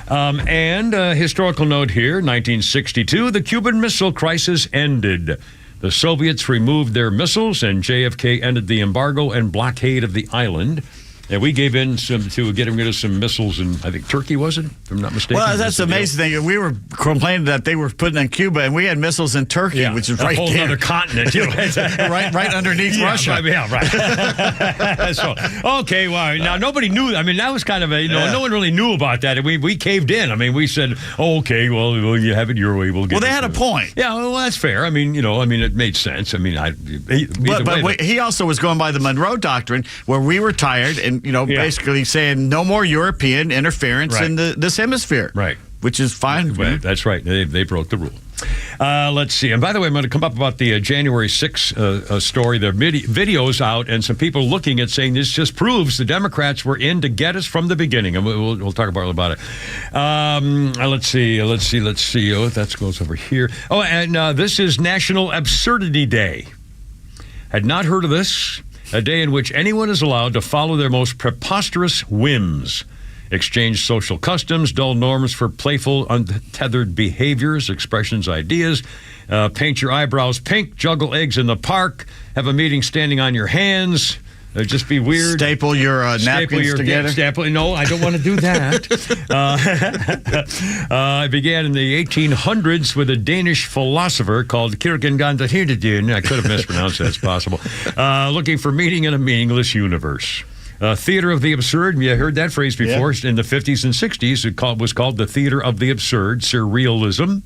And a historical note here, 1962, the Cuban Missile Crisis ended. The Soviets removed their missiles, and JFK ended the embargo and blockade of the island. And we gave in to getting rid of some missiles in, I think, Turkey, was it? If I'm not mistaken. Well, that's the amazing thing. We were complaining that they were putting in Cuba, and we had missiles in Turkey, which is right there. A whole other continent. right underneath Russia. Right. So, okay, well, now nobody knew. I mean, that was kind of no one really knew about that. And we caved in. I mean, we said, okay, well, you have it your way. We'll get they had a point. Yeah, well, that's fair. I mean, it made sense. I mean, but he also was going by the Monroe Doctrine, where we were tired and, basically saying no more European interference in this hemisphere. Right. Which is fine. Right. That's right. They broke the rule. Let's see. And by the way, I'm going to come up about the January 6th story. There are videos out and some people looking at saying this just proves the Democrats were in to get us from the beginning. And we'll talk about it. Let's see. Oh, that goes over here. Oh, and this is National Absurdity Day. Had not heard of this. A day in which anyone is allowed to follow their most preposterous whims, exchange social customs, dull norms for playful, untethered behaviors, expressions, ideas, paint your eyebrows pink, juggle eggs in the park, have a meeting standing on your hands, just be weird. Staple your napkins together? No, I don't want to do that. It began in the 1800s with a Danish philosopher called Kierkegaard. I could have mispronounced that, it's possible. Looking for meaning in a meaningless universe. Theater of the absurd. You heard that phrase before. Yeah. In the 50s and 60s, it was called the Theater of the Absurd, surrealism.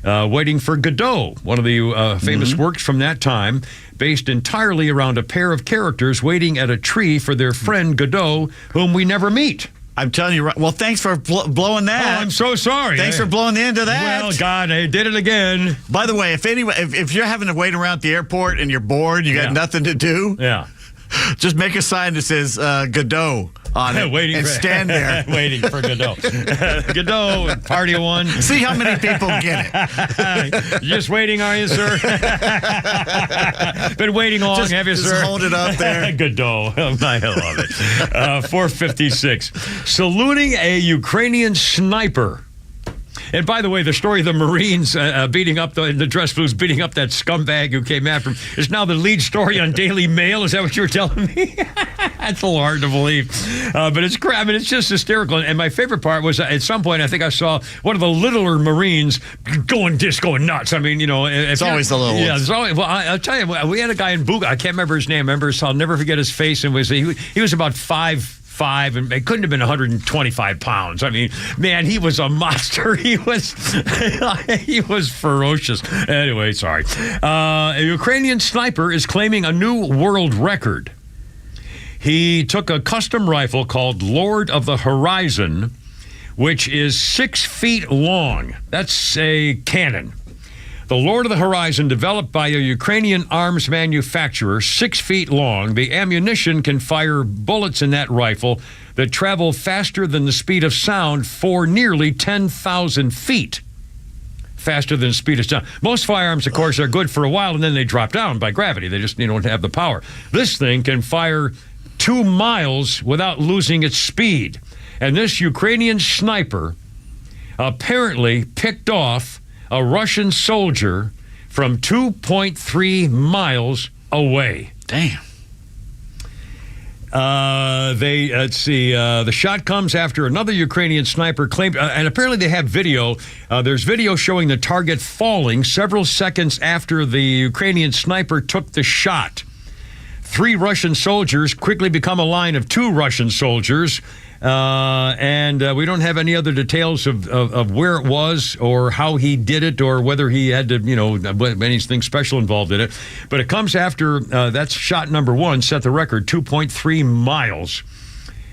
Waiting for Godot, one of the famous works from that time, based entirely around a pair of characters waiting at a tree for their friend Godot, whom we never meet. I'm telling you, well, thanks for blowing that. Oh, I'm so sorry. Thanks for blowing the end of that. Well, God, I did it again. By the way, if you're having to wait around at the airport and you're bored, you got nothing to do. Yeah. Just make a sign that says Godot on it stand there. Waiting for Godot. Godot, party one. See how many people get it. Just waiting, are you, sir? Been waiting long, have you, sir? Just hold it up there. Godot. I love it. 456. Saluting a Ukrainian sniper. And by the way, the story of the Marines beating up the dress blues, beating up that scumbag who came after him is now the lead story on Daily Mail. Is that what you were telling me? That's a little hard to believe. But it's crap. I mean, it's just hysterical. And my favorite part was at some point, I think I saw one of the littler Marines going nuts. I mean, it's always the little ones. Yeah, it's always, well, I'll tell you, we had a guy in Buga. I can't remember his name. I'll never forget his face. And he was about 5'5", and it couldn't have been 125 pounds. I mean, man, he was a monster. He was ferocious. Anyway, sorry. A Ukrainian sniper is claiming a new world record. He took a custom rifle called Lord of the Horizon, which is 6 feet long. That's a cannon. The Lord of the Horizon, developed by a Ukrainian arms manufacturer, 6 feet long. The ammunition can fire bullets in that rifle that travel faster than the speed of sound for nearly 10,000 feet. Faster than the speed of sound. Most firearms, of course, are good for a while, and then they drop down by gravity. They just don't have the power. This thing can fire 2 miles without losing its speed. And this Ukrainian sniper apparently picked off a Russian soldier from 2.3 miles away. Damn. Let's see. The shot comes after another Ukrainian sniper claimed, and apparently they have video. There's video showing the target falling several seconds after the Ukrainian sniper took the shot. 3 Russian soldiers quickly become a line of 2 Russian soldiers. And we don't have any other details of where it was or how he did it or whether he had to, anything special involved in it. But it comes after, that's shot number 1, set the record, 2.3 miles.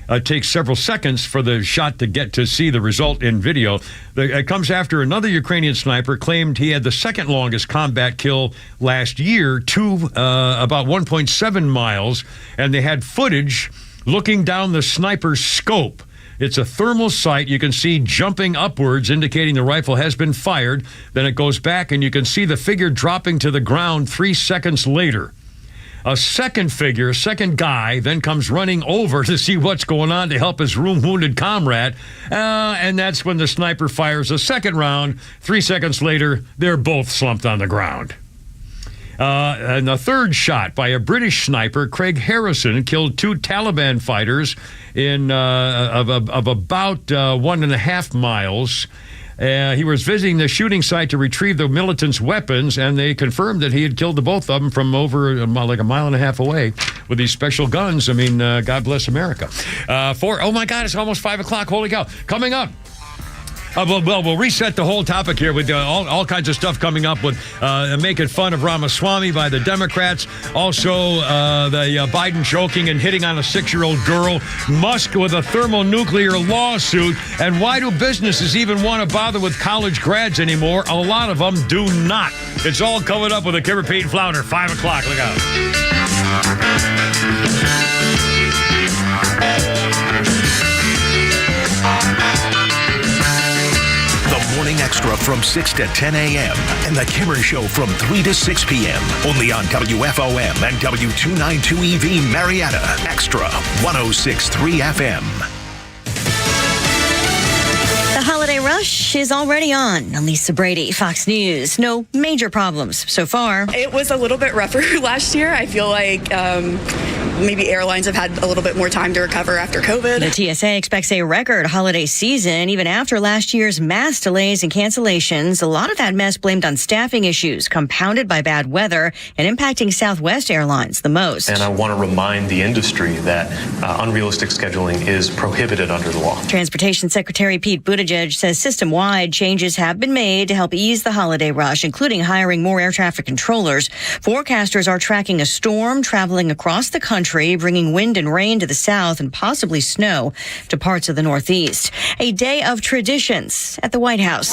It takes several seconds for the shot to get to see the result in video. It comes after another Ukrainian sniper claimed he had the second longest combat kill last year, about 1.7 miles, and they had footage looking down the sniper's scope. It's a thermal sight. You can see jumping upwards, indicating the rifle has been fired. Then it goes back, and you can see the figure dropping to the ground 3 seconds later. A second guy, then comes running over to see what's going on to help his wounded comrade. And that's when the sniper fires a second round. 3 seconds later, they're both slumped on the ground. And the third shot by a British sniper, Craig Harrison, killed 2 Taliban fighters of about 1.5 miles. He was visiting the shooting site to retrieve the militants' weapons, and they confirmed that he had killed the both of them from over like a mile and a half away with these special guns. I mean, God bless America. Oh my God, it's almost 5 o'clock. Holy cow. Coming up. We'll reset the whole topic here with all kinds of stuff coming up with making fun of Ramaswamy by the Democrats. Also, the Biden joking and hitting on a 6-year-old girl. Musk with a thermonuclear lawsuit. And why do businesses even want to bother with college grads anymore? A lot of them do not. It's all coming up with a Kimber, Pete, and Flounder. 5 o'clock. Look out. Morning Extra from 6 to 10 a.m. and The Kimmer Show from 3 to 6 p.m. Only on WFOM and W292EV Marietta. Extra 106.3 FM. The holiday rush is already on. Lisa Brady, Fox News. No major problems so far. It was a little bit rougher last year. I feel like maybe airlines have had a little bit more time to recover after COVID. The TSA expects a record holiday season, even after last year's mass delays and cancellations. A lot of that mess blamed on staffing issues, compounded by bad weather and impacting Southwest Airlines the most. And I want to remind the industry that unrealistic scheduling is prohibited under the law. Transportation Secretary Pete Buttigieg says system-wide changes have been made to help ease the holiday rush, including hiring more air traffic controllers. Forecasters are tracking a storm traveling across the country, bringing wind and rain to the south and possibly snow to parts of the Northeast. A day of traditions at the White House.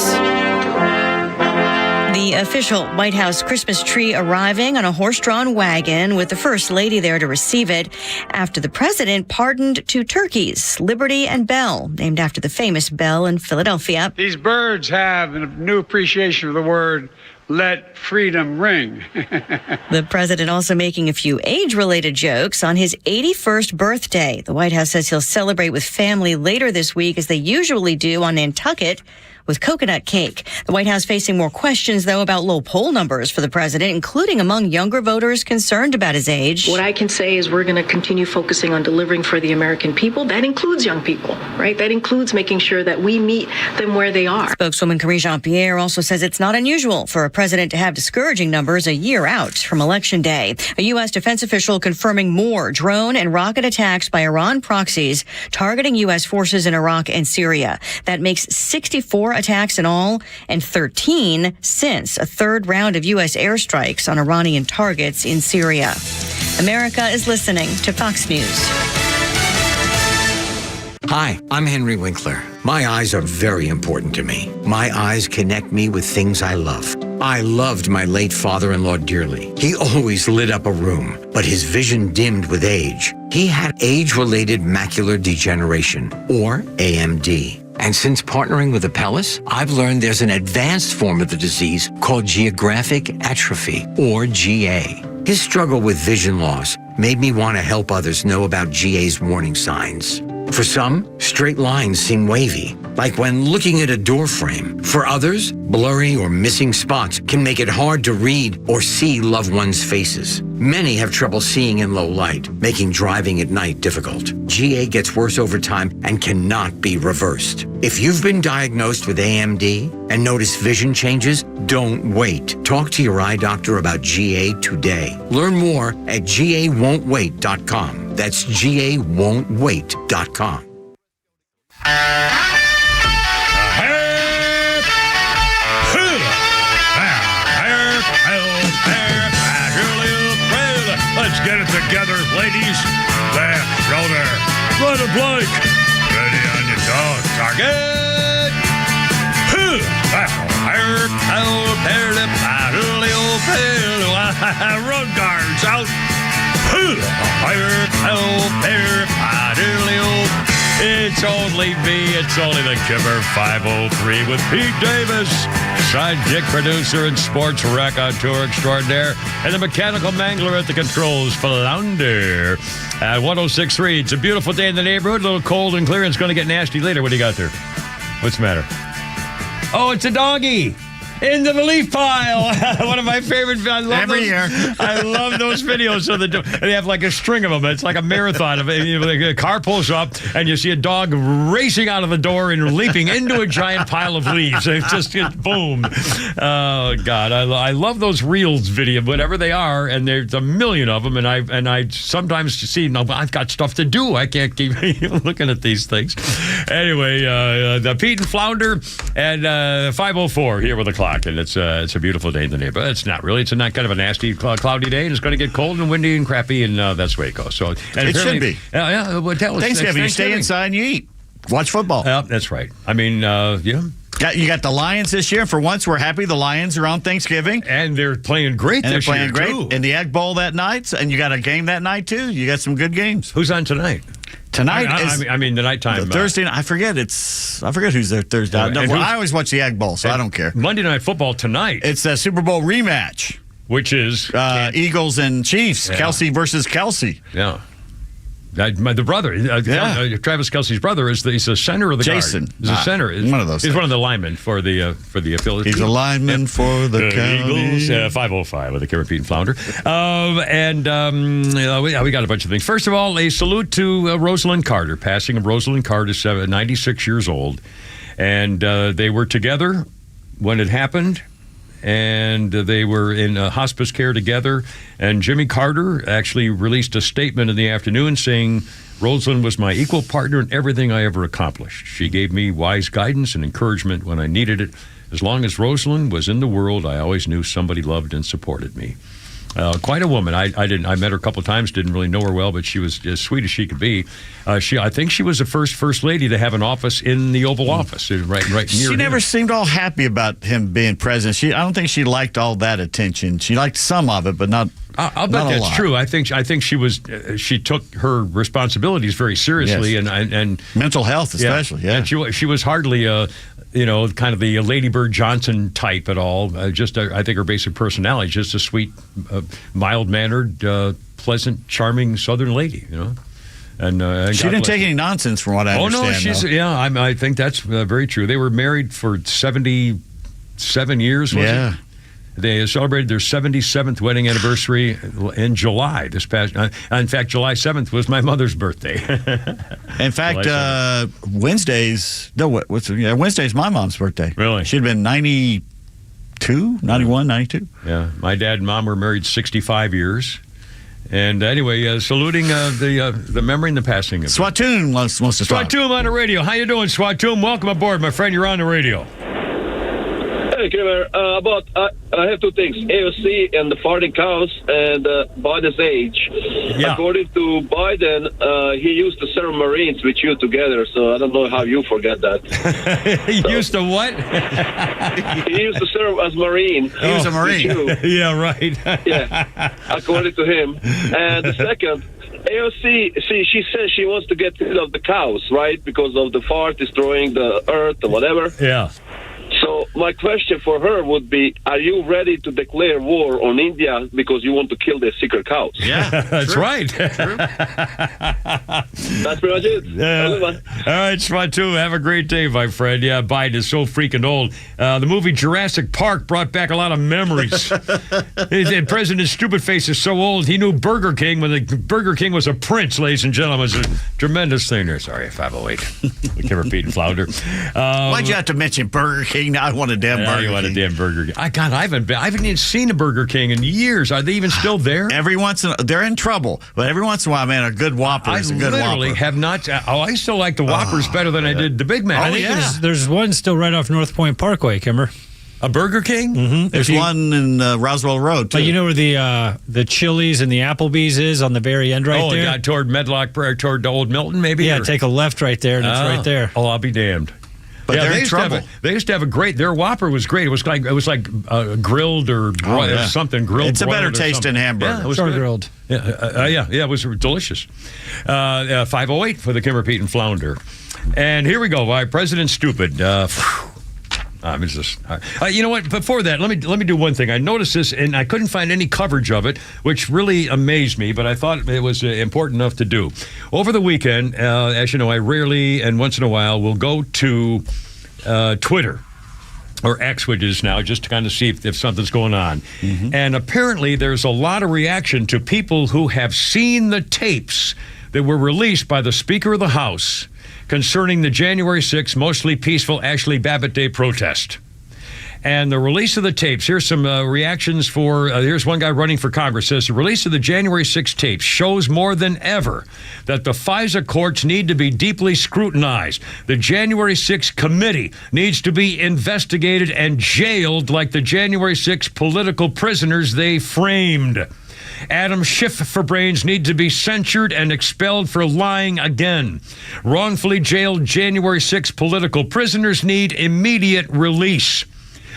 The official White House Christmas tree arriving on a horse-drawn wagon with the First Lady there to receive it after the president pardoned 2 turkeys, Liberty and Belle, named after the famous Belle in Philadelphia. These birds have a new appreciation of the word "let freedom ring." The president also making a few age-related jokes on his 81st birthday. The White House says he'll celebrate with family later this week, as they usually do on Nantucket, with coconut cake. The White House facing more questions, though, about low poll numbers for the president, including among younger voters concerned about his age. What I can say is we're going to continue focusing on delivering for the American people. That includes young people, right? That includes making sure that we meet them where they are. Spokeswoman Karine Jean-Pierre also says it's not unusual for a president to have discouraging numbers a year out from Election Day. A U.S. defense official confirming more drone and rocket attacks by Iran proxies targeting U.S. forces in Iraq and Syria. That makes 64 attacks in all, and 13 since a third round of U.S. airstrikes on Iranian targets in Syria. America is listening to Fox News. Hi, I'm Henry Winkler. My eyes are very important to me. My eyes connect me with things I love. I loved my late father-in-law dearly. He always lit up a room, but his vision dimmed with age. He had age-related macular degeneration, or AMD. And since partnering with Apellis, I've learned there's an advanced form of the disease called geographic atrophy, or GA. His struggle with vision loss made me want to help others know about GA's warning signs. For some, straight lines seem wavy, like when looking at a door frame. For others, Blurry or missing spots can make it hard to read or see loved ones' faces. Many have trouble seeing in low light, making driving at night difficult. GA gets worse over time and cannot be reversed. If you've been diagnosed with AMD and notice vision changes, don't wait. Talk to your eye doctor about GA today. Learn more at GAWon'tWait.com. That's GAWon'tWait.com. Let's get it together, ladies. Left shoulder. Right of blank. Ready on your dog. Target. Road guards out. It's only me. It's only the Kipper 503 with Pete Davis, sidekick producer and sports raconteur extraordinaire, and the mechanical mangler at the controls, Flounder. At 106.3, it's a beautiful day in the neighborhood. A little cold and clear, and it's going to get nasty later. What do you got there? What's the matter? Oh, it's a doggy. Into the leaf pile. One of my favorite. I love every year. I love those videos. So they have like a string of them. It's like a marathon. A car pulls up and you see a dog racing out of the door and leaping into a giant pile of leaves. It just boom. Oh God, I love those reels video, whatever they are, and there's a million of them. And I sometimes see. No, I've got stuff to do. I can't keep looking at these things. Anyway, the Pete and Flounder and 504 here with the clock. And it's a beautiful day in the neighborhood. It's not really. It's not kind of a nasty, cloudy day, and it's going to get cold and windy and crappy, and that's the way it goes. So it should be. Yeah. Well, Thanksgiving, you stay inside and you eat. Watch football. Yeah, that's right. I mean, yeah. You got the Lions this year. For once, we're happy the Lions are on Thanksgiving. And they're playing great this year, they're playing great. In the Egg Bowl that night, and you got a game that night, too. You got some good games. Who's on tonight? Tonight is the nighttime. Thursday. I forget who's there Thursday. I always watch the Egg Bowl, so I don't care. Monday Night Football tonight. It's a Super Bowl rematch, which is Eagles and Chiefs. Yeah. Kelsey versus Kelsey. Yeah. The brother, Travis Kelce's brother, he's the center of the Jason. guard. He's the center. One of those. He's one of the linemen for the affiliate. He's a lineman for the Eagles. 505 with the Kipper, Pete and Flounder. We got a bunch of things. First of all, a salute to Rosalind Carter. Passing of Rosalind Carter, 96 years old, and they were together when it happened. And they were in hospice care together. And Jimmy Carter actually released a statement in the afternoon saying, Rosalind was my equal partner in everything I ever accomplished. She gave me wise guidance and encouragement when I needed it. As long as Rosalind was in the world, I always knew somebody loved and supported me. Quite a woman. I met her a couple of times, didn't really know her well, but she was as sweet as she could be. I think she was the first lady to have an office in the Oval Office, right near She never seemed all happy about him being president. I don't think she liked all that attention. She liked some of it, but not. I'll bet that's lot. true. I think she took her responsibilities very seriously, yes. and mental health especially. Yeah. And she was hardly kind of the Lady Bird Johnson type at all. I think her basic personality, just a sweet, mild-mannered, pleasant, charming Southern lady, And she didn't take any nonsense, from what I understand. Oh no, I think that's very true. They were married for 77 years. Was it? They celebrated their 77th wedding anniversary in July this past. In fact, July 7th was my mother's birthday. In fact, Wednesday's my mom's birthday. Really? She'd been 92, 91, 92. Yeah, my dad and mom were married 65 years. And anyway, saluting the memory and the passing of Swatoon wants to talk. Swatoon on the radio. How you doing, Swatoon? Welcome aboard, my friend. You're on the radio. Hey, Kramer. I have two things: AOC and the farting cows, and Biden's age. Yeah. According to Biden, he used to serve Marines with you together. So I don't know how you forget that. He used to what? He used to serve as Marine. He was a Marine. Yeah, right. Yeah, according to him. And the second, AOC, she says she wants to get rid of the cows, right? Because of the fart destroying the earth or whatever. Yeah. So So my question for her would be, are you ready to declare war on India because you want to kill their secret cows? Yeah, that's right. That's pretty much it. All right, Svatu, have a great day, my friend. Yeah, Biden is so freaking old. The movie Jurassic Park brought back a lot of memories. And President Stupid Face is so old, he knew Burger King when the Burger King was a prince, ladies and gentlemen. It's a tremendous thing there. Sorry, 508. We can repeat and flounder. Why'd you have to mention Burger King? Now I want a damn Burger King. You want a damn Burger King. I haven't even seen a Burger King in years. Are they even still there? They're in trouble, but every once in a while, man, a good Whopper is a good Whopper. I literally have not. I still like the Whoppers better than I did the Big Mac. I think there's one still right off North Point Parkway, Kimmer. A Burger King? Mm-hmm. There's one in Roswell Road, too. But you know where the Chili's and the Applebee's is on the very end right there? Oh, toward Medlock, toward Old Milton, maybe? Yeah, take a left right there, and it's right there. Oh, I'll be damned. But they're in trouble. They used to have a great. Their Whopper was great. It was like grilled or something grilled. It's a better taste than hamburger. Yeah, it was grilled. Yeah, it was delicious. 508 for the Kimmer, Pete, and Flounder. And here we go. Why President Stupid. You know what? Before that, let me do one thing. I noticed this, and I couldn't find any coverage of it, which really amazed me. But I thought it was important enough to do. Over the weekend, as you know, I rarely and once in a while will go to Twitter or X, which is now, just to kind of see if something's going on. Mm-hmm. And apparently, there's a lot of reaction to people who have seen the tapes that were released by the Speaker of the House concerning the January 6th mostly peaceful Ashley Babbitt Day protest. And the release of the tapes, here's some reactions here's one guy running for Congress, says the release of the January 6th tapes shows more than ever that the FISA courts need to be deeply scrutinized. The January 6th committee needs to be investigated and jailed like the January 6th political prisoners they framed. Adam Schiff for brains need to be censured and expelled for lying again. Wrongfully jailed January 6 political prisoners need immediate release.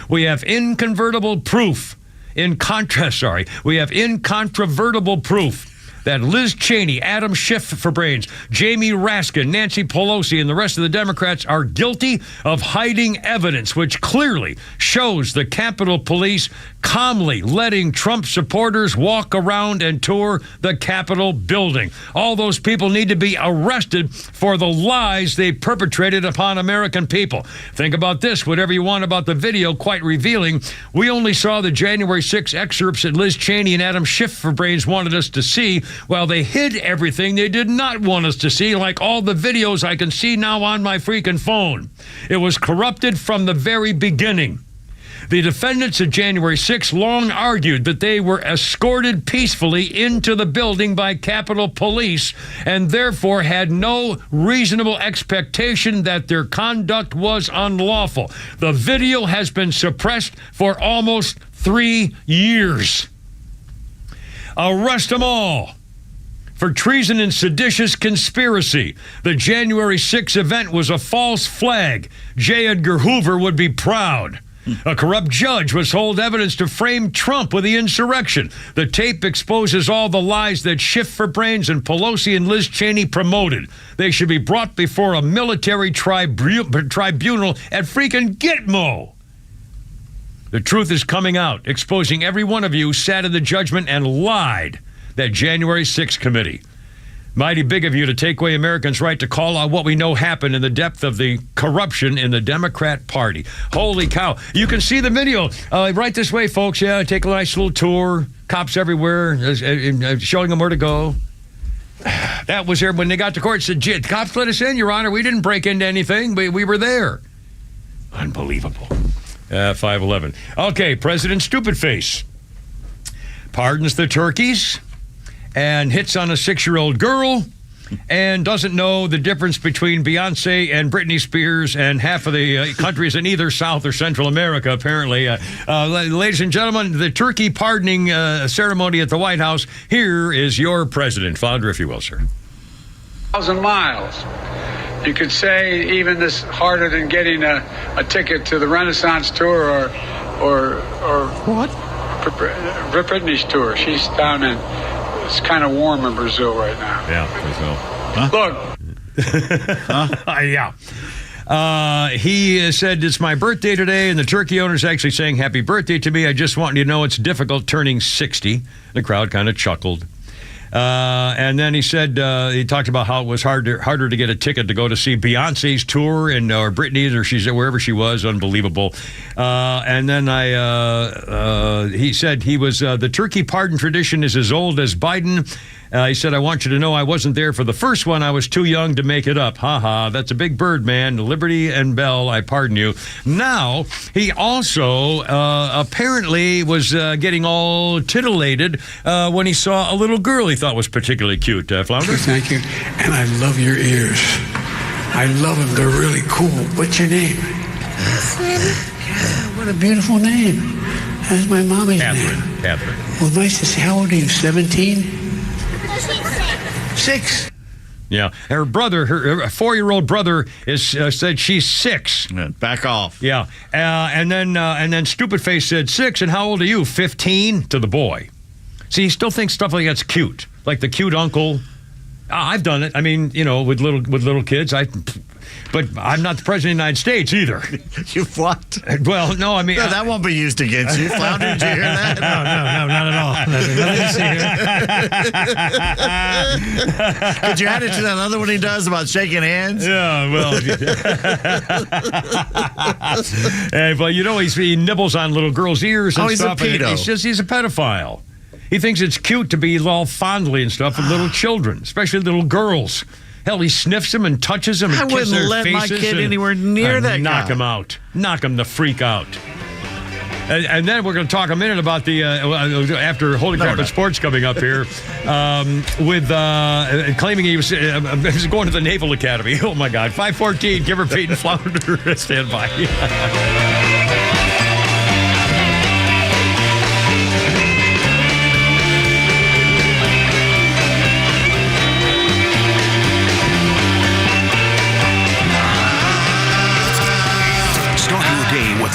We have incontrovertible proof that Liz Cheney, Adam Schiff for brains, Jamie Raskin, Nancy Pelosi, and the rest of the Democrats are guilty of hiding evidence, which clearly shows the Capitol Police calmly letting Trump supporters walk around and tour the Capitol building. All those people need to be arrested for the lies they perpetrated upon American people. Think about this, whatever you want about the video, quite revealing. We only saw the January 6 excerpts that Liz Cheney and Adam Schiff for brains wanted us to see, while they hid everything they did not want us to see, like all the videos I can see now on my freaking phone. It was corrupted from the very beginning. The defendants of January 6 long argued that they were escorted peacefully into the building by Capitol Police and therefore had no reasonable expectation that their conduct was unlawful. The video has been suppressed for almost 3 years. Arrest them all for treason and seditious conspiracy. The January 6 event was a false flag. J. Edgar Hoover would be proud. A corrupt judge was told evidence to frame Trump with the insurrection. The tape exposes all the lies that Schiff for brains and Pelosi and Liz Cheney promoted. They should be brought before a military tribunal at freaking Gitmo. The truth is coming out, exposing every one of you who sat in the judgment and lied. That January 6th committee. Mighty big of you to take away Americans' right to call out what we know happened in the depth of the corruption in the Democrat Party. Holy cow. You can see the video right this way, folks. Yeah, take a nice little tour. Cops everywhere, showing them where to go. That was there when they got to court. Said, cops let us in, Your Honor. We didn't break into anything. We were there. Unbelievable. 511. Okay, President Stupid Face pardons the turkeys and hits on a 6-year-old girl and doesn't know the difference between Beyonce and Britney Spears and half of the countries in either South or Central America, apparently. Ladies and gentlemen, the turkey pardoning ceremony at the White House. Here is your president. Flounder, if you will, sir. 1,000 miles. You could say even this harder than getting a ticket to the Renaissance tour or what? Britney's tour. She's down in. It's kind of warm in Brazil right now. Yeah, Brazil. Huh? Look. Yeah. He said, it's my birthday today, and the turkey owner's actually saying happy birthday to me. I just want you to know it's difficult turning 60. The crowd kind of chuckled. And then he said, he talked about how it was harder to get a ticket to go to see Beyonce's tour or Britney's, or she's wherever she was. Unbelievable. And then he said he was, the turkey pardon tradition is as old as Biden. He said, I want you to know I wasn't there for the first one. I was too young to make it up. Ha ha. That's a big bird, man. Liberty and Bell, I pardon you. Now, he also apparently was getting all titillated when he saw a little girl he thought was particularly cute. Flounder? Thank you. And I love your ears. I love them. They're really cool. What's your name? Yeah, what a beautiful name. That's my mommy's name. Catherine. Well, nice to see. How old are you, 17? 6. Yeah, her brother, her 4-year-old brother, is said she's 6. Back off. Yeah, and then Stupid Face said 6. And how old are you? 15 to the boy. See, he still thinks stuff like that's cute, like the cute uncle. I've done it. I mean, with little kids. But I'm not the president of the United States either. You what? Well, no, I mean... No, that won't be used against you. Flounder, did you hear that? No, not at all. Nothing to see here. Could you add it to that other one he does about shaking hands? Yeah, well... Hey, but he nibbles on little girls' ears and stuff. He's a pedo. He's a pedophile. He thinks it's cute to be all fondly and stuff with little children, especially little girls. Hell, he sniffs them and touches them and kisses their faces. I wouldn't let my kid anywhere near that guy. Knock him out. Knock him the freak out. And then we're going to talk a minute about the after Holy Crap at Sports coming up here with claiming he was going to the Naval Academy. Oh my God! 5:14. Give her Pete and Flounder. Stand by.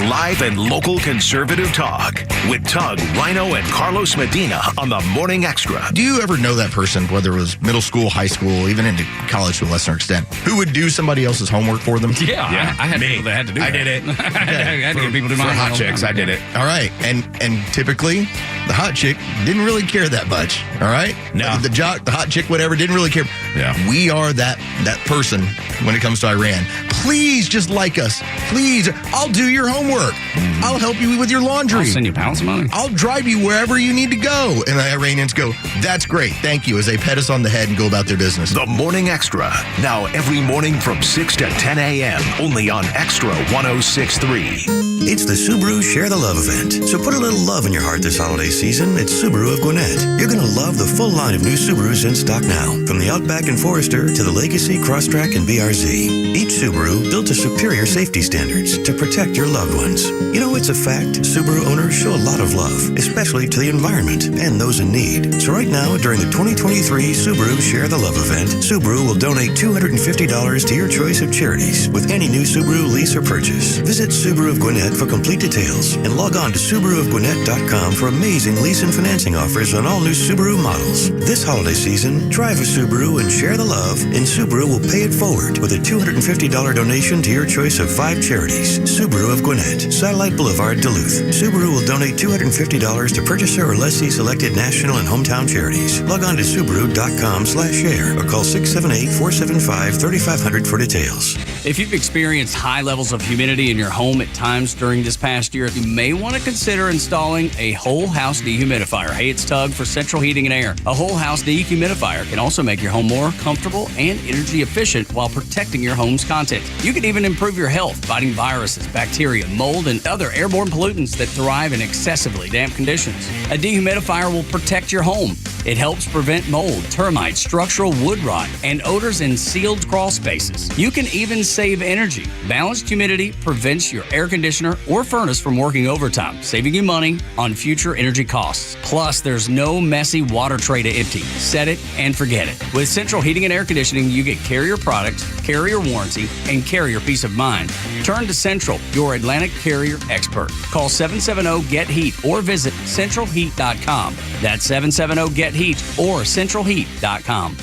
Live and local conservative talk with Tug, Rhino, and Carlos Medina on the Morning Extra. Do you ever know that person, whether it was middle school, high school, even into college to a lesser extent, who would do somebody else's homework for them? Yeah, I had people that had to do that. I did it. I had to get people to do my hot chicks. I did it. All right, and typically the hot chick didn't really care that much. All right, no, the hot chick, whatever, didn't really care. Yeah, we are that person when it comes to Iran. Please just like us. Please, I'll do your homework. Mm-hmm. I'll help you with your laundry. I'll send you pounds of money. I'll drive you wherever you need to go. And the Iranians go, that's great. Thank you, as they pet us on the head and go about their business. The Morning Extra. Now every morning from 6 to 10 a.m. Only on Extra 106.3. It's the Subaru Share the Love event. So put a little love in your heart this holiday season at Subaru of Gwinnett. You're going to love the full line of new Subarus in stock now. From the Outback and Forester to the Legacy, Crosstrack, and BRZ. Each Subaru built to superior safety standards to protect your loved ones. You know, it's a fact. Subaru owners show a lot of love, especially to the environment and those in need. So right now, during the 2023 Subaru Share the Love event, Subaru will donate $250 to your choice of charities with any new Subaru lease or purchase. Visit Subaru of Gwinnett for complete details and log on to SubaruofGwinnett.com for amazing lease and financing offers on all new Subaru models. This holiday season, drive a Subaru and share the love, and Subaru will pay it forward with a $250 donation to your choice of 5 charities. Subaru of Gwinnett, Satellite Boulevard, Duluth. Subaru will donate $250 to purchaser or lessee selected national and hometown charities. Log on to Subaru.com/share or call 678-475-3500 for details. If you've experienced high levels of humidity in your home at times during this past year, you may want to consider installing a whole house dehumidifier. Hey, it's Tug for Central Heating and Air. A whole house dehumidifier can also make your home more comfortable and energy efficient while protecting your home's content. You can even improve your health, fighting viruses, bacteria, mold, and other airborne pollutants that thrive in excessively damp conditions. A dehumidifier will protect your home. It helps prevent mold, termites, structural wood rot, and odors in sealed crawl spaces. You can even save energy. Balanced humidity prevents your air conditioner or furnace from working overtime, saving you money on future energy costs. Plus, there's no messy water tray to empty. Set it and forget it. With Central Heating and Air Conditioning, you get carrier products, carrier warranty, and carrier peace of mind. Turn to Central, your Atlantic carrier expert. Call 770-GET-HEAT or visit centralheat.com. That's 770-GET-HEAT or centralheat.com.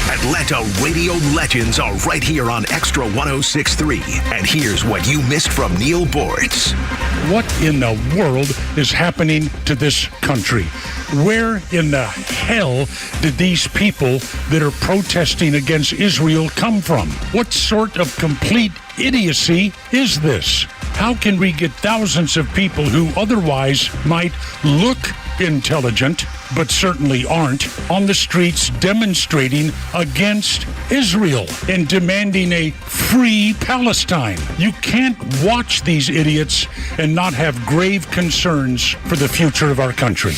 At Atlanta radio legends are right here on Extra 106.3. And here's what you missed from Neil Bortz. What in the world is happening to this country? Where in the hell did these people that are protesting against Israel come from? What sort of complete idiocy is this? How can we get thousands of people who otherwise might look intelligent, but certainly aren't, on the streets demonstrating against Israel and demanding a free Palestine? You can't watch these idiots and not have grave concerns for the future of our country.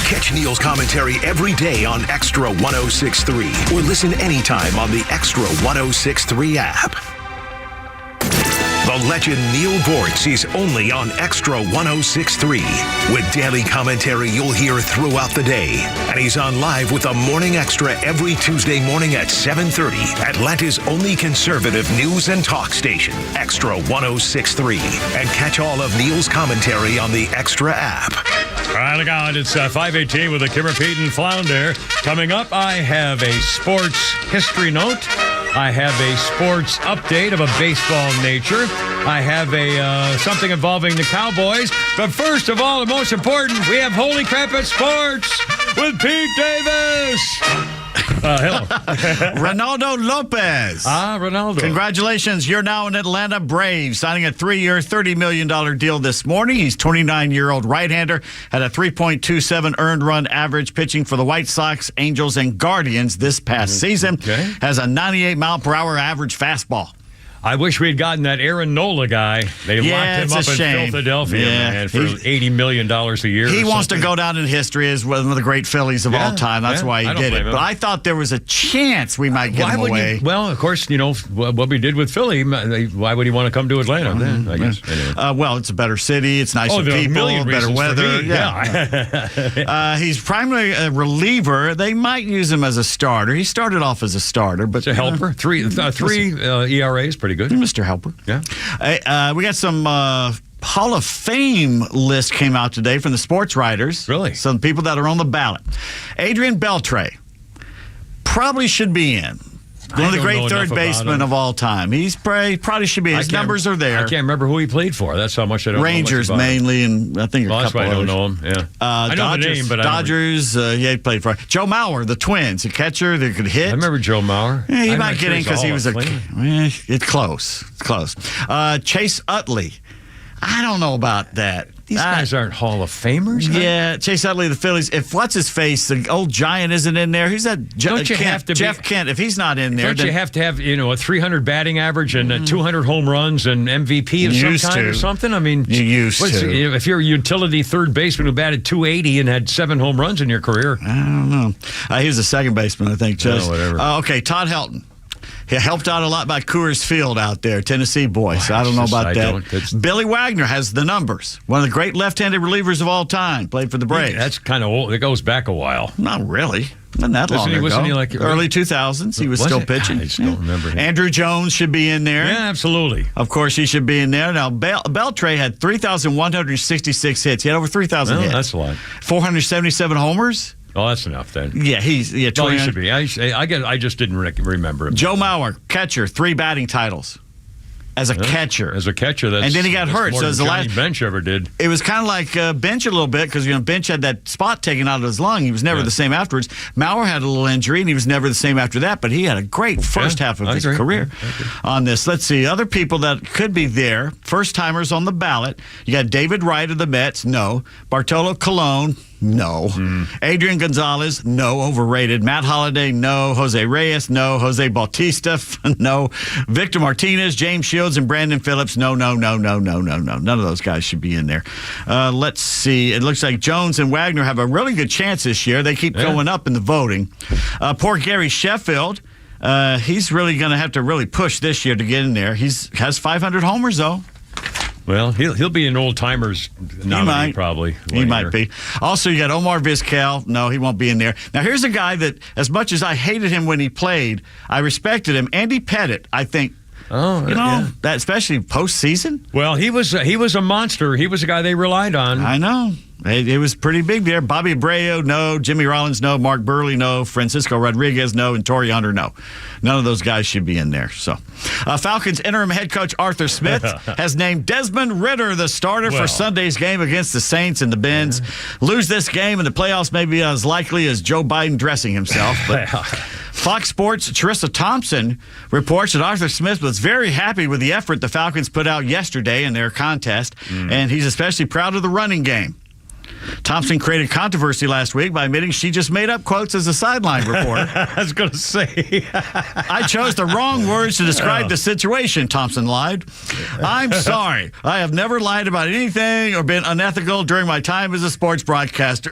Catch Neil's commentary every day on Extra 106.3 or listen anytime on the Extra 106.3 app. The legend Neil Bortz is only on Extra 106.3 with daily commentary you'll hear throughout the day. And he's on live with the Morning Extra every Tuesday morning at 7:30. Atlanta's only conservative news and talk station, Extra 106.3. And catch all of Neil's commentary on the Extra app. All right, God, it's 5:18 with the Kimmer, Pete, and Flounder. Coming up, I have a sports history note. I have a sports update of a baseball nature. I have a something involving the Cowboys. But first of all, and most important, we have Holy Crap at Sports with Pete Davis. Hello. Ronaldo Lopez. Ronaldo. Congratulations. You're now an Atlanta Brave, signing a 3-year, $30 million deal this morning. He's 29-year-old right-hander, had a 3.27 earned run average pitching for the White Sox, Angels, and Guardians this past season. Okay. Has a 98-mile-per-hour average fastball. I wish we had gotten that Aaron Nola guy. They locked him up in Philadelphia, man, for $80 million a year. He wants to go down in history as one of the great Phillies of all time. That's why he did it. But I thought there was a chance we might get him away. Well, of course, what we did with Philly, why would he want to come to Atlanta then, I guess? Anyway. Well, it's a better city. It's nicer people, better weather. He's primarily a reliever. They might use him as a starter. He started off as a starter, but a helper. Three ERAs, pretty good. Mr. Helper. Yeah. We got some Hall of Fame list came out today from the sports writers. Really? Some people that are on the ballot. Adrian Beltre probably should be in. One of the great third basemen of all time. He's probably should be. His numbers are there. I can't remember who he played for. That's how much I don't know. Rangers mainly, and I think a couple that's why I don't know him. Yeah. I know Dodgers, the name, but Dodgers. He played for Joe Mauer, the Twins, a catcher that could hit. I remember Joe Mauer. Yeah, he might get in because he was it's close. It's close. Chase Utley. I don't know about that. These guys aren't Hall of Famers. Huh? Yeah, Chase Utley, the Phillies. If what's his face, the old Giant isn't in there. Who's that? Jeff Kent. If he's not in there, don't you have to have a 300 batting average and 200 home runs and MVP of some kind or something? I mean, you used to. If you're a utility third baseman who batted .280 and had 7 home runs in your career, I don't know. He was a second baseman, I think. Whatever. Okay, Todd Helton. He helped out a lot by Coors Field out there, Tennessee boys. I don't know about that. Billy Wagner has the numbers. One of the great left-handed relievers of all time. Played for the Braves. That's kind of old. It goes back a while. Not really. Not that long ago. Wasn't he like early 2000s? He was still pitching. I just don't remember him. Andrew Jones should be in there. Yeah, absolutely. Of course, he should be in there. Now, Beltre had 3,166 hits. He had over 3,000 hits. That's a lot. 477 homers. Oh, that's enough then. Yeah, he should be. I just didn't remember him. Joe Mauer, catcher, 3 batting titles. As a catcher. As a catcher, that's... And then he got hurt. More so than the Johnny last Bench ever did. It was kind of like Bench a little bit because, Bench had that spot taken out of his lung. He was never the same afterwards. Mauer had a little injury, and he was never the same after that, but he had a great first half of his career on this. Let's see. Other people that could be there, first-timers on the ballot. You got David Wright of the Mets. No. Bartolo Colon. No. Adrian Gonzalez, no, overrated. Matt Holliday, no. Jose Reyes, no. Jose Bautista, no. Victor Martinez, James Shields, and Brandon Phillips, no. None of those guys should be in there. Let's see. It looks like Jones and Wagner have a really good chance this year. They keep going up in the voting. Poor Gary Sheffield. He's really going to have to really push this year to get in there. He has 500 homers, though. Well, he'll be an old-timers nominee, probably. He might be. Also, you got Omar Vizquel. No, he won't be in there. Now, here's a guy that, as much as I hated him when he played, I respected him. Andy Pettitte, I think. That especially postseason. Well, he was a monster. He was a guy they relied on. I know. It was pretty big there. Bobby Abreu, no. Jimmy Rollins, no. Mark Burley, no. Francisco Rodriguez, no. And Torrey Hunter, no. None of those guys should be in there. So, Falcons interim head coach Arthur Smith has named Desmond Ridder the starter for Sunday's game against the Saints in the Benz. Lose this game and the playoffs may be as likely as Joe Biden dressing himself. But Fox Sports' Charissa Thompson reports that Arthur Smith was very happy with the effort the Falcons put out yesterday in their contest, and he's especially proud of the running game. Thompson created controversy last week by admitting she just made up quotes as a sideline reporter. I was going to say. I chose the wrong words to describe the situation, Thompson lied. I'm sorry. I have never lied about anything or been unethical during my time as a sports broadcaster.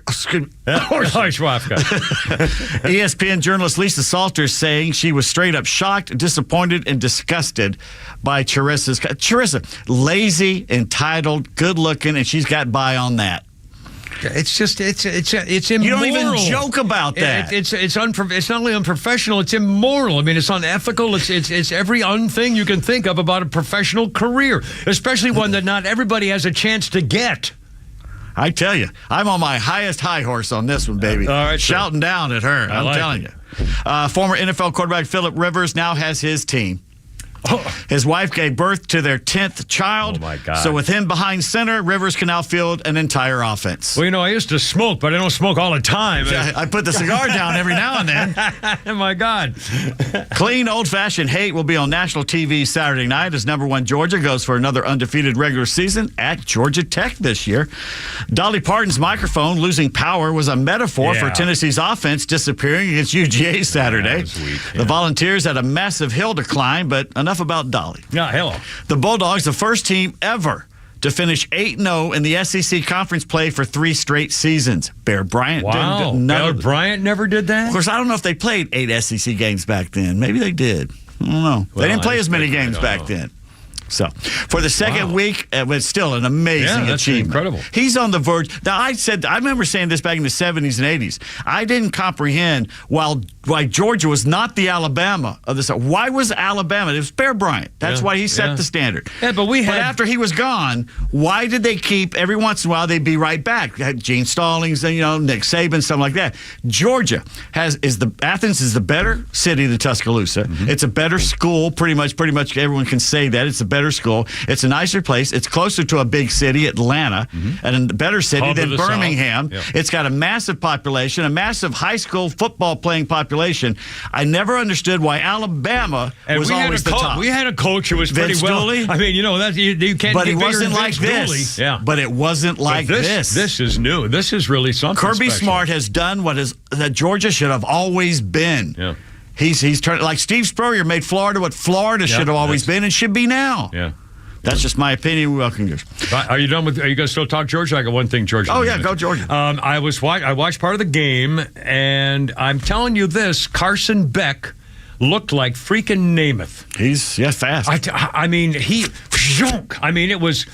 ESPN journalist Lisa Salters saying she was straight up shocked, disappointed, and disgusted by Charissa, lazy, entitled, good looking, and she's got by on that. It's just it's immoral. You don't even joke about that. It's not only unprofessional, it's immoral. I mean, it's unethical. It's every unthing you can think of about a professional career, especially one that not everybody has a chance to get. I tell you, I'm on my highest high horse on this one, baby. All right, shouting down at her. I'm telling you. Former NFL quarterback Phillip Rivers now has his team. His wife gave birth to their 10th child. Oh, my God. So with him behind center, Rivers can now field an entire offense. Well, I used to smoke, but I don't smoke all the time. I put the cigar down every now and then. Oh, my God. Clean, old-fashioned hate will be on national TV Saturday night as number 1 Georgia goes for another undefeated regular season at Georgia Tech this year. Dolly Parton's microphone losing power was a metaphor for Tennessee's offense disappearing against UGA Saturday. The Volunteers had a massive hill to climb, but enough about Dolly. Yeah, hello. The Bulldogs, the first team ever to finish 8-0 in the SEC conference play for 3 straight seasons. Bear Bryant didn't. Bear Bryant never did that? Of course, I don't know if they played 8 SEC games back then. Maybe they did. I don't know. They didn't play as many games back then. So, for the second week, it's still an amazing achievement. Incredible. He's on the verge. Now, I remember saying this back in the 70s and 80s. I didn't comprehend why Georgia was not the Alabama of this. Why was Alabama? It was Bear Bryant. That's why he set the standard. Yeah, but after he was gone, why did they keep, every once in a while, they'd be right back. Gene Stallings, and Nick Saban, something like that. Georgia Athens is the better city than Tuscaloosa. It's a better school. Pretty much everyone can say that. It's a better school. It's a nicer place. It's closer to a big city, Atlanta, and a better city than Birmingham. It's got a massive population, a massive high school football playing population. I never understood why Alabama was always the top. We had a coach who was pretty well. Dooley? I mean, that you can't. But get he bigger wasn't than like Vince this. Dooley. Yeah. But it wasn't like this. This is new. This is really something. Kirby special. Smart has done that Georgia should have always been. Yeah. He's turned, like Steve Spurrier made Florida what Florida should have always been and should be now. Yeah. That's just my opinion. We welcome yours. Are you done with? Are you going to still talk Georgia? I got one thing, Georgia. Oh yeah, go Georgia. I watched part of the game, and I'm telling you this: Carson Beck looked like freaking Namath. He's fast. I mean, it was.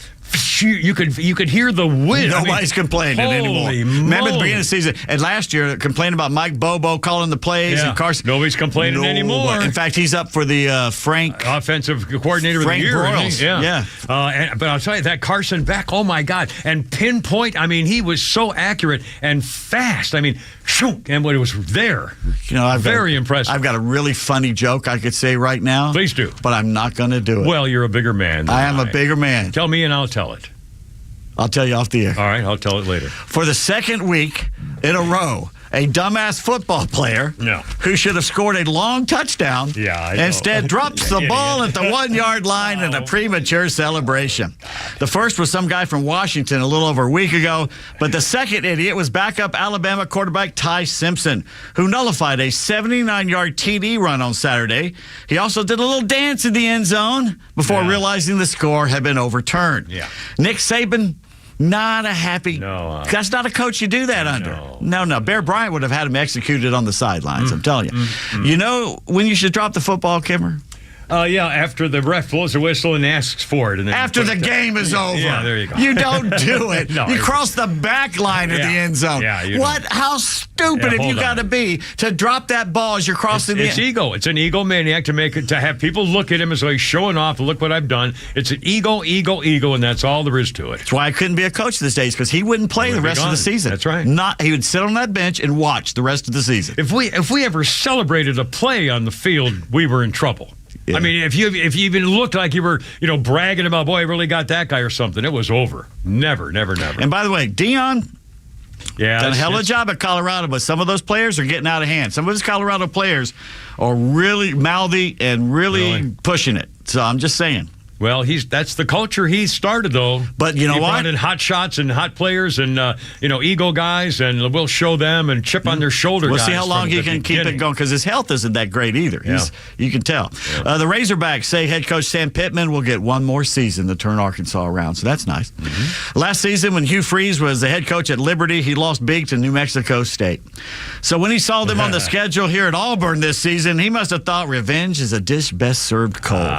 You could hear the wind. Nobody's complaining anymore. Remember the beginning of the season and last year complaining about Mike Bobo calling the plays and Carson. Nobody's complaining anymore. In fact, he's up for the offensive coordinator of the year. Broyles. Yeah. But I'll tell you that Carson Beck. Oh my God! And pinpoint. I mean, he was so accurate and fast. I mean, and what it was there. Very impressive. I've got a really funny joke I could say right now. Please do. But I'm not going to do it. Well, you're a bigger man. I am a bigger man. Tell me and I'll tell it. I'll tell you off the air. All right, I'll tell it later. For the second week in a row, a dumbass football player who should have scored a long touchdown instead drops the ball at the 1 yard line in a premature celebration. The first was some guy from Washington a little over a week ago, but the second idiot was backup Alabama quarterback Ty Simpson, who nullified a 79-yard TD run on Saturday. He also did a little dance in the end zone before realizing the score had been overturned. Nick Saban, not a happy. No. That's not a coach you do that under. No. Bear Bryant would have had him executed on the sidelines, I'm telling you. You know when you should drop the football, Kimmer? Yeah, after the ref blows the whistle and asks for it. And then After the game is over. Yeah, there you go. You don't do it. No, you cross the back line of the end zone. Yeah, you what? How stupid have you got to be to drop that ball as you're crossing the end? It's ego. It's an egomaniac to have people look at him as though he's showing off. Look what I've done. It's an ego, and that's all there is to it. That's why I couldn't be a coach these days, because he wouldn't play the rest of the season. That's right. He would sit on that bench and watch the rest of the season. If we ever celebrated a play on the field, we were in trouble. Yeah. I mean, if you even looked like you were, bragging about, boy, I really got that guy or something, it was over. Never. And by the way, Dion done a hell of a job at Colorado, but some of those players are getting out of hand. Some of his Colorado players are really mouthy and really pushing it. So I'm just saying. Well, that's the culture he started, though. But you know he what? Brought in hot shots and hot players and, ego guys, and we'll show them and chip on their shoulder We'll guys. see how long he can keep it going, because his health isn't that great either. Yeah. You can tell. Yeah. The Razorbacks say head coach Sam Pittman will get one more season to turn Arkansas around, so that's nice. Mm-hmm. Last season, when Hugh Freeze was the head coach at Liberty, he lost big to New Mexico State. So when he saw them on the schedule here at Auburn this season, he must have thought revenge is a dish best served cold.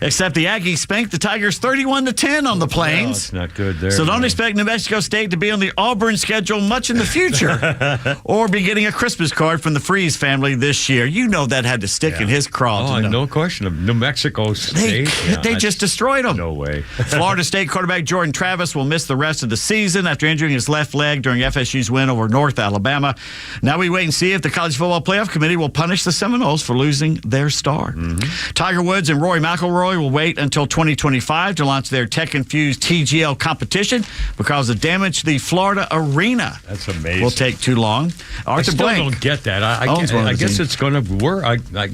Except the Aggies spanked the Tigers 31-10 on the Plains. Well, it's not good there. So don't expect New Mexico State to be on the Auburn schedule much in the future, or be getting a Christmas card from the Freeze family this year. You know that had to stick in his craw. No question of New Mexico State. They just destroyed them. No way. Florida State quarterback Jordan Travis will miss the rest of the season after injuring his left leg during FSU's win over North Alabama. Now we wait and see if the College Football Playoff Committee will punish the Seminoles for losing their star. Mm-hmm. Tiger Woods and Rory McIlroy will wait until 2025 to launch their tech-infused TGL competition because the damage to the Florida arena will take too long. I still don't get that. I guess it's going to work.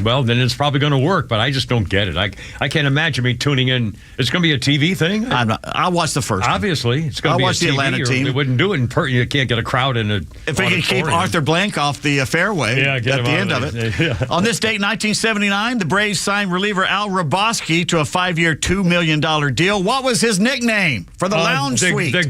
Well, then it's probably going to work, but I just don't get it. I can't imagine me tuning in. It's going to be a TV thing? I'll watch the first one. Obviously. It's going to be watch the Atlanta team. They wouldn't do it you can't get a crowd in it. If we can keep Arthur Blank off the fairway at the end of it. Yeah. On this date, 1979, the Braves signed reliever Al Roboski to a 5-year, $2 million deal. What was his nickname for the lounge suite? The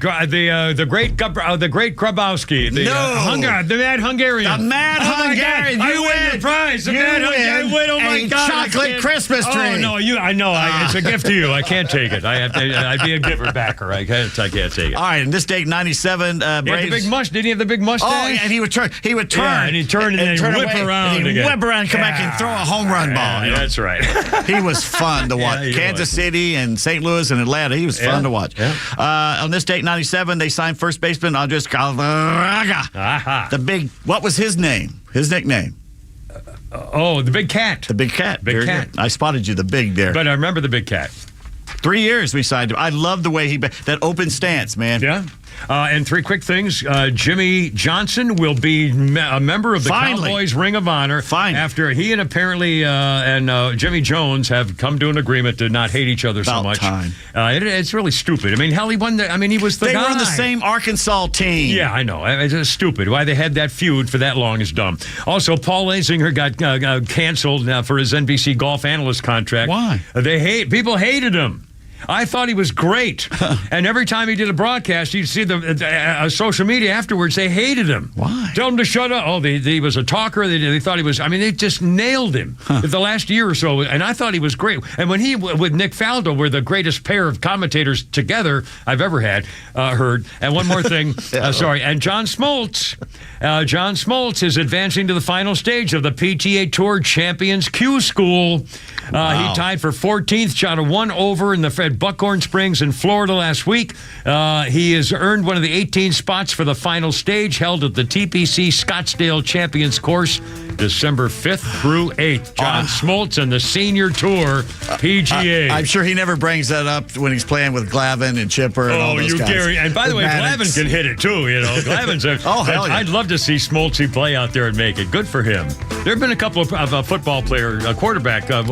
great Grabowski. The Mad Hungarian. The Mad Hungarian. You win the prize. The Mad Hungarian. Oh my God! Chocolate Christmas tree. Oh no! I know. It's a gift to you. I can't take it. I'd be a giver backer. I can't take it. All right. And this date, 97. Braves. The big mustache. Didn't he have the big mustache? Oh, yeah, and he would turn. Yeah, and he'd turn and then whip around again. Whip around and come back and throw a home run ball. Yeah, that's right. He was fun to watch. Kansas City and St. Louis and Atlanta. He was fun to watch. Yeah. On this date, 97, they signed first baseman Andres Galarraga. The big. What was his name? His nickname? The Big Cat. The Big Cat. Big Cat. I spotted you, the big there. But I remember the Big Cat. 3 years we signed him. I love the way that open stance, man. Yeah. And three quick things. Jimmy Johnson will be a member of the Cowboys Ring of Honor after he and apparently Jimmy Jones have come to an agreement to not hate each other so much. It's really stupid. I mean, hell, he won. He was the guy. They were on the same Arkansas team. Yeah, I know. It's just stupid. Why they had that feud for that long is dumb. Also, Paul Azinger got canceled for his NBC golf analyst contract. Why? People hated him. I thought he was great. And every time he did a broadcast, you'd see the social media afterwards, they hated him. Why? Tell him to shut up. He was a talker. They thought he was, they just nailed him the last year or so. And I thought he was great. And when he, with Nick Faldo, were the greatest pair of commentators together I've ever heard. And one more thing, and John Smoltz. John Smoltz is advancing to the final stage of the PTA Tour Champions Q School. He tied for 14th, shot a 1 over in the Buckhorn Springs in Florida last week. He has earned one of the 18 spots for the final stage held at the TPC Scottsdale Champions Course December 5th through 8th. John Smoltz and the Senior Tour PGA. I'm sure he never brings that up when he's playing with Glavin and Chipper and all those guys. Gary. And by the way, Glavin can hit it too. Glavin's hell yeah. I'd love to see Smoltzy play out there and make it. Good for him. There have been a couple of football quarterback from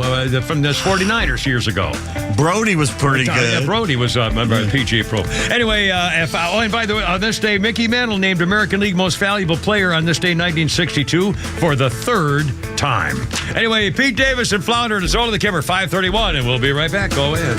the 49ers years ago. Brody was pretty good. Yeah, Brody was a member of the PGA Pro. Anyway, and by the way, on this day, Mickey Mantle named American League Most Valuable Player on this day, 1962, for the third time. Anyway, Pete Davis and Flounder and Soul of the Kimmer, 5:31, and we'll be right back. Go ahead.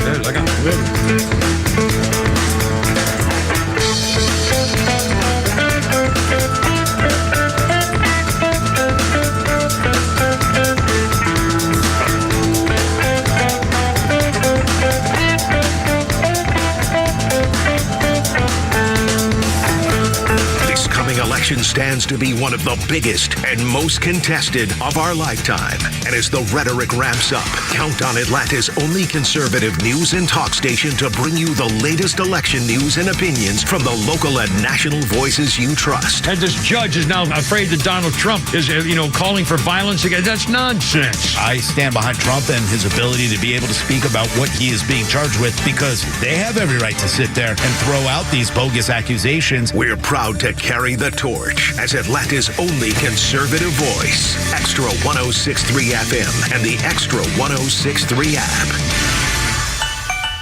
upcoming election stands to be one of the biggest and most contested of our lifetime. And as the rhetoric ramps up, count on Atlanta's only conservative news and talk station to bring you the latest election news and opinions from the local and national voices you trust. And this judge is now afraid that Donald Trump is, calling for violence again. That's nonsense. I stand behind Trump and his ability to be able to speak about what he is being charged with, because they have every right to sit there and throw out these bogus accusations. We're proud to carry the torch as Atlanta's only conservative voice. Extra 106.3 FM and the Extra 106.3 app.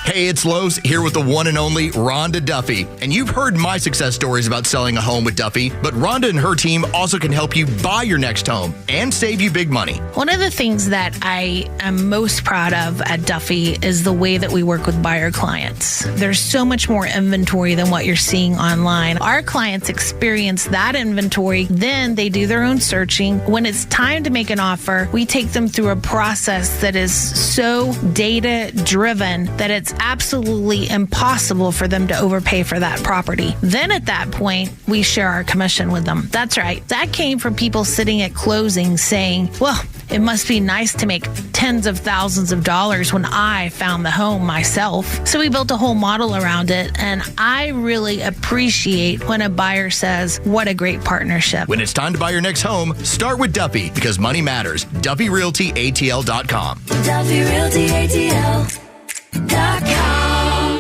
Hey, it's Lowe's here with the one and only Rhonda Duffy. And you've heard my success stories about selling a home with Duffy, but Rhonda and her team also can help you buy your next home and save you big money. One of the things that I am most proud of at Duffy is the way that we work with buyer clients. There's so much more inventory than what you're seeing online. Our clients experience that inventory, then they do their own searching. When it's time to make an offer, we take them through a process that is so data-driven that it's absolutely impossible for them to overpay for that property. Then at that point, we share our commission with them. That's right. That came from people sitting at closing saying, well, it must be nice to make tens of thousands of dollars when I found the home myself. So we built a whole model around it, and I really appreciate when a buyer says, what a great partnership. When it's time to buy your next home, start with Duffy, because money matters. DuffyRealtyATL.com. DuffyRealtyATL.com.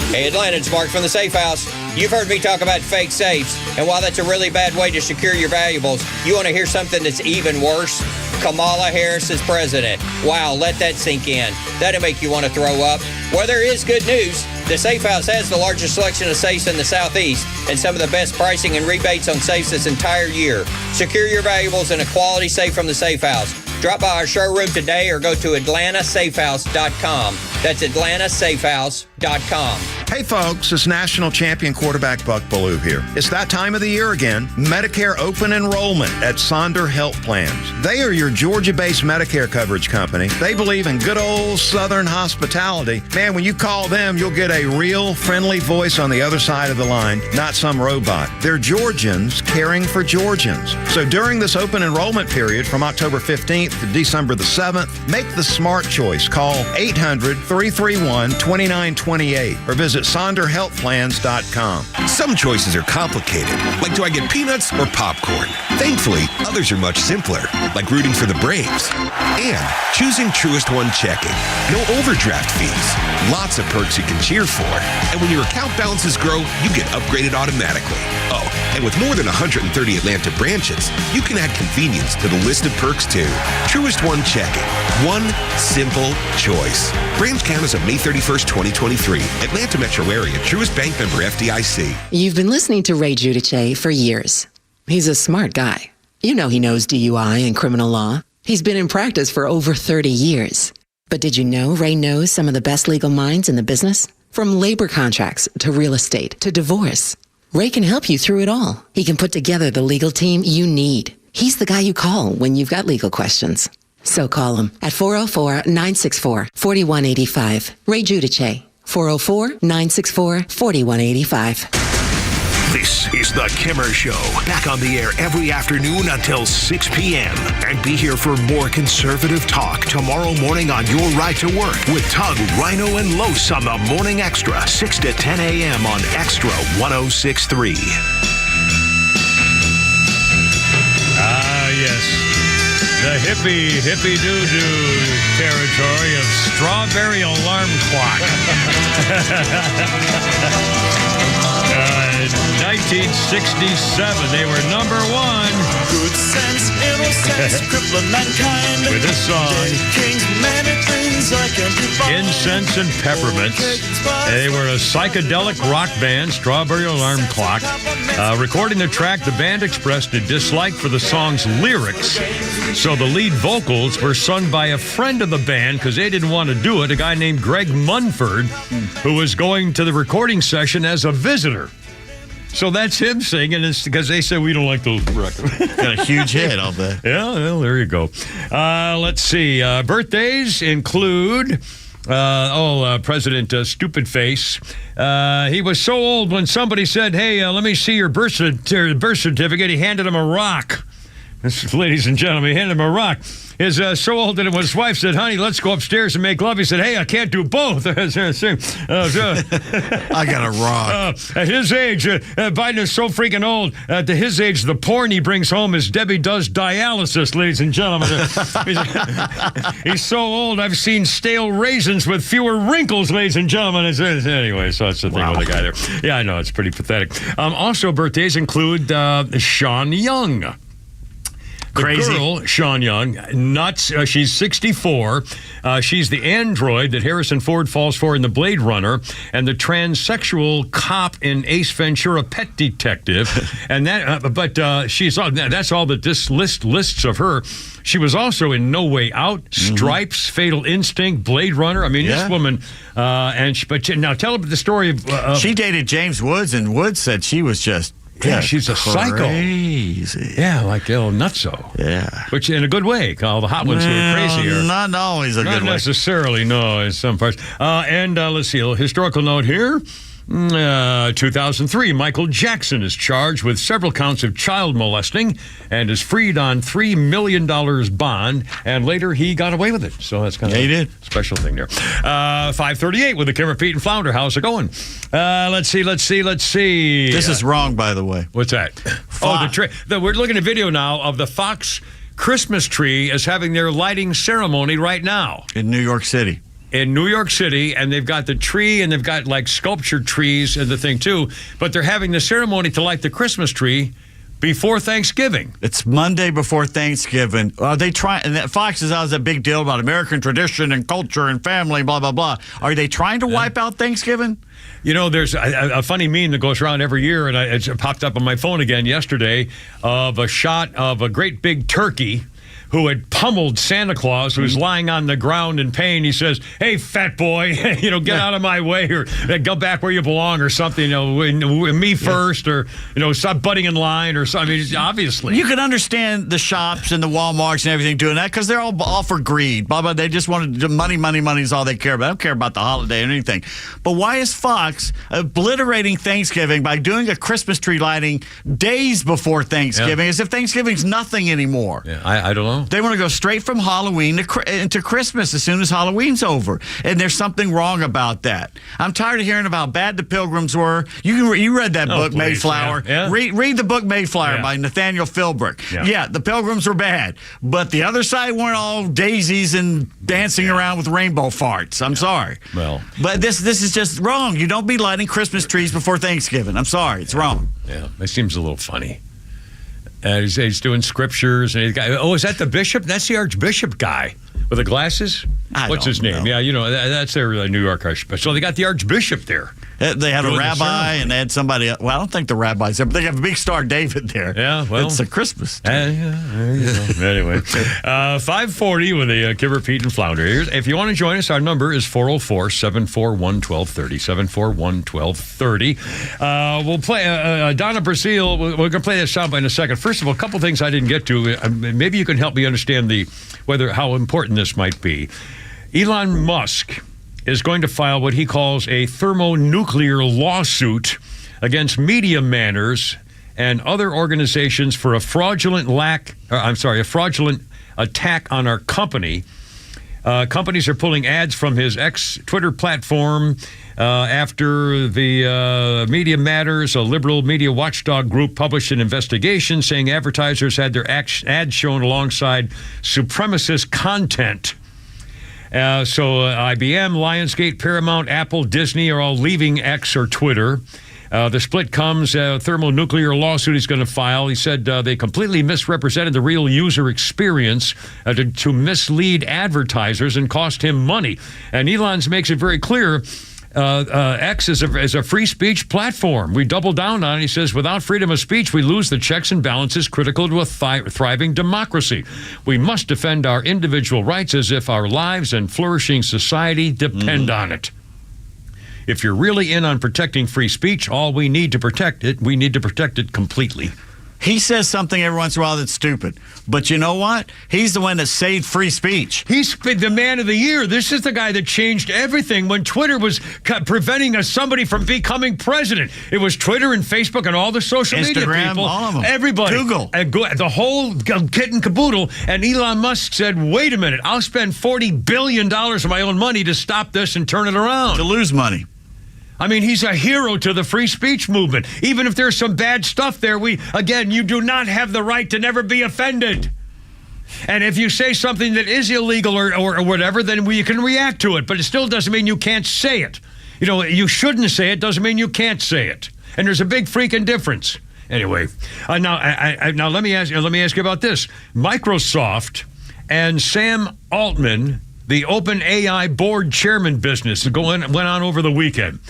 Hey Atlanta, it's Mark from the Safe House. You've heard me talk about fake safes, and while that's a really bad way to secure your valuables, you want to hear something that's even worse? Kamala Harris is president. Wow, let that sink in. That'll make you want to throw up. Well, there is good news. The Safe House has the largest selection of safes in the Southeast and some of the best pricing and rebates on safes this entire year. Secure your valuables in a quality safe from the Safe House. Drop by our showroom today or go to AtlantaSafehouse.com. That's AtlantaSafehouse.com. Hey folks, it's national champion quarterback Buck Ballou here. It's that time of the year again. Medicare open enrollment at Sonder Health Plans. They are your Georgia-based Medicare coverage company. They believe in good old Southern hospitality. Man, when you call them, you'll get a real friendly voice on the other side of the line, not some robot. They're Georgians caring for Georgians. So during this open enrollment period from October 15th to December the 7th, make the smart choice. Call 800-331-2928 or visit SonderHealthPlans.com. Some choices are complicated, like do I get peanuts or popcorn? Thankfully, others are much simpler, like rooting for the Braves and choosing Truist One checking. No overdraft fees, lots of perks you can cheer for, and when your account balances grow, you get upgraded automatically. Oh, and with more than 130 Atlanta branches, you can add convenience to the list of perks too. Truist One checking. One simple choice. Branch count as of May 31st, 2023. Atlanta Metro Area. Truist Bank member FDIC. You've been listening to Ray Giudice for years. He's a smart guy. You know he knows DUI and criminal law. He's been in practice for over 30 years. But did you know Ray knows some of the best legal minds in the business? From labor contracts to real estate to divorce. Ray can help you through it all. He can put together the legal team you need. He's the guy you call when you've got legal questions. So call him at 404-964-4185. Ray Giudice, 404-964-4185. This is The Kimmer Show, back on the air every afternoon until 6 p.m. And be here for more conservative talk tomorrow morning on your ride to work with Tug, Rhino, and Los on the Morning Extra, 6 to 10 a.m. on Extra 106.3. Ah, yes. The hippie doo-doo territory of Strawberry Alarm Clock. 1967, they were number one. Good sense, innocence, crippling mankind. With this song, Kings, many things I can define. Incense and Peppermints. They were a psychedelic rock band, Strawberry Alarm Clock. Recording the track, the band expressed a dislike for the song's lyrics. So the lead vocals were sung by a friend of the band because they didn't want to do it, a guy named Greg Munford, who was going to the recording session as a visitor. So that's him singing, it's because they said we don't like those records. Got a huge hit, I'll bet. Yeah, well, there you go. Let's see. Birthdays include President Stupid Face. He was so old when somebody said, hey, let me see your birth certificate. He handed him a rock. Ladies and gentlemen, he handed him a rock. Is so old that when his wife said, honey, let's go upstairs and make love, he said, hey, I can't do both. I got a rock. At his age, Biden is so freaking old. At his age, the porn he brings home is Debbie does dialysis, ladies and gentlemen. He's so old, I've seen stale raisins with fewer wrinkles, ladies and gentlemen. Anyway, so that's the thing with the guy there. Yeah, I know, it's pretty pathetic. Also, birthdays include Sean Young. Crazy. The girl, Sean Young, nuts. She's 64. She's the android that Harrison Ford falls for in The Blade Runner, and the transsexual cop in Ace Ventura: Pet Detective. And that, she's that's all that this lists of her. She was also in No Way Out, Stripes, Fatal Instinct, Blade Runner. I mean, this woman. Now tell about the story of. She dated James Woods, and Woods said she was just. Yeah, she's a psycho. Crazy. Yeah, like El Nutso. Yeah. Which in a good way. All the hot ones who are crazy are. Not always a good way. Not necessarily, no, in some parts. And let's see, a historical note here. 2003, Michael Jackson is charged with several counts of child molesting and is freed on $3 million bond, and later he got away with it. So that's kind of a special thing there. 538 with the Kim, Pete, and Flounder. How's it going? Let's see. This is wrong, by the way. What's that? We're looking at a video now of the Fox Christmas tree is having their lighting ceremony right now. In New York City. In New York City, and they've got the tree, and they've got like sculptured trees and the thing too, but they're having the ceremony to light the Christmas tree before Thanksgiving. It's Monday before Thanksgiving. They try, and Fox is always a big deal about American tradition and culture and family, blah, blah, blah. Are they trying to wipe out Thanksgiving? You know, there's a funny meme that goes around every year, and it popped up on my phone again yesterday, of a shot of a great big turkey who had pummeled Santa Claus, who's lying on the ground in pain. He says, hey, fat boy, get out of my way, or go back where you belong, or something, me first, or, stop butting in line, or something. I mean, obviously. You can understand the shops and the Walmarts and everything doing that, because they're all for greed. Blah, blah. They just want to, money is all they care about. They don't care about the holiday or anything. But why is Fox obliterating Thanksgiving by doing a Christmas tree lighting days before Thanksgiving, as if Thanksgiving's nothing anymore? Yeah, I don't know. They want to go straight from Halloween into Christmas as soon as Halloween's over. And there's something wrong about that. I'm tired of hearing about how bad the Pilgrims were. You read that book, please. Mayflower. Yeah. Read the book Mayflower by Nathaniel Philbrick. Yeah, the Pilgrims were bad. But the other side weren't all daisies and dancing around with rainbow farts. I'm sorry. Well, but this is just wrong. You don't be lighting Christmas trees before Thanksgiving. I'm sorry. It's wrong. Yeah, it seems a little funny. He's doing scriptures, and is that the bishop? That's the archbishop guy with the glasses. What's his name? Know. Yeah, that's their New York archbishop. So they got the archbishop there. They had a rabbi, and they had somebody. Well, I don't think the rabbi's there, but they have a big Star David there. Yeah, well, it's a Christmas. Anyway, 540 with the Kibber, Pete, and Flounder. If you want to join us, our number is 404-741-1230. 741-1230. We'll play Donna Brazile. We're going to play that soundbite in a second. First of all, a couple things I didn't get to. Maybe you can help me understand how important this might be. Elon Musk is going to file what he calls a thermonuclear lawsuit against Media Manners and other organizations for a fraudulent attack on our company. Companies are pulling ads from his Twitter platform after the Media Matters, a liberal media watchdog group, published an investigation saying advertisers had their ads shown alongside supremacist content. So IBM, Lionsgate, Paramount, Apple, Disney are all leaving X or Twitter. The split comes, thermonuclear lawsuit he's going to file. He said they completely misrepresented the real user experience to mislead advertisers and cost him money. And Elon makes it very clear X is a free speech platform. We double down on it. He says, without freedom of speech, we lose the checks and balances critical to a thriving democracy. We must defend our individual rights as if our lives and flourishing society depend on it. If you're really in on protecting free speech, we need to protect it completely. He says something every once in a while that's stupid. But you know what? He's the one that saved free speech. He's the man of the year. This is the guy that changed everything when Twitter was preventing somebody from becoming president. It was Twitter and Facebook and all the social media people. All of them. Everybody. Google. The whole kit and caboodle. And Elon Musk said, wait a minute, I'll spend $40 billion of my own money to stop this and turn it around. To lose money. I mean, he's a hero to the free speech movement. Even if there's some bad stuff there, you do not have the right to never be offended. And if you say something that is illegal or whatever, then you can react to it. But it still doesn't mean you can't say it. You know, you shouldn't say it, doesn't mean you can't say it. And there's a big freaking difference. Anyway, now let me ask you about this. Microsoft and Sam Altman, the OpenAI board chairman business, went on over the weekend.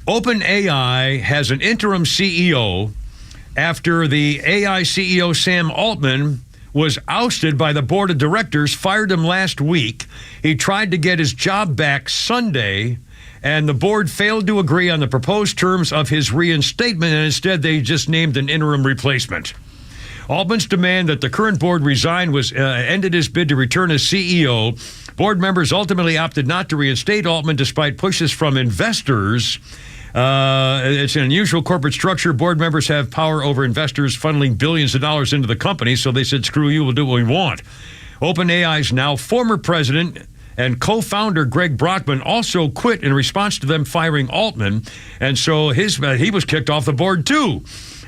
OpenAI has an interim CEO after the AI CEO Sam Altman was ousted by the board of directors, fired him last week. He tried to get his job back Sunday, and the board failed to agree on the proposed terms of his reinstatement, and instead they just named an interim replacement. Altman's demand that the current board resign ended his bid to return as CEO. Board members ultimately opted not to reinstate Altman despite pushes from investors. It's an unusual corporate structure. Board members have power over investors funneling billions of dollars into the company, so they said, screw you, we'll do what we want. OpenAI's now former president and co-founder Greg Brockman also quit in response to them firing Altman, and so he was kicked off the board too.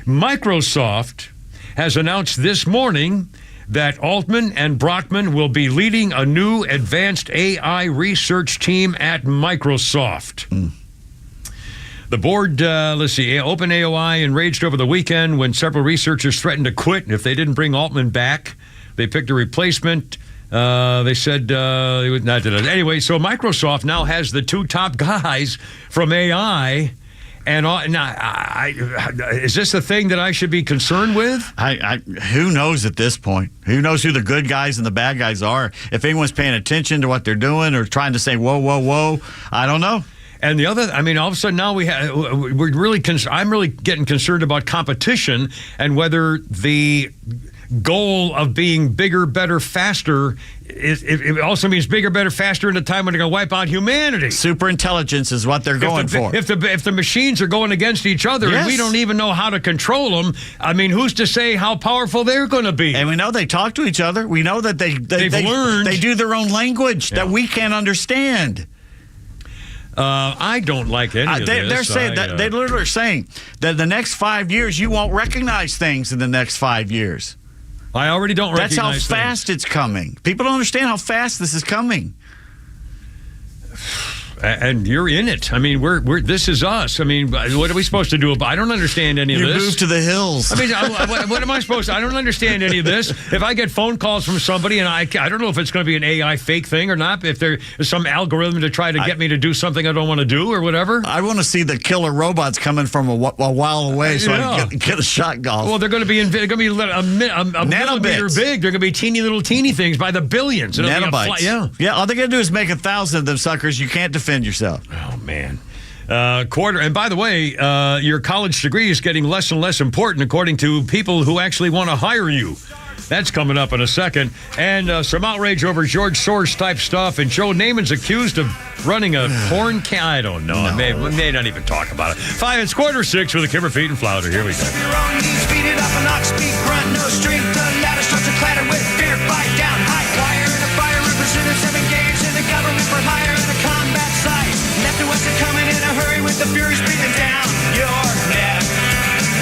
Microsoft has announced this morning that Altman and Brockman will be leading a new advanced AI research team at Microsoft. The board, OpenAI enraged over the weekend when several researchers threatened to quit if they didn't bring Altman back. They picked a replacement. They said they would not do that. Anyway, so Microsoft now has the two top guys from AI. And is this the thing that I should be concerned with? Who knows at this point? Who knows who the good guys and the bad guys are? If anyone's paying attention to what they're doing or trying to say, whoa, whoa, whoa, I don't know. And the other, all of a sudden now I'm really getting concerned about competition and whether the goal of being bigger, better, faster, it also means bigger, better, faster in a time when they're going to wipe out humanity. Super intelligence is what they're going for. If the machines are going against each other and we don't even know how to control them, who's to say how powerful they're going to be? And we know they talk to each other. We know that they've learned. They do their own language that we can't understand. I don't like any of this. They're saying that they literally are saying that the next 5 years you won't recognize things in the next 5 years. I already don't recognize things. That's how fast it's coming. People don't understand how fast this is coming. And you're in it. We're this is us. What are we supposed to do about? I don't understand any of this. You move to the hills. What am I supposed to? I don't understand any of this. If I get phone calls from somebody and I don't know if it's going to be an AI fake thing or not, if there's some algorithm to try to get me to do something I don't want to do or whatever. I want to see the killer robots coming from a while away so I can get a shot golf. Well, they're going to be a millimeter big. They're going to be teeny things by the billions. Nanobites. Yeah. All they're going to do is make 1,000 of them suckers. You can't defend yourself. Oh, man. And by the way, your college degree is getting less and less important according to people who actually want to hire you. That's coming up in a second. And some outrage over George Soros type stuff. And Joe Namath's accused of running a porn I don't know. No. We may not even talk about it. 5, it's 5:45 with a Kimmer, Feet, and Flounder. Here we go. Speed it up, an ox speed grunt, no strength, the ladder starts to clatter with fear, fight down, high wire, and the fire representatives have engaged in the government for hire and the combat site. Left to us are coming in a hurry with the fury breathing down your neck.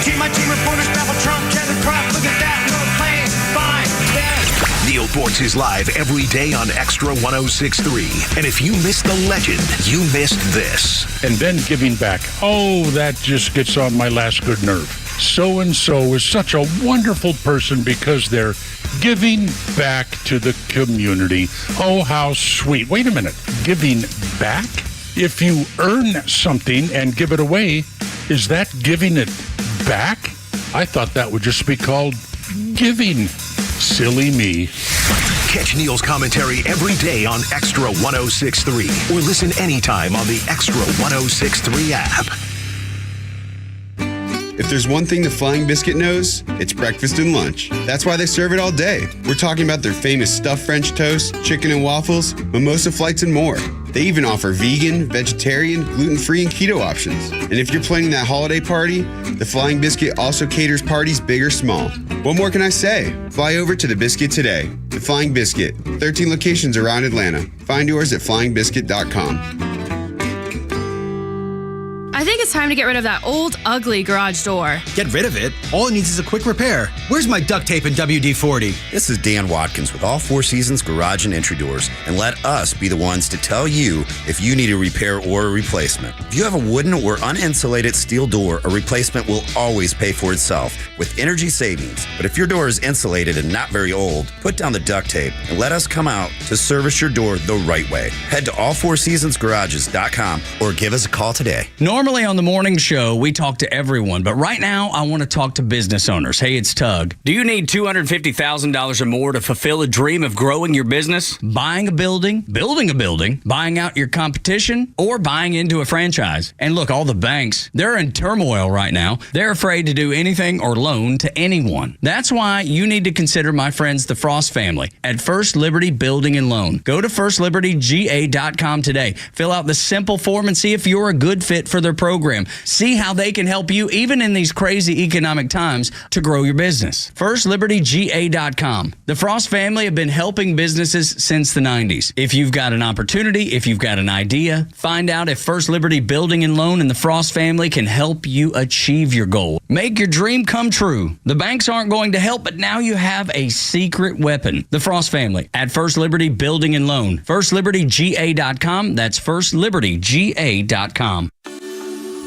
Team my team reporters babble Trump, Kevin Crop, look at that, no plane, fine, dead. Neil Boortz is live every day on Extra 106.3. And if you missed the legend, you missed this. And then giving back. Oh, that just gets on my last good nerve. So-and-so is such a wonderful person because they're giving back to the community. Oh, how sweet. Wait a minute. Giving back? If you earn something and give it away, is that giving it back? I thought that would just be called giving. Silly me. Catch Neil's commentary every day on Extra 106.3 or listen anytime on the Extra 106.3 app. If there's one thing the Flying Biscuit knows, it's breakfast and lunch. That's why they serve it all day. We're talking about their famous stuffed French toast, chicken and waffles, mimosa flights, and more. They even offer vegan, vegetarian, gluten-free, and keto options. And if you're planning that holiday party, the Flying Biscuit also caters parties big or small. What more can I say? Fly over to the Biscuit today. The Flying Biscuit, 13 locations around Atlanta. Find yours at flyingbiscuit.com. I think it's time to get rid of that old, ugly garage door. Get rid of it? All it needs is a quick repair. Where's my duct tape and WD-40? This is Dan Watkins with All Four Seasons Garage and Entry Doors, and let us be the ones to tell you if you need a repair or a replacement. If you have a wooden or uninsulated steel door, a replacement will always pay for itself with energy savings. But if your door is insulated and not very old, put down the duct tape and let us come out to service your door the right way. Head to allfourseasonsgarages.com or give us a call today. Normally on the morning show, we talk to everyone, but right now I want to talk to business owners. Hey, it's Tug. Do you need $250,000 or more to fulfill a dream of growing your business? Buying a building, building a building, buying out your competition, or buying into a franchise? And look, all the banks, they're in turmoil right now. They're afraid to do anything or loan to anyone. That's why you need to consider my friends, the Frost family, at First Liberty Building and Loan. Go to firstlibertyga.com today. Fill out the simple form and see if you're a good fit for their program. See how they can help you, even in these crazy economic times, to grow your business. FirstLibertyGA.com. The Frost family have been helping businesses since the 90s. If you've got an opportunity, if you've got an idea, find out if First Liberty Building and Loan and the Frost family can help you achieve your goal. Make your dream come true. The banks aren't going to help, but now you have a secret weapon. The Frost family at First Liberty Building and Loan. FirstLibertyGA.com. That's FirstLibertyGA.com.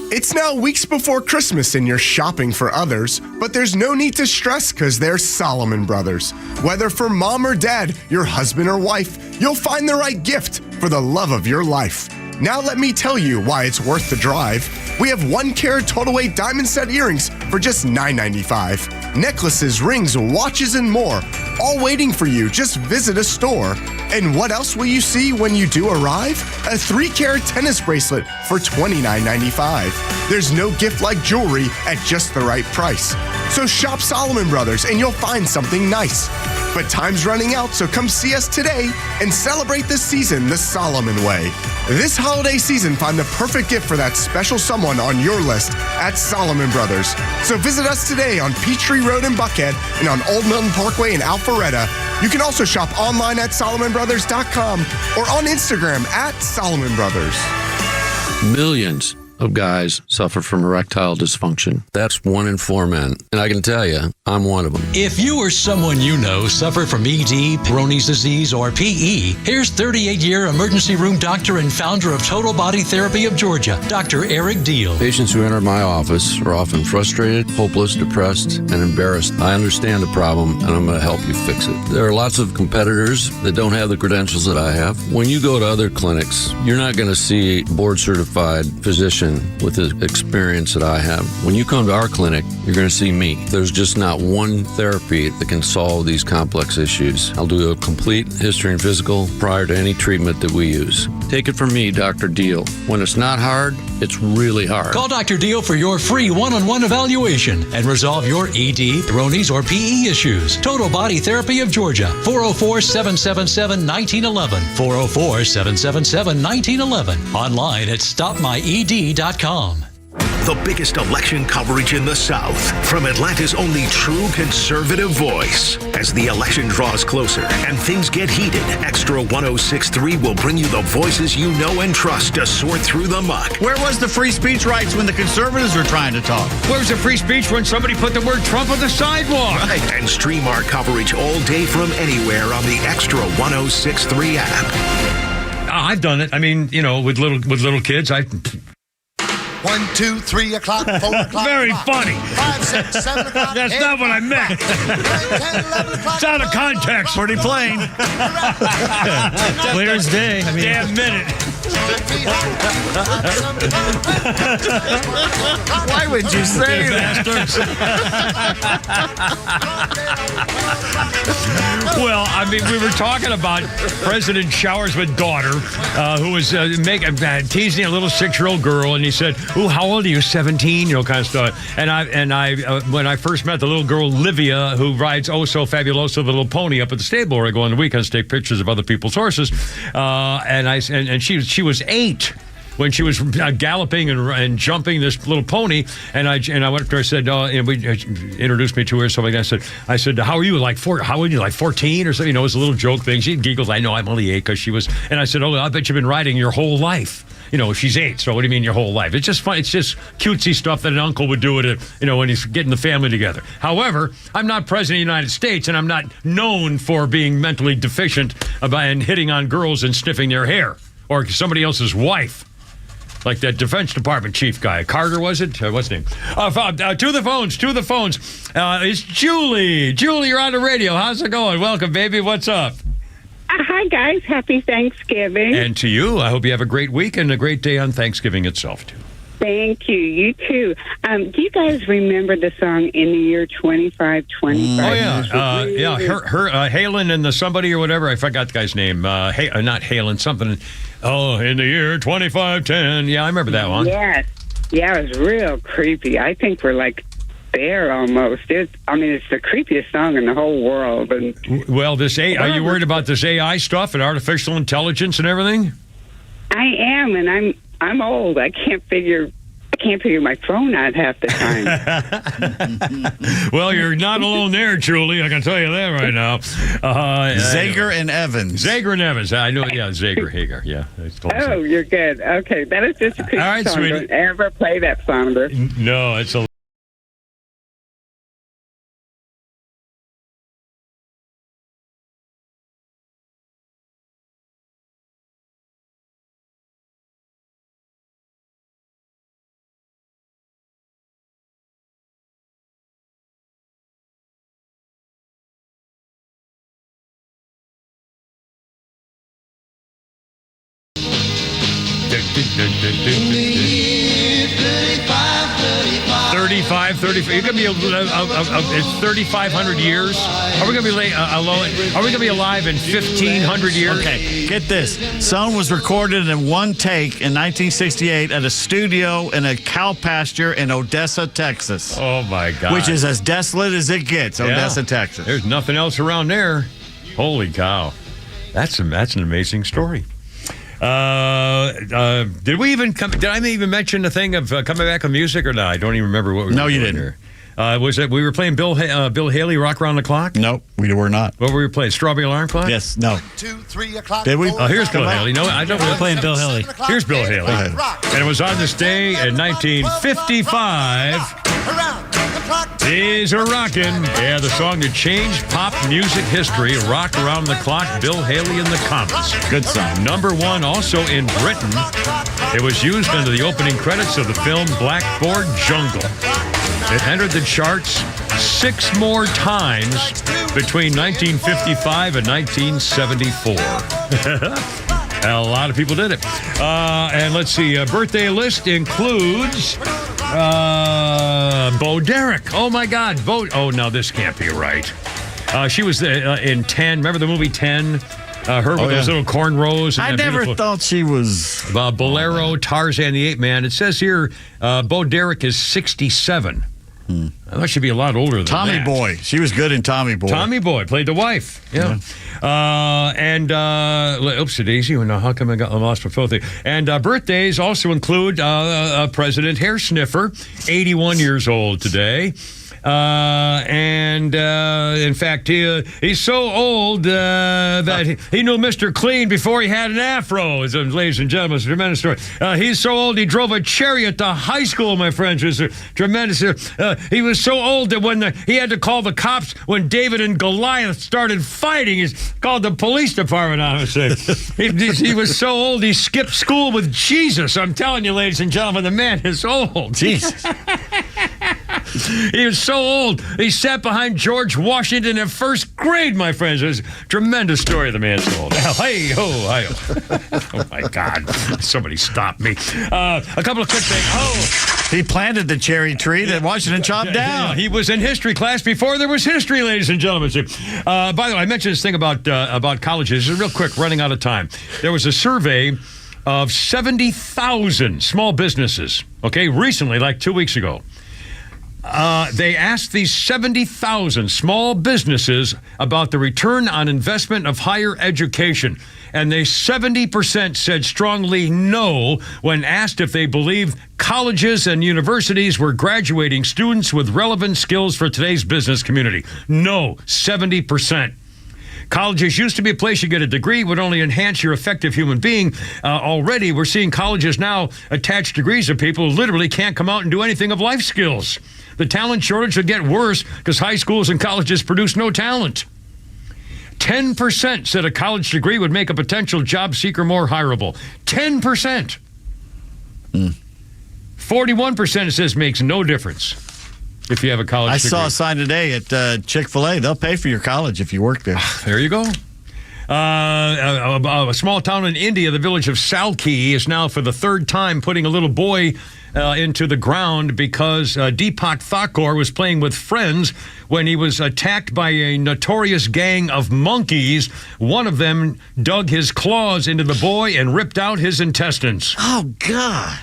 It's now weeks before Christmas and you're shopping for others, but there's no need to stress because they're Solomon Brothers. Whether for mom or dad, your husband or wife, you'll find the right gift for the love of your life. Now let me tell you why it's worth the drive. We have 1 carat total weight diamond set earrings for just $9.95. Necklaces, rings, watches, and more, all waiting for you. Just visit a store. And what else will you see when you do arrive? A 3 carat tennis bracelet for $29.95. There's no gift like jewelry at just the right price. So shop Solomon Brothers and you'll find something nice. But time's running out, so come see us today and celebrate this season the Solomon way. This holiday season, find the perfect gift for that special someone on your list at Solomon Brothers. So visit us today on Peachtree Road in Buckhead and on Old Milton Parkway in Alpharetta. You can also shop online at SolomonBrothers.com or on Instagram at Solomon Brothers. Millions of guys suffer from erectile dysfunction. That's 1 in 4 men. And I can tell you, I'm one of them. If you or someone you know suffer from ED, Peyronie's disease, or PE, here's 38-year emergency room doctor and founder of Total Body Therapy of Georgia, Dr. Eric Deal. Patients who enter my office are often frustrated, hopeless, depressed, and embarrassed. I understand the problem, and I'm going to help you fix it. There are lots of competitors that don't have the credentials that I have. When you go to other clinics, you're not going to see a board-certified physician with the experience that I have. When you come to our clinic, you're going to see me. There's just not one therapy that can solve these complex issues. I'll do a complete history and physical prior to any treatment that we use. Take it from me, Dr. Deal. When it's not hard, it's really hard. Call Dr. Deal for your free one-on-one evaluation and resolve your ED, Peyronie's, or PE issues. Total Body Therapy of Georgia, 404-777-1911, 404-777-1911, online at stopmyed.com. The biggest election coverage in the South from Atlanta's only true conservative voice. As the election draws closer and things get heated, Extra 106.3 will bring you the voices you know and trust to sort through the muck. Where was the free speech rights when the conservatives were trying to talk? Where was the free speech when somebody put the word Trump on the sidewalk? Right. And stream our coverage all day from anywhere on the Extra 106.3 app. I've done it. I mean, you know, with little kids, 1, 2, 3 o'clock, 4 o'clock. Very 5, funny. 5, 6, 7 o'clock. That's 8, not what I meant. 9, 10, 11 o'clock. It's out of context. Pretty plain. Clear as day. Damn minute. Why would you say that? Well, I mean, we were talking about President showers with daughter, who was teasing a little 6-year-old girl, and he said, "Ooh, how old are you? 17?" Kind of stuff. And I, when I first met the little girl Livia, who rides Oh So Fabuloso, the little pony, up at the stable where I go on the weekends to take pictures of other people's horses, and she was 8. When she was galloping and jumping this little pony, and I went up to her, I said, and we introduced me to her, so I said, how are you, like 14 or something? It was a little joke thing. She giggles, I know, I'm only 8, because she was, and I said, oh, I bet you've been riding your whole life. She's 8, so what do you mean your whole life? It's just fun. It's just cutesy stuff that an uncle would do when he's getting the family together. However, I'm not president of the United States, and I'm not known for being mentally deficient and hitting on girls and sniffing their hair or somebody else's wife. Like that Defense Department chief guy. Carter, was it? What's his name? To the phones. It's Julie. Julie, you're on the radio. How's it going? Welcome, baby. What's up? Hi, guys. Happy Thanksgiving. And to you, I hope you have a great week and a great day on Thanksgiving itself, too. Thank you. You too. Do you guys remember the song In the Year 2525? Oh, yeah. Her Halen and the somebody or whatever. I forgot the guy's name. Not Halen, something. Oh, in the year 2510. Yeah, I remember that one. Yes. Yeah, it was real creepy. I think we're like there almost. It's the creepiest song in the whole world. And well, are you worried about this AI stuff and artificial intelligence and everything? I am, and I'm old. I can't figure my phone out half the time. Well, you're not alone there, Julie. I can tell you that right now. Zager and Evans. I know. Yeah, Zager Hager. Yeah. Oh, you're good. Okay, that is just a creepy all right, song. Sweetie. Don't ever play that song. No, it's a. You're gonna be it's 3,500 years. Are we gonna be Are we gonna be alive in 1,500 years? Okay, get this. Song was recorded in one take in 1968 at a studio in a cow pasture in Odessa, Texas. Oh my God! Which is as desolate as it gets. Odessa, Texas. There's nothing else around there. Holy cow! That's an amazing story. Did I even mention the thing of coming back with music or not? I don't even remember what we were doing. No, you didn't. Here. Was it we were playing Bill Haley, Rock Around the Clock? No, we were not. What were we playing? Strawberry Alarm Clock? Yes. No. 1, 2, 3 o'clock. Did we? Oh, here's Bill Haley. No, I don't. We're playing Bill Haley. Here's Bill Haley. And it was on this day in 1955. Days are rockin'. Yeah, the song that changed pop music history. Rock Around the Clock, Bill Haley and the Comets. Good song. #1 also in Britain. It was used under the opening credits of the film Blackboard Jungle. It entered the charts 6 more times between 1955 and 1974. A lot of people did it. And let's see, birthday list includes Bo Derek. Oh, my God. Oh, no, this can't be right. She was in 10. Remember the movie 10? Her with those little cornrows. I never thought she was. Bolero, Tarzan the Ape Man. It says here Bo Derek is 67. I thought she'd be a lot older than Tommy that. Boy. She was good in Tommy Boy. Tommy Boy played the wife. Yeah. Oopsie daisy. Now, how come I lost my phone thing? And birthdays also include President Hair Sniffer, 81 years old today. In fact, he's so old that he knew Mr. Clean before he had an afro. Ladies and gentlemen, it's a tremendous story. He's so old he drove a chariot to high school, my friends. It was tremendous. He was so old that when he had to call the cops when David and Goliath started fighting, he called the police department on him. He was so old he skipped school with Jesus. I'm telling you, ladies and gentlemen, the man is old. Jesus. He was so old. He sat behind George Washington in first grade, my friends. It was a tremendous story of the man so old. Hey, ho, hi. Oh, my God. Somebody stop me. A couple of quick things. He planted the cherry tree that Washington chopped down. He was in history class before there was history, ladies and gentlemen. By the way, I mentioned this thing about colleges. Real quick, running out of time. There was a survey of 70,000 small businesses, recently, like 2 weeks ago. They asked these 70,000 small businesses about the return on investment of higher education. And 70% said strongly no when asked if they believed colleges and universities were graduating students with relevant skills for today's business community. No, 70%. Colleges used to be a place you get a degree, would only enhance your effective human being. Already, we're seeing colleges now attach degrees to people who literally can't come out and do anything of life skills. The talent shortage would get worse because high schools and colleges produce no talent. 10% said a college degree would make a potential job seeker more hireable. 10%. 41% says makes no difference if you have a college degree. I saw a sign today at Chick-fil-A. They'll pay for your college if you work there. There you go. A small town in India, the village of Salki, is now for the third time putting a little boy into the ground because Deepak Thakur was playing with friends when he was attacked by a notorious gang of monkeys. One of them dug his claws into the boy and ripped out his intestines. Oh, God.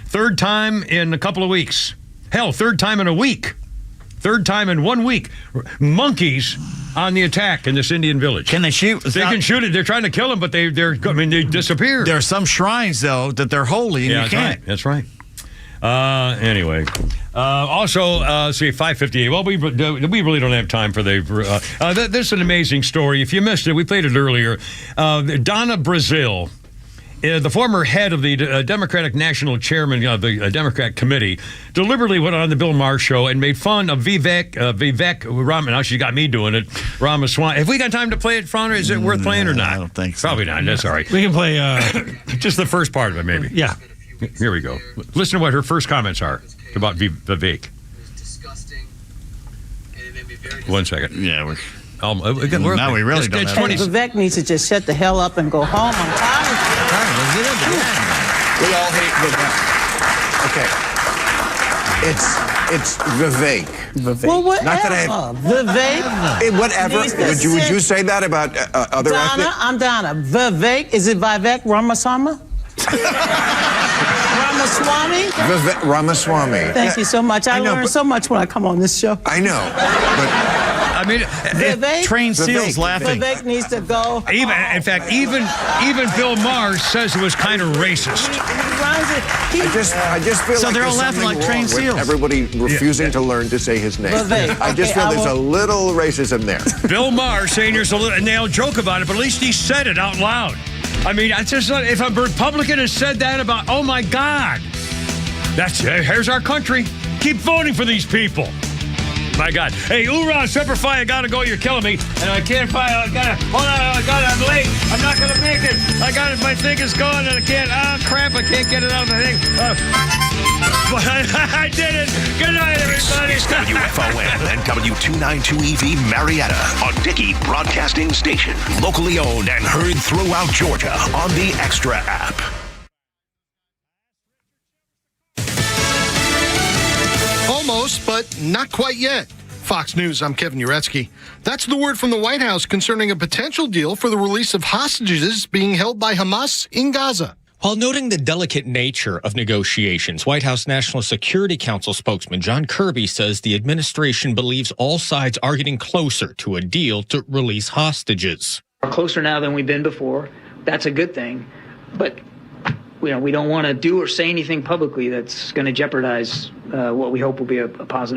Third time in a couple of weeks. Hell, third time in a week. Third time in 1 week. Monkeys on the attack in this Indian village. Can they shoot? They can shoot it. They're trying to kill him, but they disappear. There are some shrines, though, that they're holy, and you can't. That's right. Anyway. Also, 5:58. Well, we really don't have time for this is an amazing story. If you missed it, we played it earlier. Donna Brazile, the former head of the Democratic National Chairman of the Democrat Committee, deliberately went on the Bill Maher show and made fun of Vivek Ramaswamy. Now she got me doing it. Ramaswamy. Have we got time to play it, Fran? Is it worth playing or not? I don't think so. Probably not. That's all right. We can play just the first part of it, maybe. Yeah. Here we go. Listen to what her first comments are about Vivek. 1 second. Yeah, we really don't have it. Vivek needs to just shut the hell up and go home. I'm tired of it. We all hate Vivek. Okay. It's Vivek. Well, whatever. Not that I have, Vivek. Whatever. Would you say that about other ethnic? Donna, I'm Donna. Vivek. Is it Vivek Ramaswamy? Ramaswamy? Ramaswamy. Thank you so much. I learn so much when I come on this show. I know. But I mean, Vivek, trained seals laughing. Vivek needs to go. In fact, even Bill Maher says it was kind of racist. I just feel so like they're all there's laughing something like trained wrong with seals. Everybody refusing to learn to say his name. Vivek. I just feel there's a little racism there. Bill Maher saying there's a little, and they all joke about it, but at least he said it out loud. I mean, I just if a Republican has said that about, oh my God, here's our country. Keep voting for these people. My God. Hey, hoorah, Semper Fi, I gotta go, you're killing me. And I can't find, hold on, I'm late. I'm not gonna make it. I got it, my thing is gone and I can't, crap, I can't get it out of the thing. But I did it. Good night, everybody. It's WFON and W292EV Marietta, a Dickey Broadcasting Station. Locally owned and heard throughout Georgia on the Extra app. Almost, but not quite yet. Fox News, I'm Kevin Uretsky. That's the word from the White House concerning a potential deal for the release of hostages being held by Hamas in Gaza. While noting the delicate nature of negotiations, White House National Security Council spokesman John Kirby says the administration believes all sides are getting closer to a deal to release hostages. We're closer now than we've been before. That's a good thing. But we don't want to do or say anything publicly that's going to jeopardize what we hope will be a positive